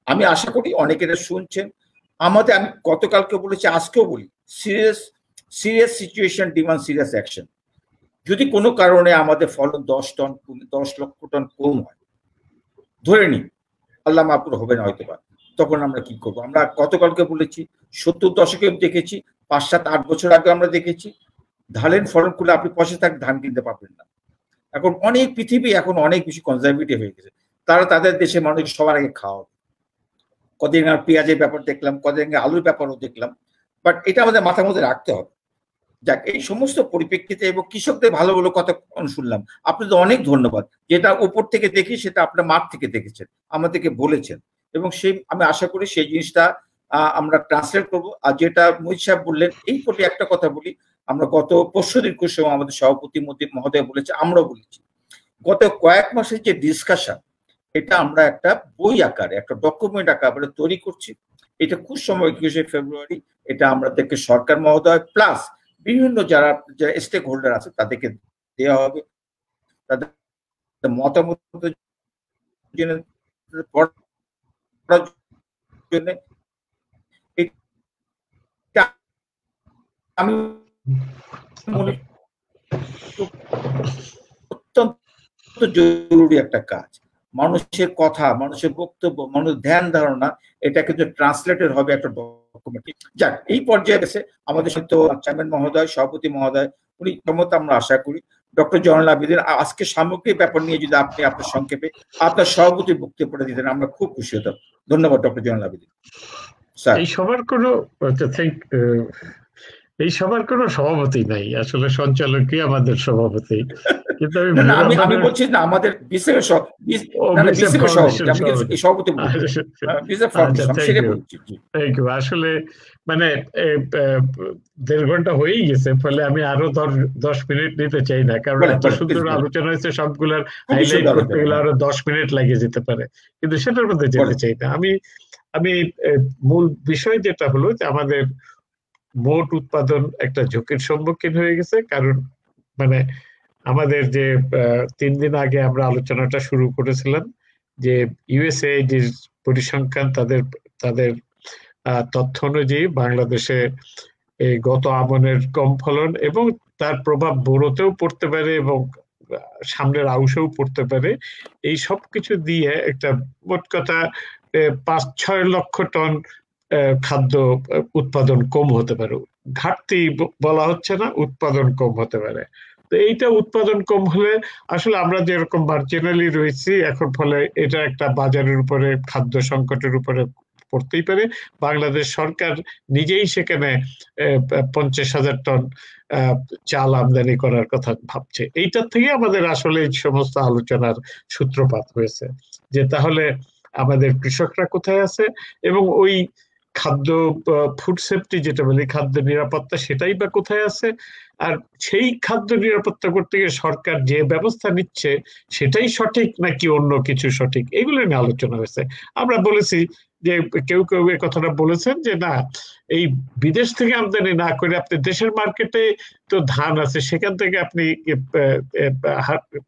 আমি আশা করি অনেকেরা শুনছেন আমাদের, আমি গতকালকে বলেছি, আজকেও বলি, serious situation demand serious action. যদি কোনো কারণে আমাদের ফলন 10 লক্ষ টন কম হয়, ধরে নিই, আল্লাহ মাহফুজ হবে না হয়তো বা, তখন আমরা কি করবো? আমরা গতকালকে বলেছি 70 দশকে দেখেছি, 5-7-8 বছর আগে আমরা দেখেছি, ধানের ফলন করলে আপনি পয়সা থাক ধান কিনতে পারবেন না। এখন পৃথিবী এখন অনেক বেশি কনজারভেটিভ হয়ে গেছে, তারা তাদের দেশে মানুষ সবার আগে খাওয়া। কদিন আর পেঁয়াজের ব্যাপার দেখলাম, কদিন আগে আলুর ব্যাপারও দেখলাম, বাট এটা আমাদের মাথার মধ্যে রাখতে হবে। যাক, এই সমস্ত পরিপ্রেক্ষিতে এবং কৃষকদের ভালো ভালো কথা শুনলাম, আপনাদের অনেক ধন্যবাদ। যেটা উপর থেকে দেখি সেটা আপনার মাঠ থেকে দেখেছেন, আমাদেরকে বলেছেন, এবং সেই আমি আশা করি সেই জিনিসটা আমরা ট্রান্সলেট করবো। আর যেটা মোহিত সাহেব বললেন, এই প্রতি একটা কথা বলি, আমরা গত পরশুদিন সময় আমাদের সভাপতি মহোদয় বলেছে, আমরাও বলেছি, গত কয়েক মাসের যে ডিসকাশন, এটা আমরা একটা বই আকারে, একটা ডকুমেন্ট আকারে তৈরি করছি। এটা খুব সময় 21শে ফেব্রুয়ারি এটা আমাদেরকে সরকার মহোদয় প্লাস বিভিন্ন যারা স্টেক হোল্ডার আছে তাদেরকে দেওয়া হবে, তাদের মতামত আমি মনে কিন্তু অত্যন্ত জরুরি একটা কাজ। মানুষের কথা, মানুষের বক্তব্য, মানুষের ধ্যান ধারণা, এটা কিন্তু ট্রান্সলেটেড হবে একটা ডকুমেন্ট। যাক, এই পর্যায়ে গেছে আমাদের সাথে চেয়ারম্যান মহোদয়, সভাপতি মহোদয়, উনি ক্ষমতা আমরা আশা করি। ডক্টর জয়নুল আবেদিন, আজকে সামগ্রিক ব্যাপার নিয়ে যদি আপনি আপনার সংক্ষেপে আপনার সভাপতির বক্তব্য দিতেন, আমরা খুব খুশি হতাম। ধন্যবাদ ডক্টর জয়নুল আবেদিন। এই সবার কোনো সভাপতি নাই, আসলে সঞ্চালকই আমাদের সভাপতি। কিন্তু আমি বলছি না, আমাদের আসলে মানে 1.5 ঘন্টা হয়েই গেছে, ফলে আমি আরো 10 মিনিট নিতে চাই না, কারণ এত সুন্দর আলোচনা হয়েছে, সবগুলার হাইলাইট করতে গেলে আরো 10 মিনিট লেগে যেতে পারে, কিন্তু সেটার মধ্যে যেতে চাই না। আমি মূল বিষয় যেটা হলো যে আমাদের মোট উৎপাদন একটা ঝুঁকির সম্মুখীন হয়ে গেছে, কারণ মানে আমাদের যে 3 দিন আগে আমরা আলোচনাটা শুরু করেছিলাম যে ইউএসএইড পরিসংখ্যান তাদের তথ্য অনুযায়ী বাংলাদেশে এই গত আমনের কম ফলন এবং তার প্রভাব বোরোতেও পড়তে পারে এবং সামনের আউশেও পড়তে পারে, এই সব কিছু দিয়ে একটা মোট কথা 5-6 লক্ষ টন খাদ্য উৎপাদন কম হতে পারে। ঘাটতি বলা হচ্ছে না, উৎপাদন কম হতে পারে। তো এইটা উৎপাদন কম হলে আসলে আমরা যেরকম মার্জিনালি রয়েছি এখন, ফলে এটা একটা বাজারের উপরে, খাদ্য সংকটের উপরে পড়তেই পারে। বাংলাদেশ সরকার নিজেই সেখানে 50,000 টন চাল আমদানি করার কথা ভাবছে। এইটার থেকে আমাদের আসলে এই সমস্ত আলোচনার সূত্রপাত হয়েছে যে তাহলে আমাদের কৃষকরা কোথায় আছে এবং ওই খাদ্য ফুড সেফটি যেটা বলি, খাদ্য নিরাপত্তা, সেটাই বা কোথায় আছে। আর সেই খাদ্য নিরাপত্তা করতে গিয়ে সরকার যে ব্যবস্থা নিচ্ছে সেটাই সঠিক নাকি অন্য কিছু সঠিক, এগুলো নিয়ে আলোচনা হয়েছে। আমরা বলেছি যে কেউ কেউ এই কথাটা বলেছেন যে না, এই বিদেশ থেকে আমদানি না করে আপনি দেশের মার্কেটে তো ধান আছে, সেখান থেকে আপনি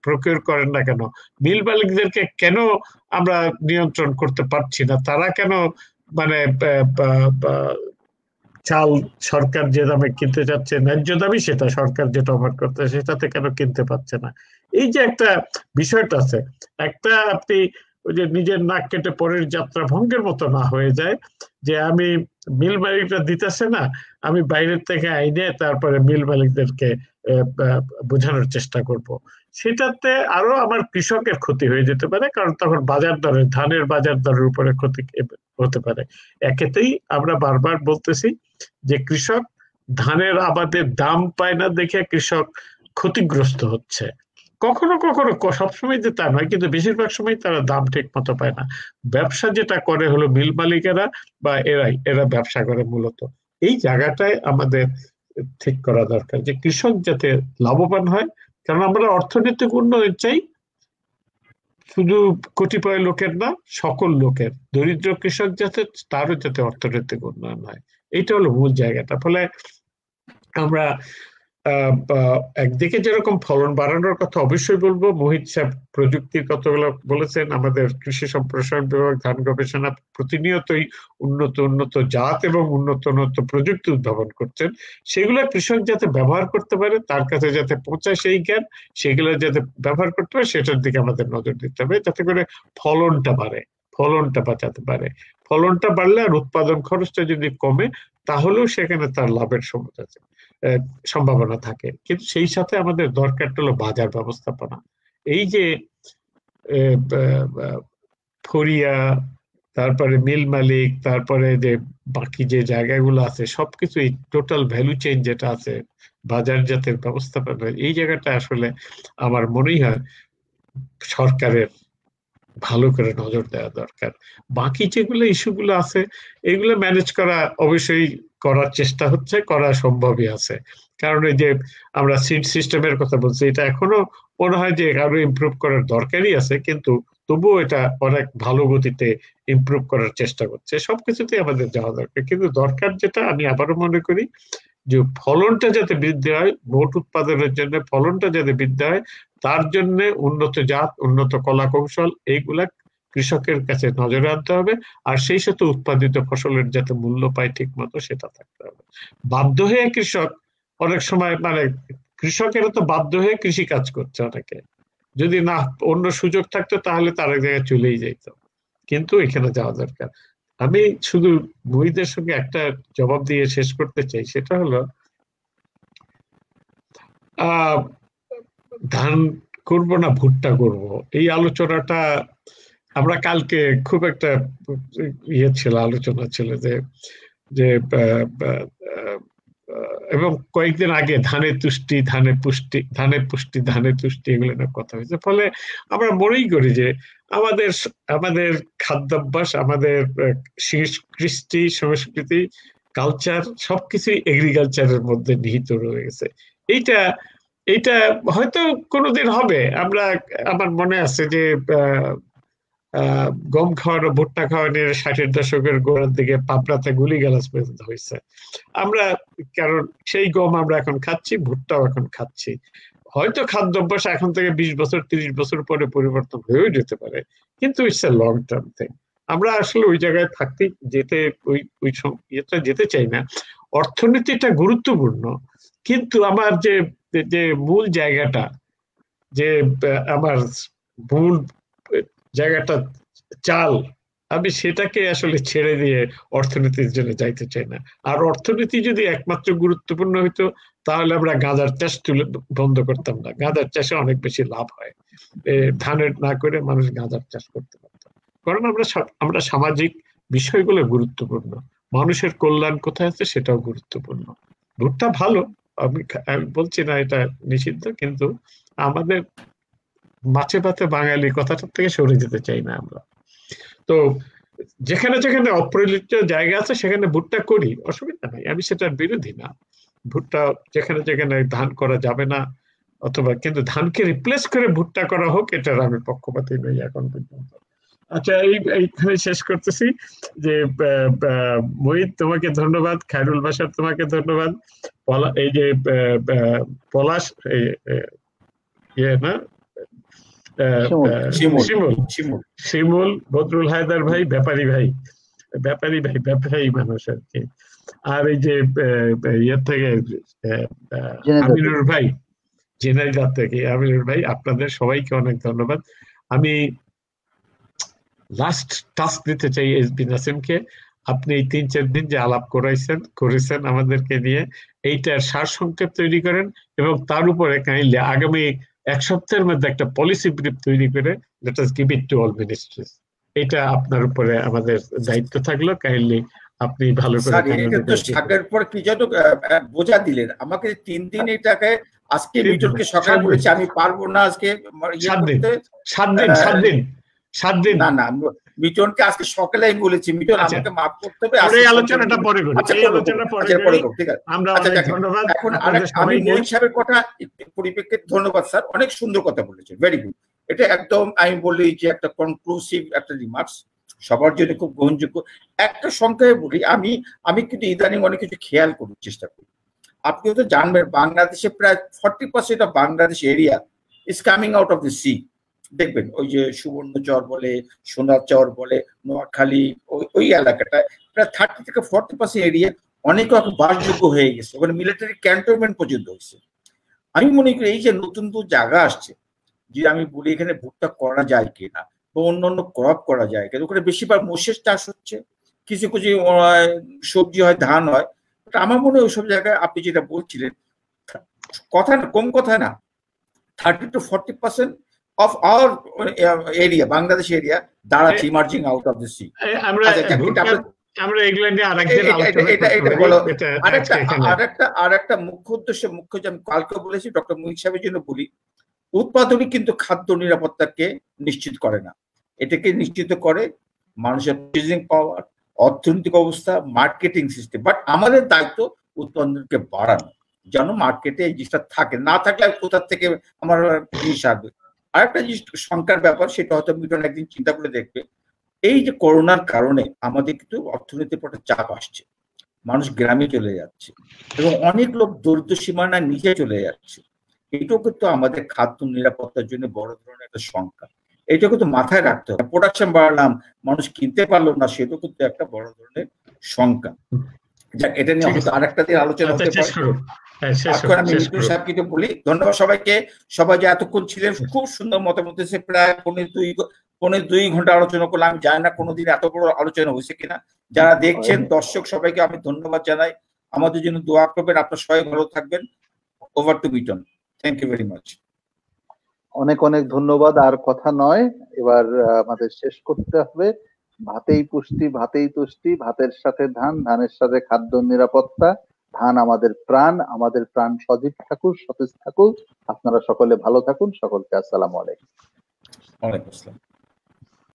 প্রকিউর করেন না কেন? মিল মালিকদেরকে কেন আমরা নিয়ন্ত্রণ করতে পারছি না? তারা কেন মানে চাল সরকার যে দামে কিনতে যাচ্ছে, ন্যায্য দামই সেটা সরকার যেটা অফার করতে, সেটাতে কেন কিনতে পারছে না? এই যে একটা বিষয়টা আছে, একটা আপনি ওই যে নিজের নাক কেটে পরের যাত্রা ভঙ্গের মতো না হয়ে যায় যে আমি মিল মালিকরা দিতেছে না, আমি বাইরের থেকে আইনে তারপরে মিল মালিকদেরকে বোঝানোর চেষ্টা করব। সেটাতে আরো আমার কৃষকের ক্ষতি হয়ে যেতে পারে, কারণ তখন বাজার দরের, ধানের বাজার দরের উপরে ক্ষতি হতে পারে। একেতেই আমরা বারবার বলতেছি যে কৃষক ধানের আবাদের দাম পায় না দেখে কৃষক ক্ষতিগ্রস্ত হচ্ছে। কখনো কখনো, সবসময় যে তা নয়, কিন্তু বেশিরভাগ সময় তারা দাম ঠিক মতো পায় না। ব্যবসা যেটা করে হলো মিল মালিকেরা বা এরা ব্যবসা করে মূলত। এই জায়গাটায় আমাদের ঠিক করা দরকার যে কৃষক যাতে লাভবান হয়, কারণ আমরা অর্থনৈতিক উন্নয়ন চাই, শুধু কতিপয় লোকের না, সকল লোকের। দরিদ্র কৃষক যাতে, তারও যাতে অর্থনৈতিক উন্নয়ন হয়, এইটা হলো মূল জায়গাটা। ফলে আমরা একদিকে যেরকম ফলন বাড়ানোর কথা অবশ্যই বলবো, মোহিত সাহেব প্রযুক্তির কথাগুলো বলেছেন, আমাদের কৃষি সম্প্রসারণ বিভাগ ধান গবেষণা প্রতিনিয়তই উন্নত জাত এবং উন্নত প্রযুক্তি উদ্ভাবন করছেন। সেগুলো কৃষক যাতে ব্যবহার করতে পারে, তার কাছে যাতে পৌঁছায় সেই জ্ঞান, সেগুলো যাতে ব্যবহার করতে পারে, সেটার দিকে আমাদের নজর দিতে হবে, যাতে করে ফলনটা বাড়ে, ফলনটা বাঁচাতে পারে। ফলনটা বাড়লে আর উৎপাদন খরচটা যদি কমে, তাহলেও সেখানে তার লাভের সম্ভাবনা থাকে। কিন্তু সেই সাথে আমাদের দরকারটা হলো বাজার ব্যবস্থাপনা। এই যে ফরিয়া, তারপরে মিল মালিক, তারপরে যে বাকি যে জায়গাগুলো আছে, সবকিছু এই টোটাল ভ্যালু চেইন যেটা আছে, বাজারজাতের ব্যবস্থাপনা, এই জায়গাটা আসলে আমার মনেই হয় সরকারের ভালো করে নজর দেওয়া দরকার। বাকি যেগুলো ইস্যুগুলো আছে, এগুলো ম্যানেজ করা অবশ্যই করার চেষ্টা হচ্ছে, করা সম্ভবই আছে। কারণ এই যে আমরা সিড সিস্টেমের কথা বলছি, এটা এখনো মনে হয় যে আরো ইমপ্রুভ করার দরকারই আছে, কিন্তু তবুও এটা অনেক ভালো গতিতে ইমপ্রুভ করার চেষ্টা করছে। সবকিছুতেই আমাদের যাওয়া দরকার, কিন্তু দরকার যেটা আমি আবারও মনে করি যে ফলনটা যাতে বৃদ্ধি হয়, মোট উৎপাদনের জন্য ফলনটা যাতে বৃদ্ধি হয়, তার জন্য উন্নত জাত, উন্নত কলা কৌশল, এইগুলা কৃষকের কাছে নজরে আনতে হবে। আর সেই সাথে উৎপাদিত ফসলের যাতে মূল্য পায় ঠিক মতো, সেটা থাকতে হবে। বাধ্য হয়ে কৃষক অনেক সময় মানে কৃষকেরা তো বাধ্য হয়ে কৃষি কাজ করছে অনেকে, যদি না অন্য সুযোগ থাকতো তাহলে তার এক জায়গায় চলেই যাইতো, কিন্তু এখানে যাওয়া দরকার। আমি শুধু মুহিতের সঙ্গে একটা জবাব দিয়ে শেষ করতে চাই, সেটা হলো ধান করব না ভুট্টা করব, এই আলোচনাটা আমরা কালকে খুব একটা আলোচনা ছিল যে এবং কয়েকদিন আগে ধানের তুষ্টি ধানের পুষ্টি ধানের তুষ্টি এগুলো নিয়ে কথা হয়েছে। ফলে আমরা মনেই করি যে আমাদের খাদ্যাভ্যাস, আমাদের কৃষ্টি সংস্কৃতি, কালচার সবকিছুই এগ্রিকালচারের মধ্যে নিহিত রয়েছে। এইটা হয়তো কোনোদিন হবে। আমার মনে আছে যে গম খাওয়ানো ভুট্টা খাওয়ানোর 60-এর দশকের গোড়ার দিকে পাবনাতে গুলিগালাজ পর্যন্ত হয়েছে। আমরা কারণ সেই গম আমরা এখন খাচ্ছি, ভুট্টাও এখন খাচ্ছি। হয়তো খাদ্যাভ্যাস এখন থেকে 20 বছর 30 বছর পরে পরিবর্তন হয়েও যেতে পারে, কিন্তু it's a long term thing. আমরা আসলে ওই জায়গায় থাকতে যেতে চাই না। অর্থনীতিটা গুরুত্বপূর্ণ, কিন্তু আমার যে মূল জায়গাটা, যে আমার মূল জায়গাটা চাল, আমি সেটাকে আসলে ছেড়ে দিয়ে অর্থনীতির জন্য যাইতে চাই না। আর অর্থনীতি যদি একমাত্র গুরুত্বপূর্ণ হইতো তাহলে আমরা গাঁজার চাষ বন্ধ করতাম না। গাঁজার চাষে অনেক বেশি লাভ হয়, ধানের না করে মানুষ গাঁজার চাষ করতে পারত। কারণ আমরা সামাজিক বিষয়গুলো গুরুত্বপূর্ণ, মানুষের কল্যাণ কোথায় আছে সেটাও গুরুত্বপূর্ণ। ভুট্টা ভালো, আমি বলছি না এটা নিষিদ্ধ, কিন্তু আমাদের মাছে ভাতে বাঙালি কথাটার থেকে সরে যেতে চাই না আমরা। তো যেখানে যেখানে অপ্রয়োজিত জায়গা আছে সেখানে ভুট্টা করি, অসুবিধা নাই, আমি সেটার বিরোধী না। ভুট্টা যেখানে যেখানে ধান করা যাবে না, অথবা কিন্তু ধানকে রিপ্লেস করে ভুট্টা করা হোক, এটার আমি পক্ষপাতী নই এখন পর্যন্ত। আচ্ছা, এইখানে শেষ করতেছি যে মোহিত তোমাকে ধন্যবাদ, খায়রুল বাশার তোমাকে ধন্যবাদ, এই যে পলাশ না শিমুল, বদরুল হায়দার ভাই, ব্যাপারী মানুষ আর কি, আর এই যে ইয়ে থেকে আমিনুর ভাই, জেনারেল থেকে আমিনুর ভাই, আপনাদের সবাইকে অনেক ধন্যবাদ। আমি লাস্ট টাস্ক দিতে চাই এসবি নাসিমকে। আপনি এই 3-4 দিন যে আলাপ করেছেন আমাদেরকে নিয়ে, এইটার সারসংক্ষেপ তৈরি করেন এবং তার উপরে কাইন্ডলি আগামী 1 সপ্তাহের মধ্যে একটা পলিসি ব্রিফ তৈরি করে let us give it to all ministries. এটা আপনার উপরে আমাদের দায়িত্ব থাকলো, কাইন্ডলি আপনি ভালো করে। সাগরের পর কি যেন বোঝা দিলেন আমাকে 3 দিন এটাকে, আজকে মিটনকে সকালে বলেছি আমি পারবো না আজকে 7 দিন না মিটনকে আজকে সকালে আমি বলেছি, মিটন আমাকে মাফ করতে হবে, আলোচনাটা পরে করি, ঠিক আছে। এখন আমি মোহিত সাহেবের কথা পরিপ্রেক্ষিতে ধন্যবাদ স্যার, অনেক সুন্দর কথা বলেছেন, ভেরি গুড। এটা একদম আমি বলি যে একটা কনক্লুসিভ একটা রিমার্কস, সবার জন্য খুব গ্রহণযোগ্য। একটা সংখ্যায় বলি, আমি কিন্তু ইদানিং অনেক কিছু খেয়াল করার চেষ্টা করি। আপনি তো জানবেন বাংলাদেশে প্রায় 40% of Bangladesh area is coming out of the sea. দেখবেন ওই যে সুবর্ণচর বলে, সোনারচর বলে, নোয়াখালী, ওই এলাকাটায় প্রায় 30 থেকে 40% এরিয়া অনেক বাসযোগ্য হয়ে গেছে, ওখানে মিলিটারি ক্যান্টনমেন্ট পর্যন্ত হয়েছে। আমি মনে করি এই যে নতুন জায়গা আসছে, যে আমি বলি এখানে ভুট্টা করা যায় কিনা বা অন্যান্য ক্রপ করা যায় কিনা, ওখানে বেশিরভাগ মোষের চাষ হচ্ছে, কিছু কিছু সবজি হয়, ধান হয়। আমার মনে হয় ওইসব জায়গায় আপনি যেটা বলছিলেন, কথা না, কম কথা না, 30 to 40% of our area, Bangladesh area, দাঁড়াচ্ছে emerging out of the sea. আমরা এগুলো নিয়ে আরেকটা মুখ্য উদ্দেশ্য, যে আমি কালকে বলেছি ডক্টর মুহিত সাহেবের জন্য বলি, উৎপাদনই কিন্তু খাদ্য নিরাপত্তাকে নিশ্চিত করে না, এটাকে নিশ্চিত করে মানুষের পারচেজিং পাওয়ার, অর্থনৈতিক অবস্থা, মার্কেটিং সিস্টেম। বাট আমাদের দায়িত্ব উৎপাদনকে বাড়ানো, যেন মার্কেটে এই জিনিসটা থাকে, না থাকলে কোথা থেকে আমার জিনিস আসবে। আরেকটা জিনিস শঙ্কার ব্যাপার, সেটা হয়তো মিটন একদিন চিন্তা করে দেখবে, এই যে করোনার কারণে আমাদের কিন্তু অর্থনীতির উপর চাপ আসছে, মানুষ গ্রামে চলে যাচ্ছে এবং অনেক লোক দরিদ্র সীমানার নিচে চলে যাচ্ছে। এটাও কিন্তু আমাদের খাদ্য নিরাপত্তার জন্য বড় ধরনের একটা শঙ্কা, এটা কিন্তু মাথায় রাখতে হবে। প্রোডাকশন বাড়লাম, মানুষ কিনতে পারলো না, সেটাও কিন্তু একটা বড় ধরনের শঙ্কা। এটা নিয়ে হয়তো আরেকটা দিন আলোচনা হতে পারে। এখন আমি মিঠুন সাহেবকে বলি ধন্যবাদ সবাইকে। সবাই যে এতক্ষণ ছিলেন, খুব সুন্দর মতামত এসে, প্রায় 2.5 ঘন্টা আলোচনা করলাম। আমি জানি না কোনোদিন এত বড় আলোচনা হয়েছে কিনা। যারা দেখছেন দর্শক সবাইকে আমি ধন্যবাদ জানাই। আমাদের জন্য দোয়া করবেন। আপনার সবাই ভালো থাকবেন। Over to Miton. Thank you very much. অনেক অনেক ধন্যবাদ। আর কথা নয়, এবার আমাদের শেষ করতে হবে। ভাতেই পুষ্টি, ভাতেই তুষ্টি, ভাতের সাথে ধান, ধানের সাথে খাদ্য নিরাপত্তা। ধান আমাদের প্রাণ, আমাদের প্রাণ সজীব থাকুক, সতেজ থাকুক। আপনারা সকলে ভালো থাকুন। সকলকে আসসালামু আলাইকুম। ওয়ালাইকুম আসসালাম।